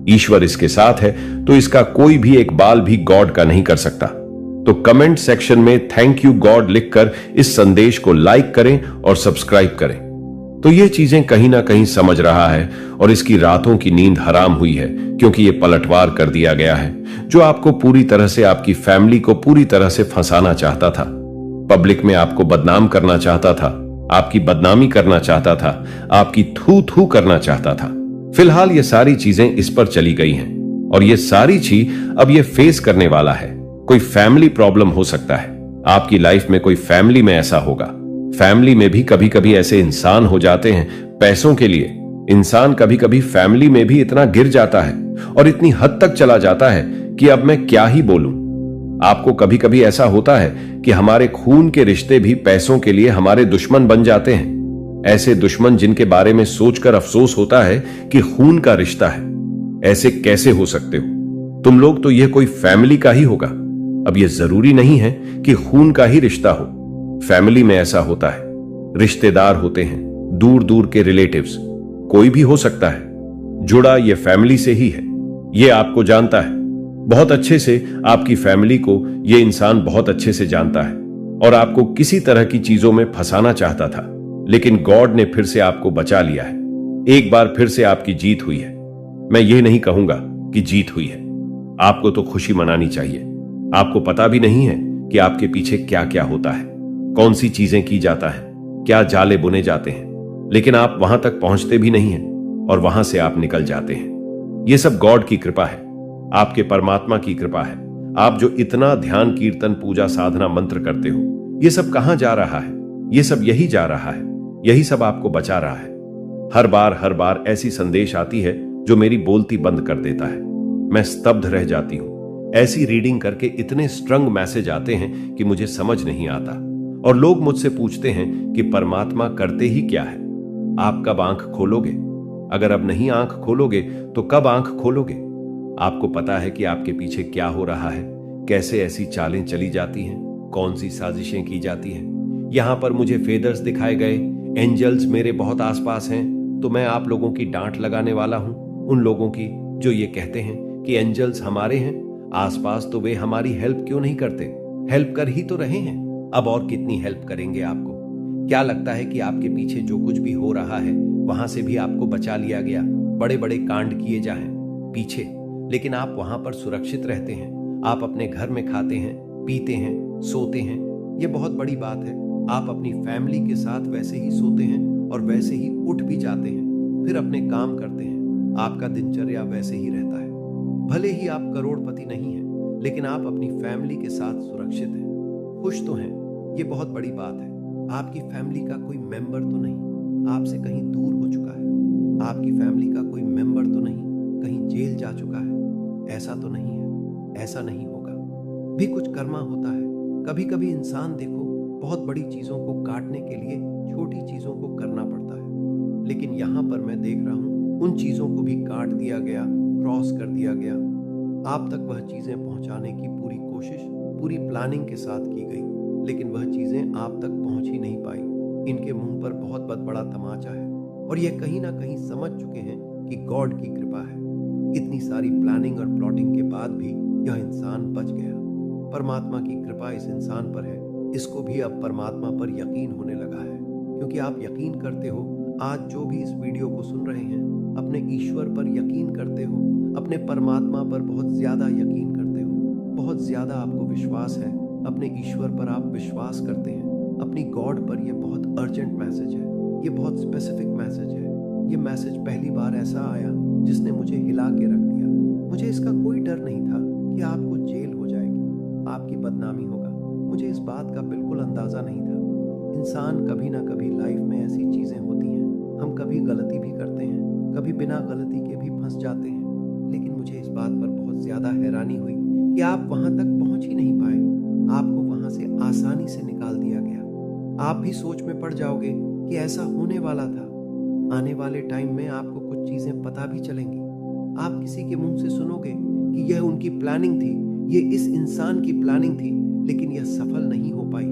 ईश्वर इसके साथ है, तो इसका कोई भी एक बाल भी गॉड का नहीं कर सकता। तो कमेंट सेक्शन में थैंक यू गॉड लिखकर इस संदेश को लाइक करें और सब्सक्राइब करें। तो ये चीजें कहीं ना कहीं समझ रहा है और इसकी रातों की नींद हराम हुई है, क्योंकि ये पलटवार कर दिया गया है। जो आपको पूरी तरह से, आपकी फैमिली को पूरी तरह से फंसाना चाहता था, पब्लिक में आपको बदनाम करना चाहता था, आपकी बदनामी करना चाहता था, आपकी थू थू करना चाहता था। फिलहाल ये सारी चीजें इस पर चली गई हैं और ये सारी चीज अब ये फेस करने वाला है। कोई फैमिली प्रॉब्लम हो सकता है, आपकी लाइफ में कोई फैमिली में ऐसा होगा। फैमिली में भी कभी कभी ऐसे इंसान हो जाते हैं पैसों के लिए। इंसान कभी कभी फैमिली में भी इतना गिर जाता है और इतनी हद तक चला जाता है कि अब मैं क्या ही बोलूं। आपको कभी कभी ऐसा होता है कि हमारे खून के रिश्ते भी पैसों के लिए हमारे दुश्मन बन जाते हैं। ऐसे दुश्मन जिनके बारे में सोचकर अफसोस होता है कि खून का रिश्ता है। ऐसे कैसे हो सकते हो तुम लोग? तो यह कोई फैमिली का ही होगा। अब यह जरूरी नहीं है कि खून का ही रिश्ता हो, फैमिली में ऐसा होता है, रिश्तेदार होते हैं, दूर दूर के रिलेटिव्स, कोई भी हो सकता है। जुड़ा ये फैमिली से ही है, ये आपको जानता है बहुत अच्छे से। आपकी फैमिली को ये इंसान बहुत अच्छे से जानता है और आपको किसी तरह की चीजों में फंसाना चाहता था, लेकिन गॉड ने फिर से आपको बचा लिया है। एक बार फिर से आपकी जीत हुई है। मैं ये नहीं कहूंगा कि जीत हुई है, आपको तो खुशी मनानी चाहिए। आपको पता भी नहीं है कि आपके पीछे क्या क्या होता है, कौन सी चीजें की जाता है, क्या जाले बुने जाते हैं, लेकिन आप वहां तक पहुंचते भी नहीं हैं और वहां से आप निकल जाते हैं। यह सब गॉड की कृपा है, आपके परमात्मा की कृपा है। आप जो इतना ध्यान, कीर्तन, पूजा, साधना, मंत्र करते हो, यह सब कहां जा रहा है? यह सब यही जा रहा है, यही सब आपको बचा रहा है। हर बार ऐसी संदेश आती है जो मेरी बोलती बंद कर देता है। मैं स्तब्ध रह जाती हूं। ऐसी रीडिंग करके इतने स्ट्रंग मैसेज आते हैं कि मुझे समझ नहीं आता। और लोग मुझसे पूछते हैं कि परमात्मा करते ही क्या है? आप कब आंख खोलोगे? अगर अब नहीं आंख खोलोगे तो कब आंख खोलोगे? आपको पता है कि आपके पीछे क्या हो रहा है, कैसे ऐसी चालें चली जाती हैं, कौन सी साजिशें की जाती हैं। यहां पर मुझे फेदर्स दिखाए गए, एंजल्स मेरे बहुत आसपास हैं, तो मैं आप लोगों की डांट लगाने वाला हूं, उन लोगों की जो ये कहते हैं कि एंजल्स हमारे हैं आसपास, तो वे हमारी हेल्प क्यों नहीं करते? हेल्प कर ही तो रहे हैं, अब और कितनी हेल्प करेंगे आपको? क्या लगता है कि आपके पीछे जो कुछ भी हो रहा है वहां से भी आपको बचा लिया गया? बड़े बड़े कांड किए जाएं पीछे, लेकिन आप वहां पर सुरक्षित रहते हैं। आप अपने घर में खाते हैं, पीते हैं, सोते हैं। ये बहुत बड़ी बात है। आप अपनी फैमिली के साथ वैसे ही सोते हैं और वैसे ही उठ भी जाते हैं, फिर अपने काम करते हैं। आपका दिनचर्या वैसे ही रहता है। भले ही आप करोड़पति नहीं हैं, लेकिन आप अपनी फैमिली के साथ सुरक्षित हैं, खुश तो हैं। ये बहुत बड़ी बात है। आपकी फैमिली का कोई मेंबर तो नहीं आपसे कहीं दूर हो चुका है। आपकी फैमिली का कोई मेंबर तो नहीं कहीं जेल जा चुका है। ऐसा तो नहीं है, ऐसा नहीं होगा। भी कुछ कर्मा होता है। कभी कभी इंसान देखो बहुत बड़ी चीजों को काटने के लिए छोटी चीजों को करना पड़ता है, लेकिन यहाँ पर मैं देख रहा हूँ उन चीजों को भी काट दिया गया, क्रॉस कर दिया गया। आप तक वह चीजें पहुंचाने की पूरी कोशिश, पूरी प्लानिंग के साथ की गई, लेकिन वह चीजें आप तक पहुंच ही नहीं पाई। इनके मुंह पर बहुत बड़ा तमाचा है और ये कहीं ना कहीं समझ चुके हैं कि गॉड की कृपा है। इतनी सारी प्लानिंग और प्लॉटिंग के बाद भी यह इंसान बच गया। परमात्मा की कृपा इस इंसान पर है। इसको भी अब परमात्मा पर यकीन होने लगा है, क्योंकि आप यकीन करते हो। आज जो भी इस वीडियो को सुन रहे हैं, अपने ईश्वर पर यकीन करते हो, अपने परमात्मा पर बहुत ज्यादा यकीन करते हो, बहुत ज्यादा आपको विश्वास है। अपने ईश्वर पर आप विश्वास करते हैं, अपनी गॉड पर। यह बहुत अर्जेंट मैसेज है, ये बहुत स्पेसिफिक मैसेज है। ये मैसेज पहली बार ऐसा आया जिसने मुझे हिला के रख दिया। मुझे इसका कोई डर नहीं था कि आपको जेल हो जाएगी, आपकी बदनामी होगा। मुझे इस बात का बिल्कुल अंदाजा नहीं था। इंसान कभी ना कभी लाइफ में ऐसी चीजें होती हैं, हम कभी गलती भी करते हैं, कभी बिना गलती के भी फंस जाते हैं। लेकिन मुझे इस बात पर बहुत ज्यादा हैरानी हुई कि आप वहां तक पहुंच ही नहीं पाए। आपको वहां से आसानी से निकाल दिया गया। आप भी सोच में पड़ जाओगे कि ऐसा होने वाला था। आने वाले टाइम में आपको कुछ चीजें पता भी चलेंगी। आप किसी के मुंह से सुनोगे कि यह उनकी प्लानिंग थी, ये इस इंसान की प्लानिंग थी, लेकिन यह सफल नहीं हो पाई।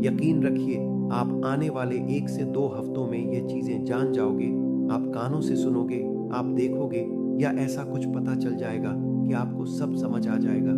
यकीन रखिए, आप आने वाले 1 से 2 हफ्तों में ये चीजें जान जाओगे। आप कानों से सुनोगे, आप देखोगे, या ऐसा कुछ पता चल जाएगा कि आपको सब समझ आ जाएगा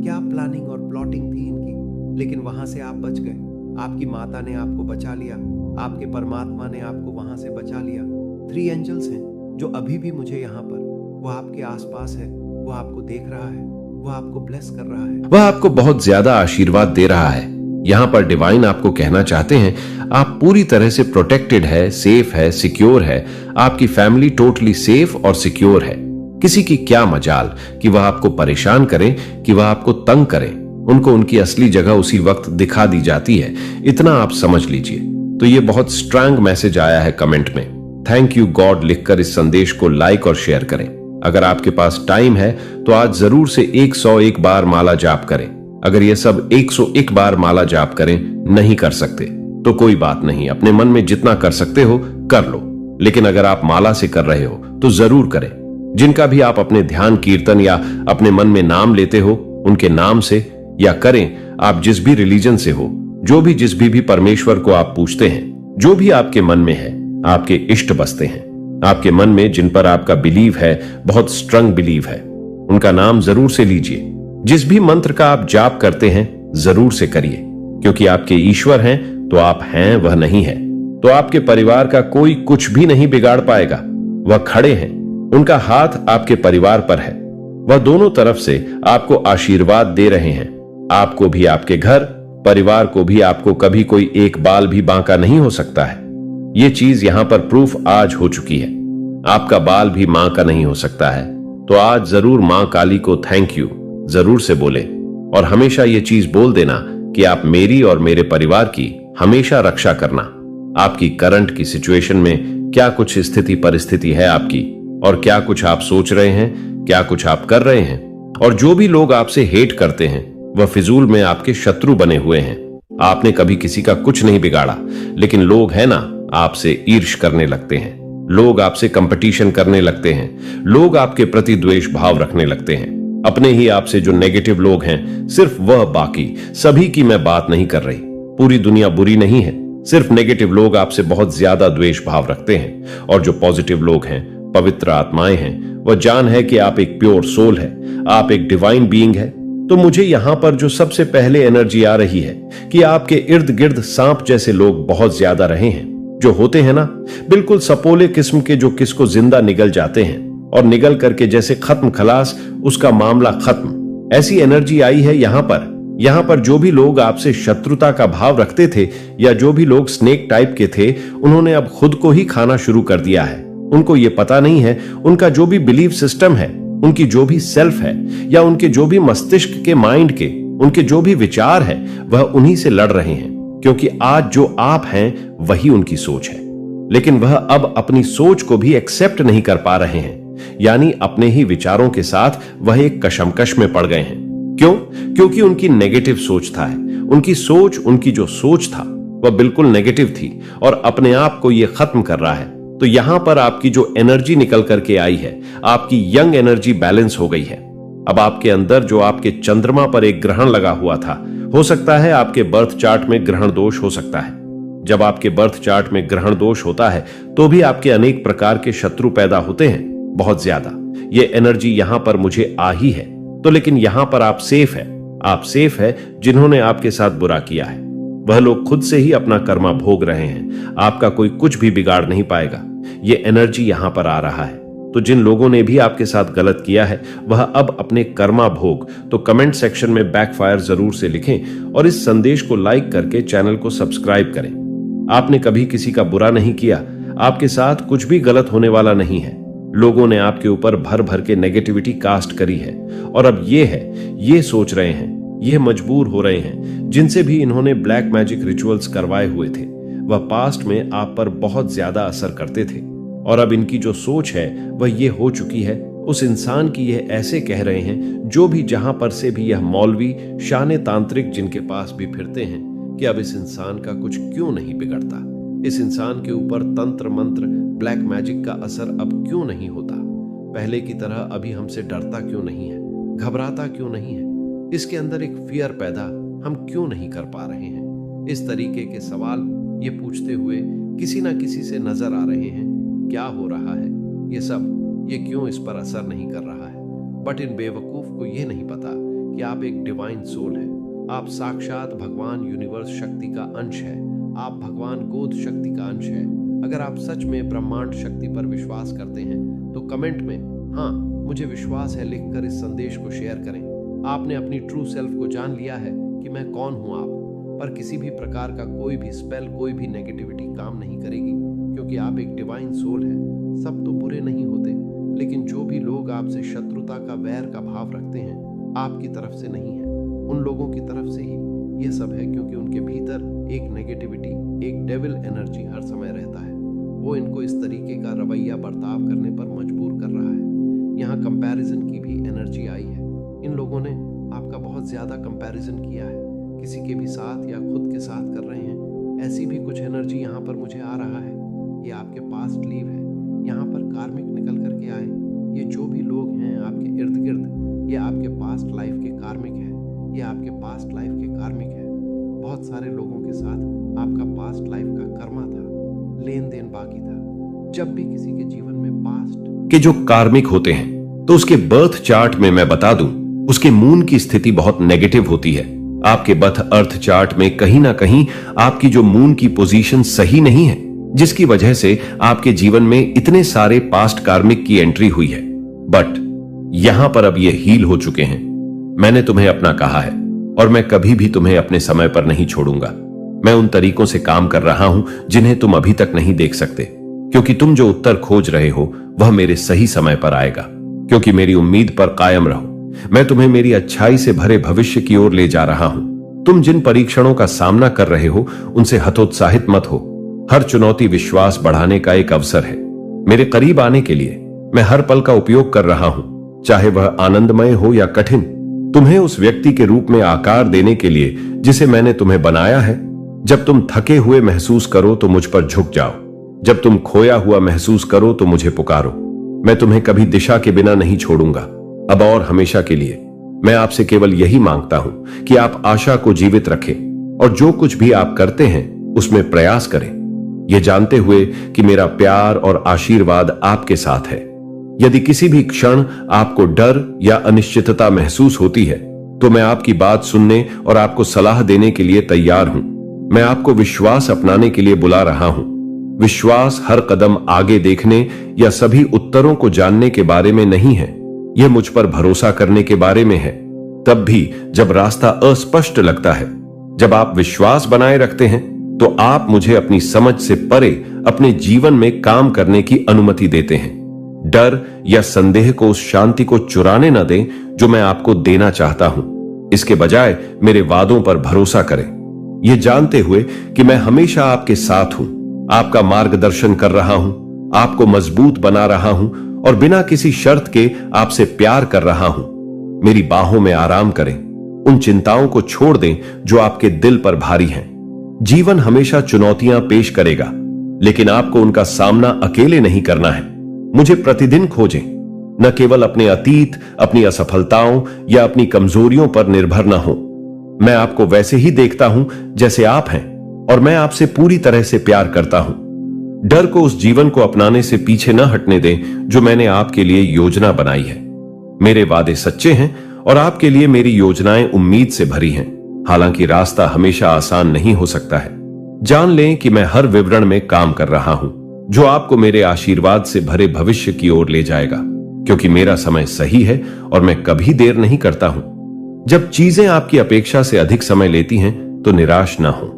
क्या प्लानिंग और प्लॉटिंग थी इनकी। लेकिन वहां से आप बच गए। आपकी माता ने आपको बचा लिया, आपके परमात्मा ने आपको वहां से बचा लिया। 3 एंजल्स हैं जो अभी भी मुझे यहाँ पर, वो आपके आसपास है, वो आपको देख रहा है, वो आपको ब्लेस कर रहा है, वह आपको बहुत ज्यादा आशीर्वाद दे रहा है। यहाँ पर डिवाइन आपको कहना चाहते हैं, आप पूरी तरह से प्रोटेक्टेड है, सेफ है, सिक्योर है। आपकी फैमिली टोटली सेफ और सिक्योर है। किसी की क्या मजाल कि वह आपको परेशान करें, कि वह आपको तंग करें। उनको उनकी असली जगह उसी वक्त दिखा दी जाती है। इतना आप समझ लीजिए। तो ये बहुत स्ट्रांग मैसेज आया है कमेंट में। थैंक यू गॉड लिखकर इस संदेश को लाइक और शेयर करें। अगर आपके पास टाइम है तो आज जरूर से 101 बार माला जाप करें। अगर ये सब 101 बार माला जाप करें नहीं कर सकते तो कोई बात नहीं, अपने मन में जितना कर सकते हो कर लो। लेकिन अगर आप माला से कर रहे हो तो जरूर करें। जिनका भी आप अपने ध्यान कीर्तन या अपने मन में नाम लेते हो, उनके नाम से या करें। आप जिस भी रिलीजन से हो, जो भी जिस भी परमेश्वर को आप पूछते हैं, जो भी आपके मन में है, आपके इष्ट बसते हैं। आपके मन में जिन पर आपका बिलीव है, बहुत स्ट्रंग बिलीव है, उनका नाम जरूर से लीजिए। जिस भी मंत्र का आप जाप करते हैं जरूर से करिए, क्योंकि आपके ईश्वर हैं तो आप हैं, वह नहीं है। तो आपके परिवार का कोई कुछ भी नहीं बिगाड़ पाएगा। वह खड़े हैं, उनका हाथ आपके परिवार पर है। वह दोनों तरफ से आपको आशीर्वाद दे रहे हैं। आपको भी, आपके घर परिवार को भी, आपको कभी कोई एक बाल भी बांका नहीं हो सकता है। यह चीज यहां पर प्रूफ आज हो चुकी है। आपका बाल भी मां का नहीं हो सकता है। तो आज जरूर मां काली को थैंक यू जरूर से बोले, और हमेशा यह चीज बोल देना कि आप मेरी और मेरे परिवार की हमेशा रक्षा करना। आपकी करंट की सिचुएशन में क्या कुछ स्थिति परिस्थिति है आपकी, और क्या कुछ आप सोच रहे हैं, क्या कुछ आप कर रहे हैं, और जो भी लोग आपसे हेट करते हैं वह फिजूल में आपके शत्रु बने हुए हैं। आपने कभी किसी का कुछ नहीं बिगाड़ा, लेकिन लोग है ना आपसे ईर्ष करने लगते हैं। लोग आपसे कंपटीशन करने लगते हैं। लोग आपके प्रति द्वेष भाव रखने लगते हैं। अपने ही आपसे जो नेगेटिव लोग हैं, सिर्फ वह, बाकी सभी की मैं बात नहीं कर रही। पूरी दुनिया बुरी नहीं है, सिर्फ नेगेटिव लोग आपसे बहुत ज्यादा द्वेष भाव रखते हैं। और जो पॉजिटिव लोग हैं, पवित्र आत्माएं हैं, वह जान है कि आप एक प्योर सोल है, आप एक डिवाइन बीइंग है। तो मुझे यहां पर जो सबसे पहले एनर्जी आ रही है कि आपके इर्द गिर्द सांप जैसे लोग बहुत ज्यादा रहे हैं। जो होते हैं ना, बिल्कुल सपोले किस्म के, जो किसको जिंदा निगल जाते हैं और निगल करके जैसे खत्म खलास, उसका मामला खत्म। ऐसी एनर्जी आई है यहां पर जो भी लोग आपसे शत्रुता का भाव रखते थे या जो भी लोग स्नेक टाइप के थे, उन्होंने अब खुद को ही खाना शुरू कर दिया है। उनको ये पता नहीं है, उनका जो भी बिलीफ सिस्टम है, उनकी जो भी सेल्फ है या उनके जो भी मस्तिष्क के, माइंड के, उनके जो भी विचार है, वह उन्हीं से लड़ रहे हैं, क्योंकि आज जो आप हैं वही उनकी सोच है। लेकिन वह अब अपनी सोच को भी एक्सेप्ट नहीं कर पा रहे हैं, यानी अपने ही विचारों के साथ वह एक कशमकश में पड़ गए हैं। क्यों? क्योंकि उनकी नेगेटिव सोच था। उनकी जो सोच था वह बिल्कुल नेगेटिव थी और अपने आप को यह खत्म कर रहा है। तो यहां पर आपकी जो एनर्जी निकल करके आई है, आपकी यंग एनर्जी बैलेंस हो गई है। अब आपके अंदर जो आपके चंद्रमा पर एक ग्रहण लगा हुआ था, हो सकता है आपके बर्थ चार्ट में ग्रहण दोष हो सकता है। जब आपके बर्थ चार्ट में ग्रहण दोष होता है तो भी आपके अनेक प्रकार के शत्रु पैदा होते हैं, बहुत ज्यादा। ये एनर्जी यहां पर मुझे आ ही है, तो लेकिन यहां पर आप सेफ है जिन्होंने आपके साथ बुरा किया है। वह लोग खुद से ही अपना कर्मा भोग रहे हैं, आपका कोई कुछ भी बिगाड़ नहीं पाएगा। ये एनर्जी यहां पर आ रहा है। तो जिन लोगों ने भी आपके साथ गलत किया है, वह अब अपने कर्मा भोग, तो कमेंट सेक्शन में बैकफायर जरूर से लिखें और इस संदेश को लाइक करके चैनल को सब्सक्राइब करें। आपने कभी किसी का बुरा नहीं किया, आपके साथ कुछ भी गलत होने वाला नहीं है। लोगों ने आपके ऊपर भर भर के नेगेटिविटी कास्ट करी है और अब ये सोच रहे हैं, ये मजबूर हो रहे हैं, जिनसे भी इन्होंने ब्लैक मैजिक रिचुअल्स करवाए हुए थे, वह पास्ट में आप पर बहुत ज्यादा असर करते थे और अब इनकी जो सोच है वह ये हो चुकी है। उस इंसान की यह ऐसे कह रहे हैं, जो भी जहां पर से भी यह मौलवी, शाने तांत्रिक जिनके पास भी फिरते हैं, कि अब इस इंसान का कुछ क्यों नहीं बिगड़ता, इस इंसान के ऊपर तंत्र मंत्र, ब्लैक मैजिक का असर अब क्यों नहीं होता, पहले की तरह अभी हमसे डरता क्यों नहीं है, घबराता क्यों नहीं है, इसके अंदर एक फियर पैदा हम क्यों नहीं कर पा रहे हैं। इस तरीके के सवाल ये पूछते हुए किसी ना किसी से नजर आ रहे हैं। क्या हो रहा है ये सब, ये क्यों इस पर असर नहीं कर रहा है। बट इन बेवकूफ को ये नहीं पता कि आप एक डिवाइन सोल है, आप साक्षात भगवान यूनिवर्स शक्ति का अंश है, आप भगवान गोद शक्ति का अंश है। अगर आप सच में ब्रह्मांड शक्ति पर विश्वास करते हैं तो कमेंट में हाँ मुझे विश्वास है लिखकर इस संदेश को शेयर करें। आपने अपनी ट्रू सेल्फ को जान लिया है कि मैं कौन हूं आप पर किसी भी प्रकार का कोई भी स्पेल, कोई भी नेगेटिविटी काम नहीं करेगी, क्योंकि आप एक डिवाइन सोल है। सब तो बुरे नहीं होते, लेकिन जो भी लोग आपसे शत्रुता का, वैर का भाव रखते हैं, आपकी तरफ से नहीं है, उन लोगों की तरफ से ही ये सब है, क्योंकि उनके भीतर एक नेगेटिविटी, एक डेविल एनर्जी हर समय रहता है। वो इनको इस तरीके का रवैया बर्ताव करने पर मजबूर कर रहा है। यहाँ कंपैरिजन की भी एनर्जी आई है। इन लोगों ने आपका बहुत ज्यादा कंपैरिजन किया है, किसी के भी साथ या खुद के साथ कर रहे हैं। ऐसी भी कुछ एनर्जी यहाँ पर मुझे आ रहा है। ये आपके पास्ट लीव है, यहाँ पर कार्मिक निकल करके आए। ये जो भी लोग हैं आपके इर्द गिर्द, ये आपके पास्ट लाइफ के कार्मिक है, ये आपके पास्ट लाइफ के कार्मिक है। बहुत सारे लोगों के साथ आपका पास्ट लाइफ का कर्मा था, लेन देन बाकी था। जब भी किसी के जीवन में पास्ट के जो कार्मिक होते हैं, तो उसके बर्थ चार्ट में मैं बता दूं, उसके मून की स्थिति बहुत नेगेटिव होती है। आपके बर्थ अर्थ चार्ट में कहीं ना कहीं आपकी जो मून की पोजीशन सही नहीं है, जिसकी वजह से आपके जीवन में इतने सारे पास्ट कार्मिक की एंट्री हुई है। बट यहां पर अब ये हील हो चुके हैं। मैंने तुम्हें अपना कहा है और मैं कभी भी तुम्हें अपने समय पर नहीं छोड़ूंगा। मैं उन तरीकों से काम कर रहा हूं जिन्हें तुम अभी तक नहीं देख सकते, क्योंकि तुम जो उत्तर खोज रहे हो वह मेरे सही समय पर आएगा। क्योंकि मेरी उम्मीद पर कायम रहो, मैं तुम्हें मेरी अच्छाई से भरे भविष्य की ओर ले जा रहा हूं। तुम जिन परीक्षणों का सामना कर रहे हो उनसे हतोत्साहित मत हो। हर चुनौती विश्वास बढ़ाने का एक अवसर है। मेरे करीब आने के लिए मैं हर पल का उपयोग कर रहा हूं, चाहे वह आनंदमय हो या कठिन। तुम्हें उस व्यक्ति के रूप में आकार देने के लिए जिसे मैंने तुम्हें बनाया है। जब तुम थके हुए महसूस करो तो मुझ पर झुक जाओ, जब तुम खोया हुआ महसूस करो तो मुझे पुकारो। मैं तुम्हें कभी दिशा के बिना नहीं छोड़ूंगा, अब और हमेशा के लिए। मैं आपसे केवल यही मांगता हूं कि आप आशा को जीवित रखें और जो कुछ भी आप करते हैं उसमें प्रयास करें, यह जानते हुए कि मेरा प्यार और आशीर्वाद आपके साथ है। यदि किसी भी क्षण आपको डर या अनिश्चितता महसूस होती है तो मैं आपकी बात सुनने और आपको सलाह देने के लिए तैयार हूं। मैं आपको विश्वास अपनाने के लिए बुला रहा हूं। विश्वास हर कदम आगे देखने या सभी उत्तरों को जानने के बारे में नहीं है, यह मुझ पर भरोसा करने के बारे में है। तब भी जब रास्ता अस्पष्ट लगता है, जब आप विश्वास बनाए रखते हैं, तो आप मुझे अपनी समझ से परे अपने जीवन में काम करने की अनुमति देते हैं। डर या संदेह को उस शांति को चुराने न दें जो मैं आपको देना चाहता हूं। इसके बजाय मेरे वादों पर भरोसा करें, यह जानते हुए कि मैं हमेशा आपके साथ हूं, आपका मार्गदर्शन कर रहा हूं, आपको मजबूत बना रहा हूं और बिना किसी शर्त के आपसे प्यार कर रहा हूं। मेरी बाहों में आराम करें, उन चिंताओं को छोड़ दें जो आपके दिल पर भारी हैं। जीवन हमेशा चुनौतियां पेश करेगा, लेकिन आपको उनका सामना अकेले नहीं करना है। मुझे प्रतिदिन खोजें, न केवल अपने अतीत, अपनी असफलताओं या अपनी कमजोरियों पर निर्भर न हो। मैं आपको वैसे ही देखता हूं जैसे आप हैं और मैं आपसे पूरी तरह से प्यार करता हूं। डर को उस जीवन को अपनाने से पीछे न हटने दें जो मैंने आपके लिए योजना बनाई है। मेरे वादे सच्चे हैं और आपके लिए मेरी योजनाएं उम्मीद से भरी हैं। हालांकि रास्ता हमेशा आसान नहीं हो सकता है। जान लें कि मैं हर विवरण में काम कर रहा हूं जो आपको मेरे आशीर्वाद से भरे भविष्य की ओर ले जाएगा, क्योंकि मेरा समय सही है और मैं कभी देर नहीं करता हूं। जब चीजें आपकी अपेक्षा से अधिक समय लेती हैं तो निराश ना हो।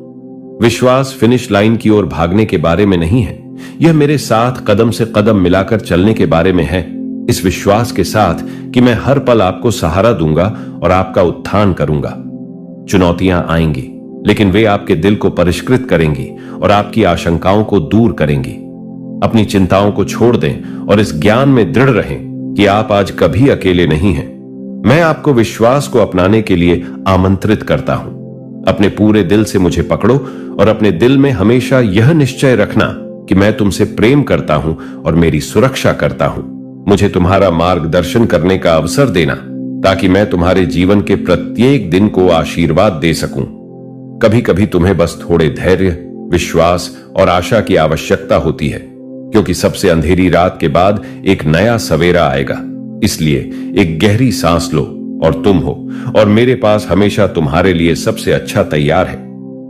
विश्वास फिनिश लाइन की ओर भागने के बारे में नहीं है, यह मेरे साथ कदम से कदम मिलाकर चलने के बारे में है। इस विश्वास के साथ कि मैं हर पल आपको सहारा दूंगा और आपका उत्थान करूंगा। चुनौतियां आएंगी, लेकिन वे आपके दिल को परिष्कृत करेंगी और आपकी आशंकाओं को दूर करेंगी। अपनी चिंताओं को छोड़ दें और इस ज्ञान में दृढ़ रहें कि आप आज कभी अकेले नहीं हैं। मैं आपको विश्वास को अपनाने के लिए आमंत्रित करता हूं। अपने पूरे दिल से मुझे पकड़ो और अपने दिल में हमेशा यह निश्चय रखना कि मैं तुमसे प्रेम करता हूं और मेरी सुरक्षा करता हूं। मुझे तुम्हारा मार्गदर्शन करने का अवसर देना ताकि मैं तुम्हारे जीवन के प्रत्येक दिन को आशीर्वाद दे सकूं। कभी कभी तुम्हें बस थोड़े धैर्य, विश्वास और आशा की आवश्यकता होती है, क्योंकि सबसे अंधेरी रात के बाद एक नया सवेरा आएगा। इसलिए एक गहरी सांस लो और तुम हो, और मेरे पास हमेशा तुम्हारे लिए सबसे अच्छा तैयार है।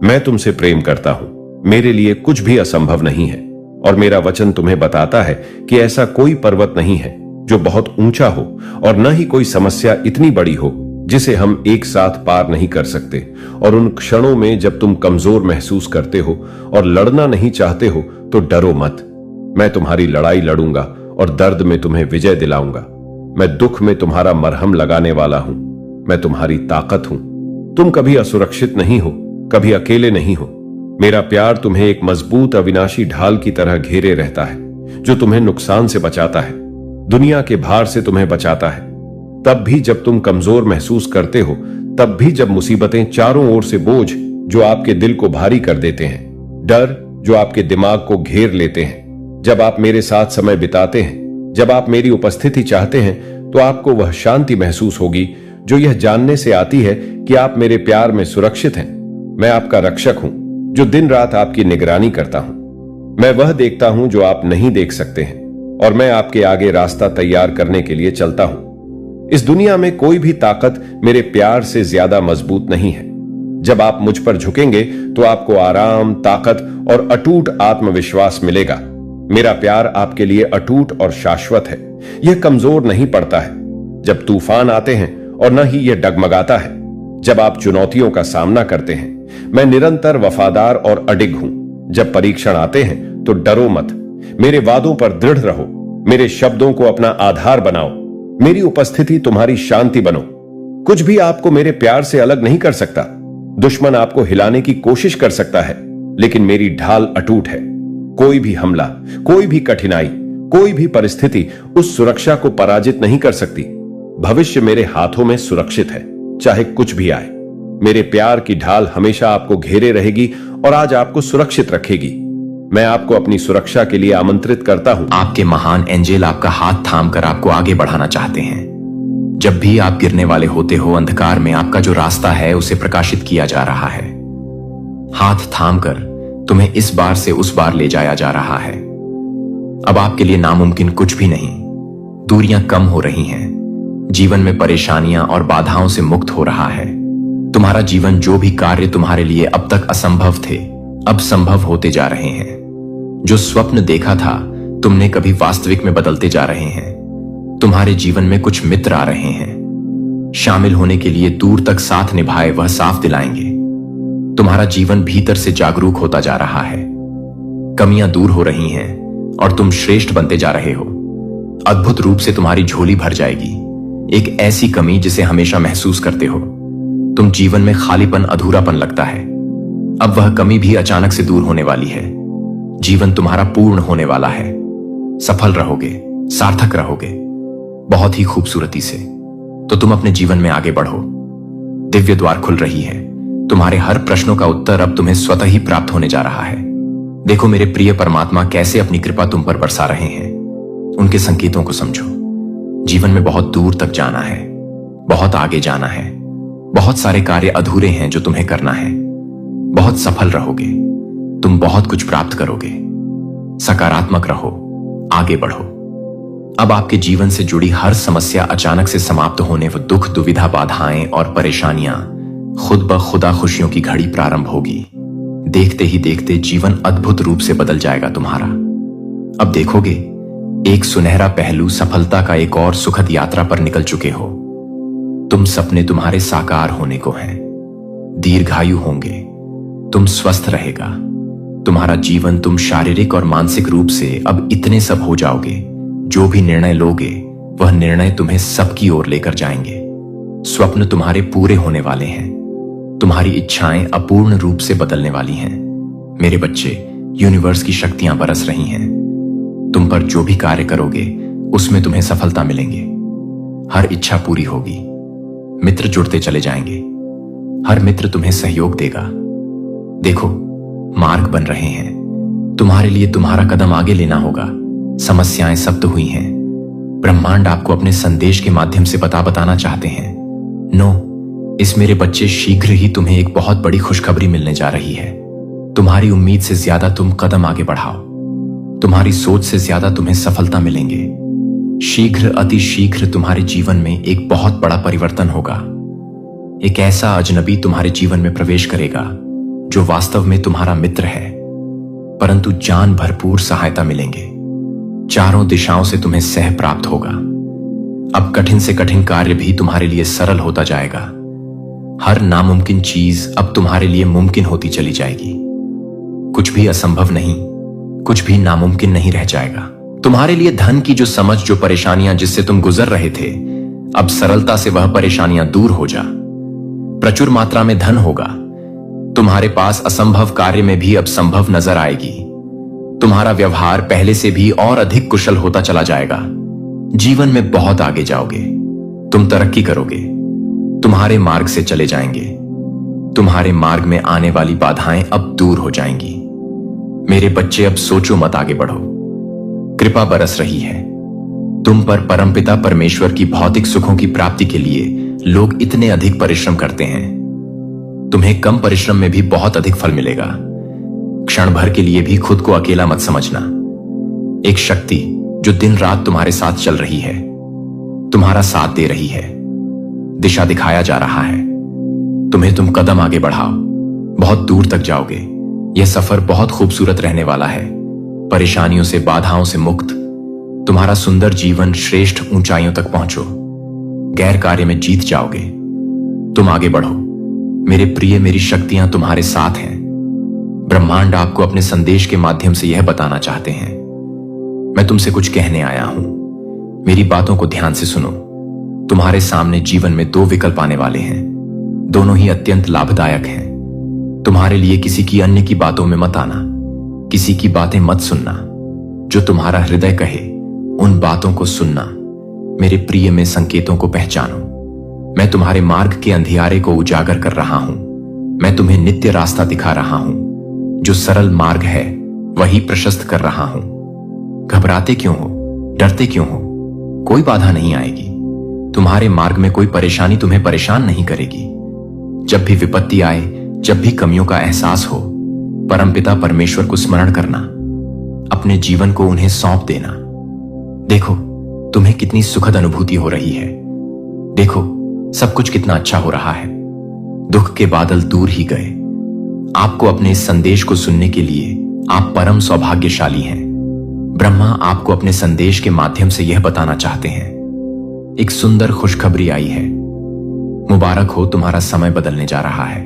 मैं तुमसे प्रेम करता हूं, मेरे लिए कुछ भी असंभव नहीं है, और मेरा वचन तुम्हें बताता है कि ऐसा कोई पर्वत नहीं है जो बहुत ऊंचा हो, और न ही कोई समस्या इतनी बड़ी हो जिसे हम एक साथ पार नहीं कर सकते। और उन क्षणों में जब तुम कमजोर महसूस करते हो और लड़ना नहीं चाहते हो तो डरो मत। मैं तुम्हारी लड़ाई लड़ूंगा और दर्द में तुम्हें विजय दिलाऊंगा। मैं दुख में तुम्हारा मरहम लगाने वाला हूं। मैं तुम्हारी ताकत हूं। तुम कभी असुरक्षित नहीं हो, कभी अकेले नहीं हो। मेरा प्यार तुम्हें एक मजबूत अविनाशी ढाल की तरह घेरे रहता है, जो तुम्हें नुकसान से बचाता है, दुनिया के भार से तुम्हें बचाता है। तब भी जब तुम कमजोर महसूस करते हो, तब भी जब मुसीबतें चारों ओर से बोझ जो आपके दिल को भारी कर देते हैं, डर जो आपके दिमाग को घेर लेते हैं, जब आप मेरे साथ समय बिताते हैं, जब आप मेरी उपस्थिति चाहते हैं, तो आपको वह शांति महसूस होगी जो यह जानने से आती है कि आप मेरे प्यार में सुरक्षित हैं। मैं आपका रक्षक हूं जो दिन रात आपकी निगरानी करता हूं। मैं वह देखता हूं जो आप नहीं देख सकते हैं, और मैं आपके आगे रास्ता तैयार करने के लिए चलता हूं। इस दुनिया में कोई भी ताकत मेरे प्यार से ज्यादा मजबूत नहीं है। जब आप मुझ पर झुकेंगे तो आपको आराम, ताकत और अटूट आत्मविश्वास मिलेगा। मेरा प्यार आपके लिए अटूट और शाश्वत है। यह कमजोर नहीं पड़ता है जब तूफान आते हैं, और न ही यह डगमगाता है जब आप चुनौतियों का सामना करते हैं। मैं निरंतर वफादार और अडिग हूं। जब परीक्षण आते हैं तो डरो मत। मेरे वादों पर दृढ़ रहो। मेरे शब्दों को अपना आधार बनाओ। मेरी उपस्थिति तुम्हारी शांति बनो। कुछ भी आपको मेरे प्यार से अलग नहीं कर सकता। दुश्मन आपको हिलाने की कोशिश कर सकता है, लेकिन मेरी ढाल अटूट है। कोई भी हमला, कोई भी कठिनाई, कोई भी परिस्थिति उस सुरक्षा को पराजित नहीं कर सकती। भविष्य मेरे हाथों में सुरक्षित है, चाहे कुछ भी आए। मेरे प्यार की ढाल हमेशा आपको घेरे रहेगी और आज आपको सुरक्षित रखेगी। मैं आपको अपनी सुरक्षा के लिए आमंत्रित करता हूं। आपके महान एंजेल आपका हाथ थामकर आपको आगे बढ़ाना चाहते हैं। जब भी आप गिरने वाले होते हो, अंधकार में आपका जो रास्ता है उसे प्रकाशित किया जा रहा है। हाथ थामकर तुम्हें इस बार से उस बार ले जाया जा रहा है। अब आपके लिए नामुमकिन कुछ भी नहीं। दूरियां कम हो रही हैं। जीवन में परेशानियां और बाधाओं से मुक्त हो रहा है। तुम्हारा जीवन, जो भी कार्य तुम्हारे लिए अब तक असंभव थे, अब संभव होते जा रहे हैं। जो स्वप्न देखा था तुमने कभी वास्तविक में बदलते जा रहे हैं। तुम्हारे जीवन में कुछ मित्र आ रहे हैं, शामिल होने के लिए दूर तक साथ निभाए वह साफ दिलाएंगे। तुम्हारा जीवन भीतर से जागरूक होता जा रहा है, कमियां दूर हो रही हैं और तुम श्रेष्ठ बनते जा रहे हो। अद्भुत रूप से तुम्हारी झोली भर जाएगी, एक ऐसी कमी जिसे हमेशा महसूस करते हो। तुम जीवन में खालीपन, अधूरापन लगता है। अब वह कमी भी अचानक से दूर होने वाली है। जीवन तुम्हारा पूर्ण होने वाला है। सफल रहोगे, सार्थक रहोगे, बहुत ही खूबसूरती से। तो तुम अपने जीवन में आगे बढ़ो। दिव्य द्वार खुल रही है। तुम्हारे हर प्रश्नों का उत्तर अब तुम्हें स्वतः ही प्राप्त होने जा रहा है। देखो मेरे प्रिय परमात्मा कैसे अपनी कृपा तुम पर बरसा रहे हैं। उनके संकेतों को समझो। जीवन में बहुत दूर तक जाना है, बहुत आगे जाना है। बहुत सारे कार्य अधूरे हैं जो तुम्हें करना है। बहुत सफल रहोगे, तुम बहुत कुछ प्राप्त करोगे। सकारात्मक रहो, आगे बढ़ो। अब आपके जीवन से जुड़ी हर समस्या अचानक से समाप्त होने व दुख, दुविधा, बाधाएं और परेशानियां खुद ब खुदा खुशियों की घड़ी प्रारंभ होगी। देखते ही देखते जीवन अद्भुत रूप से बदल जाएगा तुम्हारा। अब देखोगे एक सुनहरा पहलू सफलता का एक और सुखद यात्रा पर निकल चुके हो। तुम सपने तुम्हारे साकार होने को हैं। दीर्घायु होंगे, तुम स्वस्थ रहेगा तुम्हारा जीवन। तुम शारीरिक और मानसिक रूप से अब इतने सब हो जाओगे, जो भी निर्णय लोगे वह निर्णय तुम्हें सबकी ओर लेकर जाएंगे। स्वप्न तुम्हारे पूरे होने वाले हैं। तुम्हारी इच्छाएं अपूर्ण रूप से बदलने वाली हैं। मेरे बच्चे, यूनिवर्स की शक्तियां बरस रही हैं। तुम पर जो भी कार्य करोगे उसमें तुम्हें सफलता मिलेंगे। हर इच्छा पूरी होगी। मित्र जुड़ते चले जाएंगे। हर मित्र तुम्हें सहयोग देगा। देखो मार्ग बन रहे हैं। तुम्हारे लिए तुम्हारा कदम आगे लेना होगा। समस्याएं सख्त हुई हैं। ब्रह्मांड आपको अपने संदेश के माध्यम से बताना चाहते हैं। इस मेरे बच्चे, शीघ्र ही तुम्हें एक बहुत बड़ी खुशखबरी मिलने जा रही है। तुम्हारी उम्मीद से ज्यादा तुम कदम आगे बढ़ाओ। तुम्हारी सोच से ज्यादा तुम्हें सफलता मिलेंगे। शीघ्र, अति शीघ्र तुम्हारे जीवन में एक बहुत बड़ा परिवर्तन होगा। एक ऐसा अजनबी तुम्हारे जीवन में प्रवेश करेगा जो वास्तव में तुम्हारा मित्र है, परंतु जान भरपूर सहायता मिलेंगे। चारों दिशाओं से तुम्हें सह प्राप्त होगा। अब कठिन से कठिन कार्य भी तुम्हारे लिए सरल होता जाएगा। हर नामुमकिन चीज अब तुम्हारे लिए मुमकिन होती चली जाएगी। कुछ भी असंभव नहीं, कुछ भी नामुमकिन नहीं रह जाएगा। तुम्हारे लिए धन की जो समझ, जो परेशानियां जिससे तुम गुजर रहे थे, अब सरलता से वह परेशानियां दूर हो जा। प्रचुर मात्रा में धन होगा। तुम्हारे पास असंभव कार्य में भी अब संभव नजर आएगी। तुम्हारा व्यवहार पहले से भी और अधिक कुशल होता चला जाएगा। जीवन में बहुत आगे जाओगे। तुम तरक्की करोगे। तुम्हारे मार्ग से चले जाएंगे। तुम्हारे मार्ग में आने वाली बाधाएं अब दूर हो जाएंगी। मेरे बच्चे, अब सोचो मत, आगे बढ़ो। कृपा बरस रही है तुम पर। परमपिता परमेश्वर की भौतिक सुखों की प्राप्ति के लिए लोग इतने अधिक परिश्रम करते हैं। तुम्हें कम परिश्रम में भी बहुत अधिक फल मिलेगा। क्षण भर के लिए भी खुद को अकेला मत समझना। एक शक्ति जो दिन रात तुम्हारे साथ चल रही है, तुम्हारा साथ दे रही है, दिशा दिखाया जा रहा है तुम्हें। तुम कदम आगे बढ़ाओ, बहुत दूर तक जाओगे। यह सफर बहुत खूबसूरत रहने वाला है। परेशानियों से, बाधाओं से मुक्त तुम्हारा सुंदर जीवन श्रेष्ठ ऊंचाइयों तक पहुंचो। गैर कार्य में जीत जाओगे। तुम आगे बढ़ो मेरे प्रिय। मेरी शक्तियां तुम्हारे साथ हैं। ब्रह्मांड आपको अपने संदेश के माध्यम से यह बताना चाहते हैं। मैं तुमसे कुछ कहने आया हूं। मेरी बातों को ध्यान से सुनो। तुम्हारे सामने जीवन में दो विकल्प आने वाले हैं। दोनों ही अत्यंत लाभदायक हैं। तुम्हारे लिए किसी की अन्य की बातों में मत आना। किसी की बातें मत सुनना। जो तुम्हारा हृदय कहे उन बातों को सुनना। मेरे प्रिय, में संकेतों को पहचानो। मैं तुम्हारे मार्ग के अंधियारे को उजागर कर रहा हूं। मैं तुम्हें नित्य रास्ता दिखा रहा हूं। जो सरल मार्ग है वही प्रशस्त कर रहा हूं। घबराते क्यों हो, डरते क्यों हो? कोई बाधा नहीं आएगी। तुम्हारे मार्ग में कोई परेशानी तुम्हें परेशान नहीं करेगी। जब भी विपत्ति आए, जब भी कमियों का एहसास हो, परमपिता परमेश्वर को स्मरण करना। अपने जीवन को उन्हें सौंप देना। देखो तुम्हें कितनी सुखद अनुभूति हो रही है। देखो सब कुछ कितना अच्छा हो रहा है। दुख के बादल दूर ही गए। आपको अपने इस संदेश को सुनने के लिए आप परम सौभाग्यशाली हैं। ब्रह्मा आपको अपने संदेश के माध्यम से यह बताना चाहते हैं। एक सुंदर खुशखबरी आई है। मुबारक हो, तुम्हारा समय बदलने जा रहा है।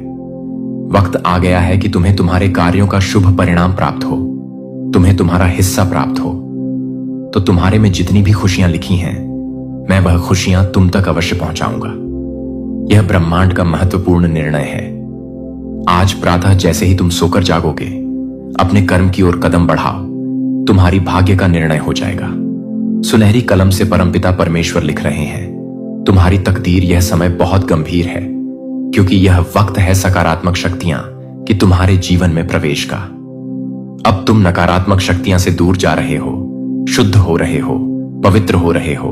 वक्त आ गया है कि तुम्हें तुम्हारे कार्यों का शुभ परिणाम प्राप्त हो, तुम्हें तुम्हारा हिस्सा प्राप्त हो। तो तुम्हारे में जितनी भी खुशियां लिखी हैं, मैं वह खुशियां तुम तक अवश्य पहुंचाऊंगा। यह ब्रह्मांड का महत्वपूर्ण निर्णय है। आज प्रातः जैसे ही तुम सोकर जागोगे, अपने कर्म की ओर कदम बढ़ाओ, तुम्हारी भाग्य का निर्णय हो जाएगा। सुनहरी कलम से परमपिता परमेश्वर लिख रहे हैं, तुम्हारी तकदीर यह समय बहुत गंभीर है, क्योंकि यह वक्त है सकारात्मक शक्तियां कि तुम्हारे जीवन में प्रवेश का। अब तुम नकारात्मक शक्तियां से दूर जा रहे हो, शुद्ध हो रहे हो, पवित्र हो रहे हो।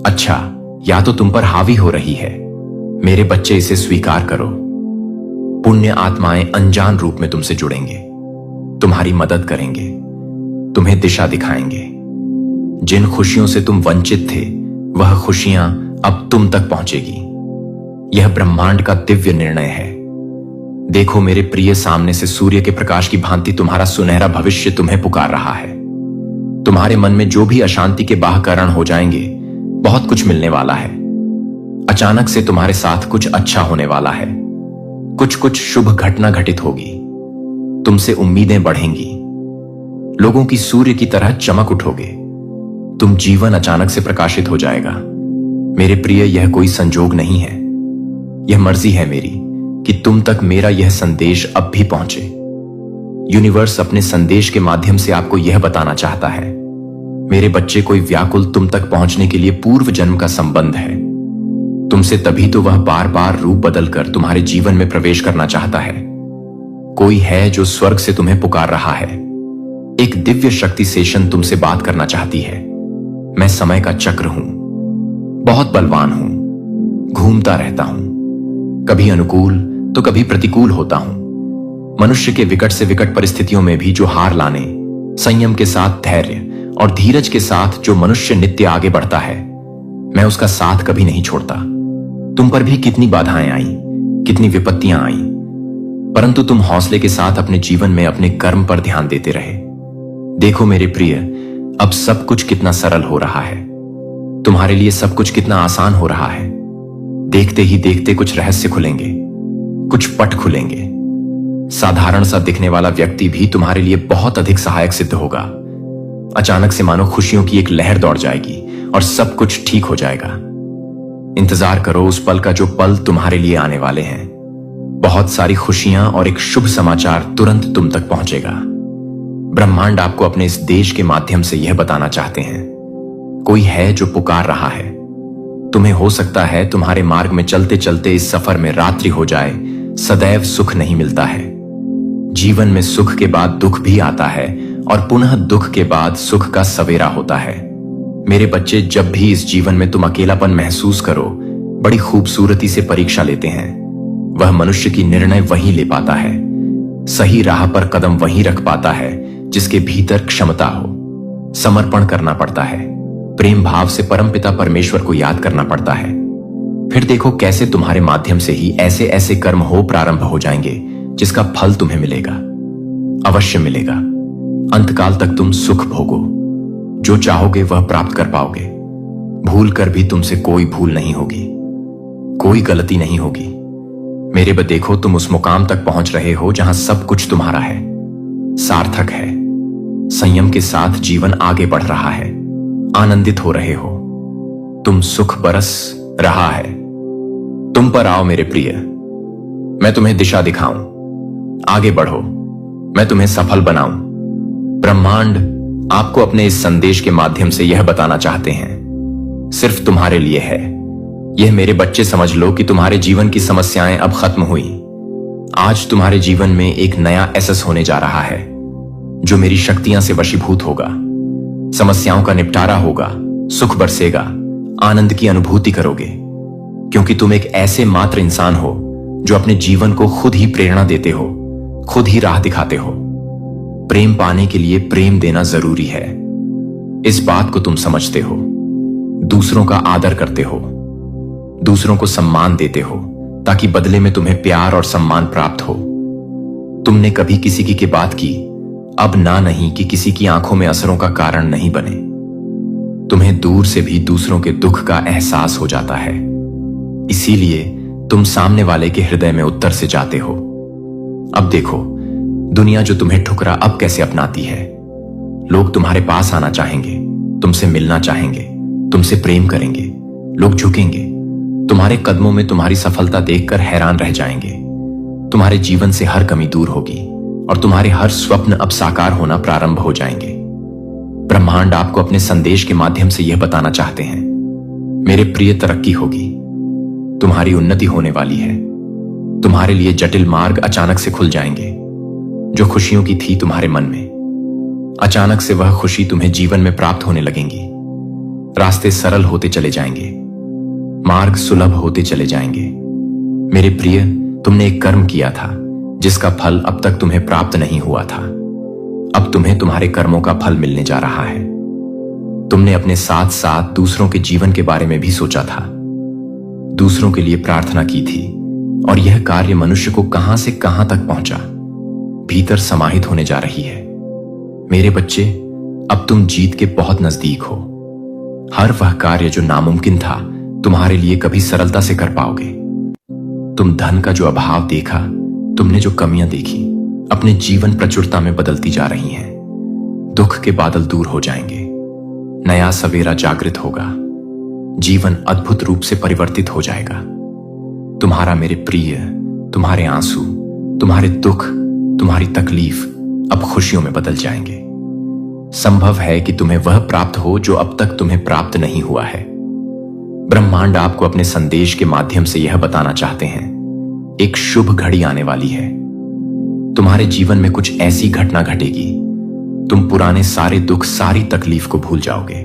अच्छा, या तो तुम पर हावी हो रही है। मेरे बच्चे, इसे स्वीकार करो। पुण्य आत्माएं अनजान रूप में तुमसे जुड़ेंगे, तुम्हारी मदद करेंगे, तुम्हें दिशा दिखाएंगे। जिन खुशियों से तुम वंचित थे, वह खुशियां अब तुम तक पहुंचेगी। यह ब्रह्मांड का दिव्य निर्णय है। देखो मेरे प्रिय, सामने से सूर्य के प्रकाश की भांति तुम्हारा सुनहरा भविष्य तुम्हें पुकार रहा है। तुम्हारे मन में जो भी अशांति के बाह कारण हो जाएंगे, बहुत कुछ मिलने वाला है। अचानक से तुम्हारे साथ कुछ अच्छा होने वाला है। कुछ शुभ घटना घटित होगी। तुमसे उम्मीदें बढ़ेंगी। लोगों की सूर्य की तरह चमक उठोगे। तुम जीवन अचानक से प्रकाशित हो जाएगा। मेरे प्रिय, यह कोई संजोग नहीं है। यह मर्जी है मेरी कि तुम तक मेरा यह संदेश अब भी पहुंचे। यूनिवर्स अपने संदेश के माध्यम से आपको यह बताना चाहता है, मेरे बच्चे, कोई व्याकुल तुम तक पहुंचने के लिए पूर्व जन्म का संबंध है तुमसे, तभी तो वह बार बार रूप बदलकर तुम्हारे जीवन में प्रवेश करना चाहता है। कोई है जो स्वर्ग से तुम्हें पुकार रहा है। एक दिव्य शक्ति सेशन तुमसे बात करना चाहती है। मैं समय का चक्र हूं, बहुत बलवान हूं, घूमता रहता हूं, कभी अनुकूल तो कभी प्रतिकूल होता हूं। मनुष्य के विकट से विकट परिस्थितियों में भी जो हार लाने, संयम के साथ धैर्य और धीरज के साथ जो मनुष्य नित्य आगे बढ़ता है, मैं उसका साथ कभी नहीं छोड़ता। तुम पर भी कितनी बाधाएं आई, कितनी विपत्तियां आई, परंतु तुम हौसले के साथ अपने जीवन में अपने कर्म पर ध्यान देते रहे। देखो मेरे प्रिय, अब सब कुछ कितना सरल हो रहा है। तुम्हारे लिए सब कुछ कितना आसान हो रहा है। देखते ही देखते कुछ रहस्य खुलेंगे, कुछ पट खुलेंगे। साधारण सा दिखने वाला व्यक्ति भी तुम्हारे लिए बहुत अधिक सहायक सिद्ध होगा। अचानक से मानो खुशियों की एक लहर दौड़ जाएगी और सब कुछ ठीक हो जाएगा। इंतजार करो उस पल का जो पल तुम्हारे लिए आने वाले हैं। बहुत सारी खुशियां और एक शुभ समाचार तुरंत तुम तक पहुंचेगा। ब्रह्मांड आपको अपने इस देश के माध्यम से यह बताना चाहते हैं, कोई है जो पुकार रहा है तुम्हें। हो सकता है तुम्हारे मार्ग में चलते चलते इस सफर में रात्रि हो जाए। सदैव सुख नहीं मिलता है। जीवन में सुख के बाद दुख भी आता है और पुनः दुख के बाद सुख का सवेरा होता है। मेरे बच्चे, जब भी इस जीवन में तुम अकेलापन महसूस करो, बड़ी खूबसूरती से परीक्षा लेते हैं। वह मनुष्य की निर्णय वही ले पाता है, सही राह पर कदम वही रख पाता है जिसके भीतर क्षमता हो। समर्पण करना पड़ता है, प्रेम भाव से परमपिता परमेश्वर को याद करना पड़ता है। फिर देखो कैसे तुम्हारे माध्यम से ही ऐसे ऐसे कर्म हो प्रारंभ हो जाएंगे जिसका फल तुम्हें मिलेगा, अवश्य मिलेगा। अंतकाल तक तुम सुख भोगो, जो चाहोगे वह प्राप्त कर पाओगे। भूल कर भी तुमसे कोई भूल नहीं होगी, कोई गलती नहीं होगी। मेरे देखो, तुम उस मुकाम तक पहुंच रहे हो जहां सब कुछ तुम्हारा है, सार्थक है। संयम के साथ जीवन आगे बढ़ रहा है, आनंदित हो रहे हो। तुम सुख बरस रहा है। तुम पर आओ मेरे प्रिय, मैं तुम्हें दिशा दिखाऊं। आगे बढ़ो, मैं तुम्हें सफल बनाऊं। ब्रह्मांड आपको अपने इस संदेश के माध्यम से यह बताना चाहते हैं, सिर्फ तुम्हारे लिए है। यह मेरे बच्चे, समझ लो कि तुम्हारे जीवन की समस्याएं अब खत्म हुई। आज तुम्हारे जीवन में एक नया एसेस होने जा रहा है जो मेरी शक्तियां से वशीभूत होगा। समस्याओं का निपटारा होगा, सुख बरसेगा, आनंद की अनुभूति करोगे, क्योंकि तुम एक ऐसे मात्र इंसान हो जो अपने जीवन को खुद ही प्रेरणा देते हो, खुद ही राह दिखाते हो। प्रेम पाने के लिए प्रेम देना जरूरी है, इस बात को तुम समझते हो। दूसरों का आदर करते हो, दूसरों को सम्मान देते हो, ताकि बदले में तुम्हें प्यार और सम्मान प्राप्त हो। तुमने कभी किसी की बात की, अब ना नहीं कि किसी की आंखों में असरों का कारण नहीं बने। तुम्हें दूर से भी दूसरों के दुख का एहसास हो जाता है, इसीलिए तुम सामने वाले के हृदय में उत्तर से जाते हो। अब देखो, दुनिया जो तुम्हें ठुकरा अब कैसे अपनाती है। लोग तुम्हारे पास आना चाहेंगे, तुमसे मिलना चाहेंगे, तुमसे प्रेम करेंगे। लोग झुकेंगे, तुम्हारे कदमों में तुम्हारी सफलता देखकर हैरान रह जाएंगे। तुम्हारे जीवन से हर कमी दूर होगी और तुम्हारे हर स्वप्न अब साकार होना प्रारंभ हो जाएंगे। ब्रह्मांड आपको अपने संदेश के माध्यम से यह बताना चाहते हैं, मेरे प्रिय, तरक्की होगी, तुम्हारी उन्नति होने वाली है। तुम्हारे लिए जटिल मार्ग अचानक से खुल जाएंगे। जो खुशियों की थी तुम्हारे मन में, अचानक से वह खुशी तुम्हें जीवन में प्राप्त होने लगेंगी। रास्ते सरल होते चले जाएंगे, मार्ग सुलभ होते चले जाएंगे। मेरे प्रिय, तुमने एक कर्म किया था जिसका फल अब तक तुम्हें प्राप्त नहीं हुआ था। अब तुम्हें तुम्हारे कर्मों का फल मिलने जा रहा है। तुमने अपने साथ साथ दूसरों के जीवन के बारे में भी सोचा था, दूसरों के लिए प्रार्थना की थी, और यह कार्य मनुष्य को कहां से कहां तक पहुंचा, भीतर समाहित होने जा रही है। मेरे बच्चे, अब तुम जीत के बहुत नजदीक हो। हर वह कार्य जो नामुमकिन था, तुम्हारे लिए कभी सरलता से कर पाओगे। तुम धन का जो अभाव देखा, तुमने जो कमियां देखी, अपने जीवन प्रचुरता में बदलती जा रही हैं। दुख के बादल दूर हो जाएंगे, नया सवेरा जागृत होगा, जीवन अद्भुत रूप से परिवर्तित हो जाएगा। तुम्हारा मेरे प्रिय, तुम्हारे आंसू, तुम्हारे दुख, तुम्हारी तकलीफ अब खुशियों में बदल जाएंगे। संभव है कि तुम्हें वह प्राप्त हो जो अब तक तुम्हें प्राप्त नहीं हुआ है। ब्रह्मांड आपको अपने संदेश के माध्यम से यह बताना चाहते हैं, एक शुभ घड़ी आने वाली है। तुम्हारे जीवन में कुछ ऐसी घटना घटेगी, तुम पुराने सारे दुख, सारी तकलीफ को भूल जाओगे।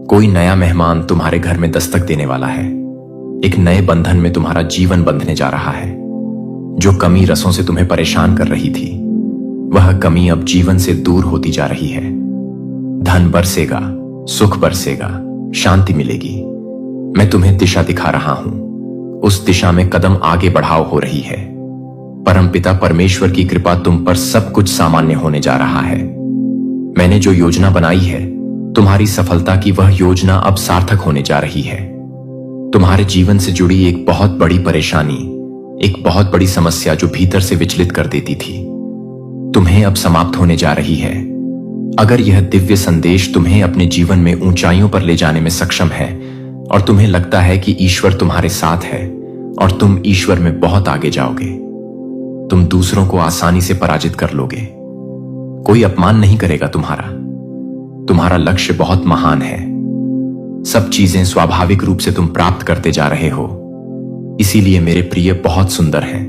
कोई नया मेहमान तुम्हारे घर में दस्तक देने वाला है। एक नए बंधन में तुम्हारा जीवन बंधने जा रहा है। जो कमी रसों से तुम्हें परेशान कर रही थी, वह कमी अब जीवन से दूर होती जा रही है। धन बरसेगा, सुख बरसेगा, शांति मिलेगी। मैं तुम्हें दिशा दिखा रहा हूं, उस दिशा में कदम आगे बढ़ाओ हो रही है। परमपिता परमेश्वर की कृपा तुम पर सब कुछ सामान्य होने जा रहा है। मैंने जो योजना बनाई है, तुम्हारी सफलता की वह योजना अब सार्थक होने जा रही है। तुम्हारे जीवन से जुड़ी एक बहुत बड़ी परेशानी, एक बहुत बड़ी समस्या जो भीतर से विचलित कर देती थी, तुम्हें अब समाप्त होने जा रही है। अगर यह दिव्य संदेश तुम्हें अपने जीवन में ऊंचाइयों पर ले जाने में सक्षम है और तुम्हें लगता है कि ईश्वर तुम्हारे साथ है और तुम ईश्वर में बहुत आगे जाओगे, तुम दूसरों को आसानी से पराजित कर लोगे। कोई अपमान नहीं करेगा तुम्हारा लक्ष्य बहुत महान है। सब चीजें स्वाभाविक रूप से तुम प्राप्त करते जा रहे हो, इसीलिए मेरे प्रिय बहुत सुंदर हैं।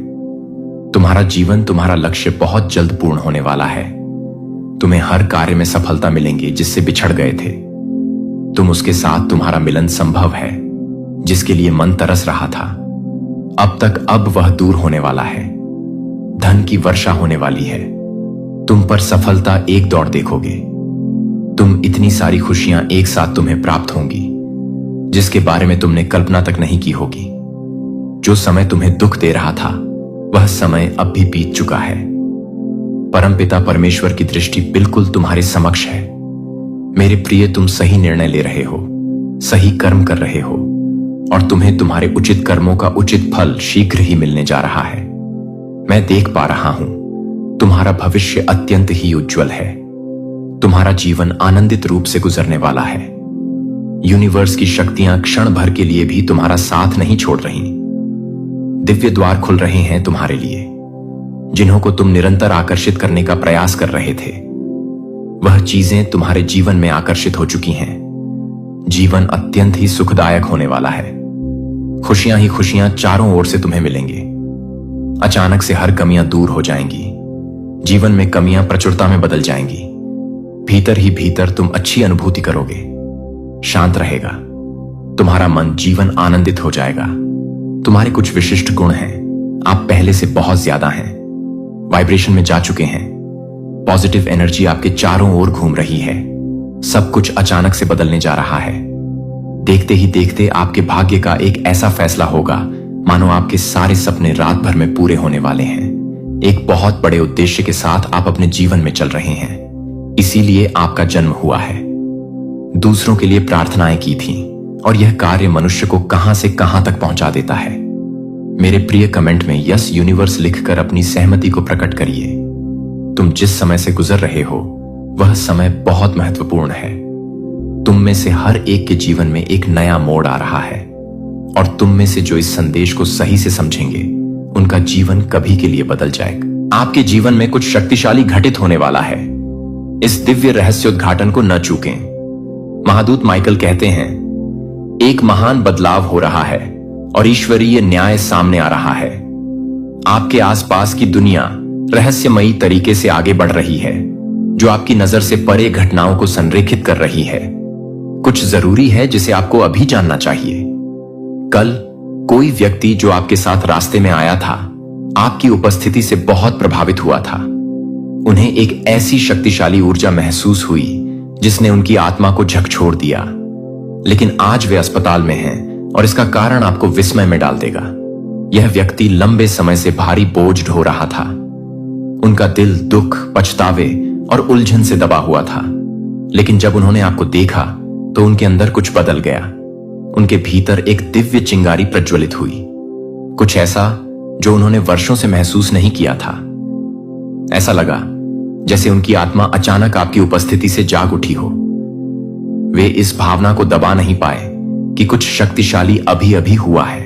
तुम्हारा जीवन, तुम्हारा लक्ष्य बहुत जल्द पूर्ण होने वाला है। तुम्हें हर कार्य में सफलता मिलेंगी जिससे बिछड़ गए थे। तुम उसके साथ, तुम्हारा मिलन संभव है जिसके लिए मन तरस रहा था। अब वह दूर होने वाला है। धन की वर्षा होने वाली है। तुम पर सफलता एक दौड़ देखोगे। तुम इतनी सारी खुशियां एक साथ तुम्हें प्राप्त होंगी जिसके बारे में तुमने कल्पना तक नहीं की होगी। जो समय तुम्हें दुख दे रहा था, वह समय अब भी बीत चुका है। परमपिता परमेश्वर की दृष्टि बिल्कुल तुम्हारे समक्ष है। मेरे प्रिय, तुम सही निर्णय ले रहे हो, सही कर्म कर रहे हो और तुम्हें तुम्हारे उचित कर्मों का उचित फल शीघ्र ही मिलने जा रहा है। मैं देख पा रहा हूं, तुम्हारा भविष्य अत्यंत ही उज्जवल है। तुम्हारा जीवन आनंदित रूप से गुजरने वाला है। यूनिवर्स की शक्तियां क्षण भर के लिए भी तुम्हारा साथ नहीं छोड़ रही। दिव्य द्वार खुल रहे हैं तुम्हारे लिए। जिन्हों को तुम निरंतर आकर्षित करने का प्रयास कर रहे थे, वह चीजें तुम्हारे जीवन में आकर्षित हो चुकी हैं। जीवन अत्यंत ही सुखदायक होने वाला है। खुशियां ही खुशियां चारों ओर से तुम्हें मिलेंगे। अचानक से हर कमियां दूर हो जाएंगी। जीवन में कमियां प्रचुरता में बदल जाएंगी। भीतर ही भीतर तुम अच्छी अनुभूति करोगे। शांत रहेगा तुम्हारा मन, जीवन आनंदित हो जाएगा। तुम्हारे कुछ विशिष्ट गुण हैं। आप पहले से बहुत ज्यादा हैं, वाइब्रेशन में जा चुके हैं। पॉजिटिव एनर्जी आपके चारों ओर घूम रही है। सब कुछ अचानक से बदलने जा रहा है। देखते ही देखते आपके भाग्य का एक ऐसा फैसला होगा मानो आपके सारे सपने रात भर में पूरे होने वाले हैं। एक बहुत बड़े उद्देश्य के साथ आप अपने जीवन में चल रहे हैं, इसीलिए आपका जन्म हुआ है। दूसरों के लिए प्रार्थनाएं की थी और यह कार्य मनुष्य को कहां से कहां तक पहुंचा देता है। मेरे प्रिय कमेंट में यस यूनिवर्स लिखकर अपनी सहमति को प्रकट करिए। तुम जिस समय से गुजर रहे हो वह समय बहुत महत्वपूर्ण है। तुम में से हर एक के जीवन में एक नया मोड़ आ रहा है और तुम में से जो इस संदेश को सही से समझेंगे उनका जीवन कभी के लिए बदल जाएगा। आपके जीवन में कुछ शक्तिशाली घटित होने वाला है। इस दिव्य रहस्योद्घाटन को न चूकें। महादूत माइकल कहते हैं, एक महान बदलाव हो रहा है और ईश्वरीय न्याय सामने आ रहा है। आपके आसपास की दुनिया रहस्यमयी तरीके से आगे बढ़ रही है, जो आपकी नजर से परे घटनाओं को संरेखित कर रही है। कुछ जरूरी है जिसे आपको अभी जानना चाहिए। कल कोई व्यक्ति जो आपके साथ रास्ते में आया था, आपकी उपस्थिति से बहुत प्रभावित हुआ था। उन्हें एक ऐसी शक्तिशाली ऊर्जा महसूस हुई जिसने उनकी आत्मा को झकझोर दिया। लेकिन आज वे अस्पताल में हैं और इसका कारण आपको विस्मय में डाल देगा। यह व्यक्ति लंबे समय से भारी बोझ ढो रहा था। उनका दिल दुख, पछतावे और उलझन से दबा हुआ था। लेकिन जब उन्होंने आपको देखा तो उनके अंदर कुछ बदल गया। उनके भीतर एक दिव्य चिंगारी प्रज्वलित हुई, कुछ ऐसा जो उन्होंने वर्षों से महसूस नहीं किया था। ऐसा लगा जैसे उनकी आत्मा अचानक आपकी उपस्थिति से जाग उठी हो। वे इस भावना को दबा नहीं पाए कि कुछ शक्तिशाली अभी अभी हुआ है।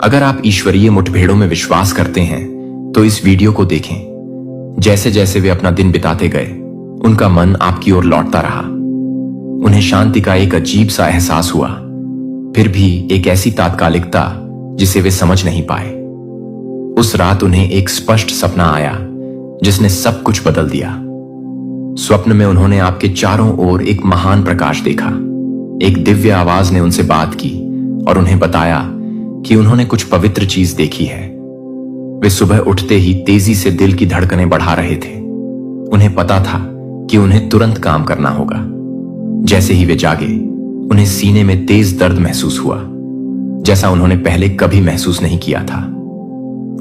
अगर आप ईश्वरीय मुठभेड़ों में विश्वास करते हैं तो इस वीडियो को देखें। जैसे जैसे वे अपना दिन बिताते गए, उनका मन आपकी ओर लौटता रहा। उन्हें शांति का एक अजीब सा एहसास हुआ, फिर भी एक ऐसी तात्कालिकता जिसे वे समझ नहीं पाए। उस रात उन्हें एक स्पष्ट सपना आया जिसने सब कुछ बदल दिया। स्वप्न में उन्होंने आपके चारों ओर एक महान प्रकाश देखा। एक दिव्य आवाज ने उनसे बात की और उन्हें बताया कि उन्होंने कुछ पवित्र चीज देखी है। वे सुबह उठते ही तेजी से दिल की धड़कनें बढ़ा रहे थे। उन्हें पता था कि उन्हें तुरंत काम करना होगा। जैसे ही वे जागे, उन्हें सीने में तेज दर्द महसूस हुआ, जैसा उन्होंने पहले कभी महसूस नहीं किया था।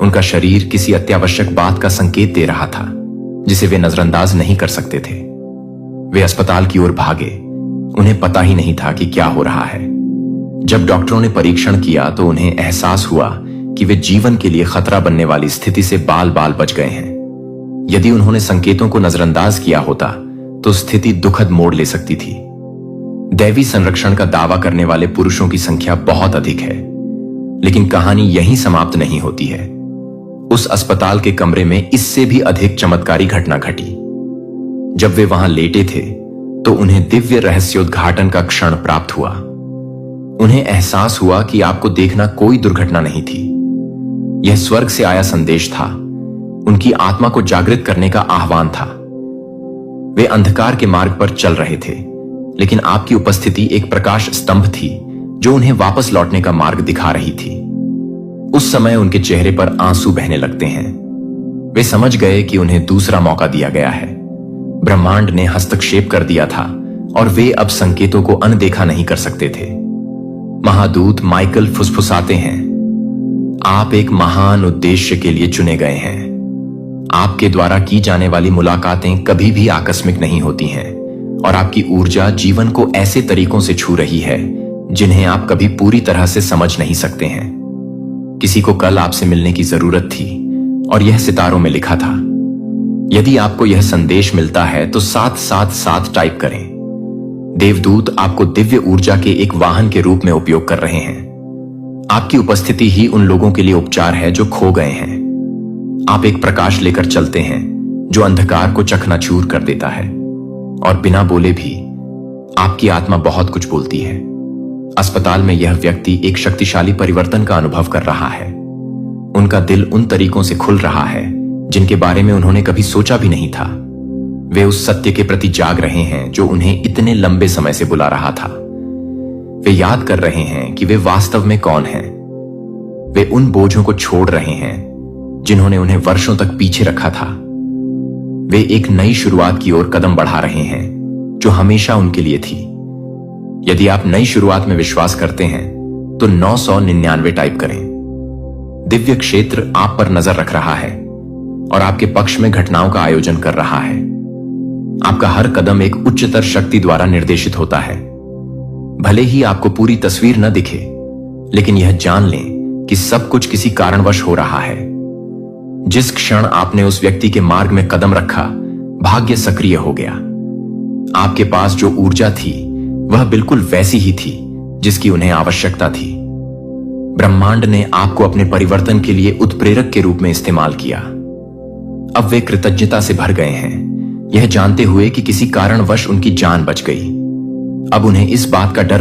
उनका शरीर किसी अत्यावश्यक बात का संकेत दे रहा था जिसे वे नजरअंदाज नहीं कर सकते थे। वे अस्पताल की ओर भागे। उन्हें पता ही नहीं था कि क्या हो रहा है। जब डॉक्टरों ने परीक्षण किया तो उन्हें एहसास हुआ कि वे जीवन के लिए खतरा बनने वाली स्थिति से बाल बाल बच गए हैं। यदि उन्होंने संकेतों को नजरअंदाज किया होता तो स्थिति दुखद मोड़ ले सकती थी। दैवी संरक्षण का दावा करने वाले पुरुषों की संख्या बहुत अधिक है, लेकिन कहानी यहीं समाप्त नहीं होती है। उस अस्पताल के कमरे में इससे भी अधिक चमत्कारी घटना घटी। जब वे वहां लेटे थे तो उन्हें दिव्य रहस्योद्घाटन का क्षण प्राप्त हुआ। उन्हें एहसास हुआ कि आपको देखना कोई दुर्घटना नहीं थी। यह स्वर्ग से आया संदेश था, उनकी आत्मा को जागृत करने का आह्वान था। वे अंधकार के मार्ग पर चल रहे थे, लेकिन आपकी उपस्थिति एक प्रकाश स्तंभ थी जो उन्हें वापस लौटने का मार्ग दिखा रही थी। उस समय उनके चेहरे पर आंसू बहने लगते हैं। वे समझ गए कि उन्हें दूसरा मौका दिया गया है। ब्रह्मांड ने हस्तक्षेप कर दिया था और वे अब संकेतों को अनदेखा नहीं कर सकते थे। महादूत माइकल फुसफुसाते हैं, आप एक महान उद्देश्य के लिए चुने गए हैं। आपके द्वारा की जाने वाली मुलाकातें कभी भी आकस्मिक नहीं होती हैं और आपकी ऊर्जा जीवन को ऐसे तरीकों से छू रही है जिन्हें आप कभी पूरी तरह से समझ नहीं सकते हैं। किसी को कल आपसे मिलने की जरूरत थी और यह सितारों में लिखा था। यदि आपको यह संदेश मिलता है तो 777 टाइप करें। देवदूत आपको दिव्य ऊर्जा के एक वाहन के रूप में उपयोग कर रहे हैं। आपकी उपस्थिति ही उन लोगों के लिए उपचार है जो खो गए हैं। आप एक प्रकाश लेकर चलते हैं जो अंधकार को चकनाचूर कर देता है और बिना बोले भी आपकी आत्मा बहुत कुछ बोलती है। अस्पताल में यह व्यक्ति एक शक्तिशाली परिवर्तन का अनुभव कर रहा है। उनका दिल उन तरीकों से खुल रहा है जिनके बारे में उन्होंने कभी सोचा भी नहीं था। वे उस सत्य के प्रति जाग रहे हैं जो उन्हें इतने लंबे समय से बुला रहा था। वे याद कर रहे हैं कि वे वास्तव में कौन हैं। वे उन बोझों को छोड़ रहे हैं जिन्होंने उन्हें वर्षों तक पीछे रखा था। वे एक नई शुरुआत की ओर कदम बढ़ा रहे हैं जो हमेशा उनके लिए थी। यदि आप नई शुरुआत में विश्वास करते हैं तो 999 टाइप करें। दिव्य क्षेत्र आप पर नजर रख रहा है। और आपके पक्ष में घटनाओं का आयोजन कर रहा है। आपका हर कदम एक उच्चतर शक्ति द्वारा निर्देशित होता है। भले ही आपको पूरी तस्वीर न दिखे, लेकिन यह जान लें कि सब कुछ किसी कारणवश हो रहा है। जिस क्षण आपने उस व्यक्ति के मार्ग में कदम रखा, भाग्य सक्रिय हो गया। आपके पास जो ऊर्जा थी वह बिल्कुल वैसी ही थी जिसकी उन्हें आवश्यकता थी। ब्रह्मांड ने आपको अपने परिवर्तन के लिए उत्प्रेरक के रूप में इस्तेमाल किया। अब वे कृतज्ञता से भर गए हैं, यह जानते हुए कि किसी कारणवश उनकी जान बच गई। अब उन्हें इस बात का डर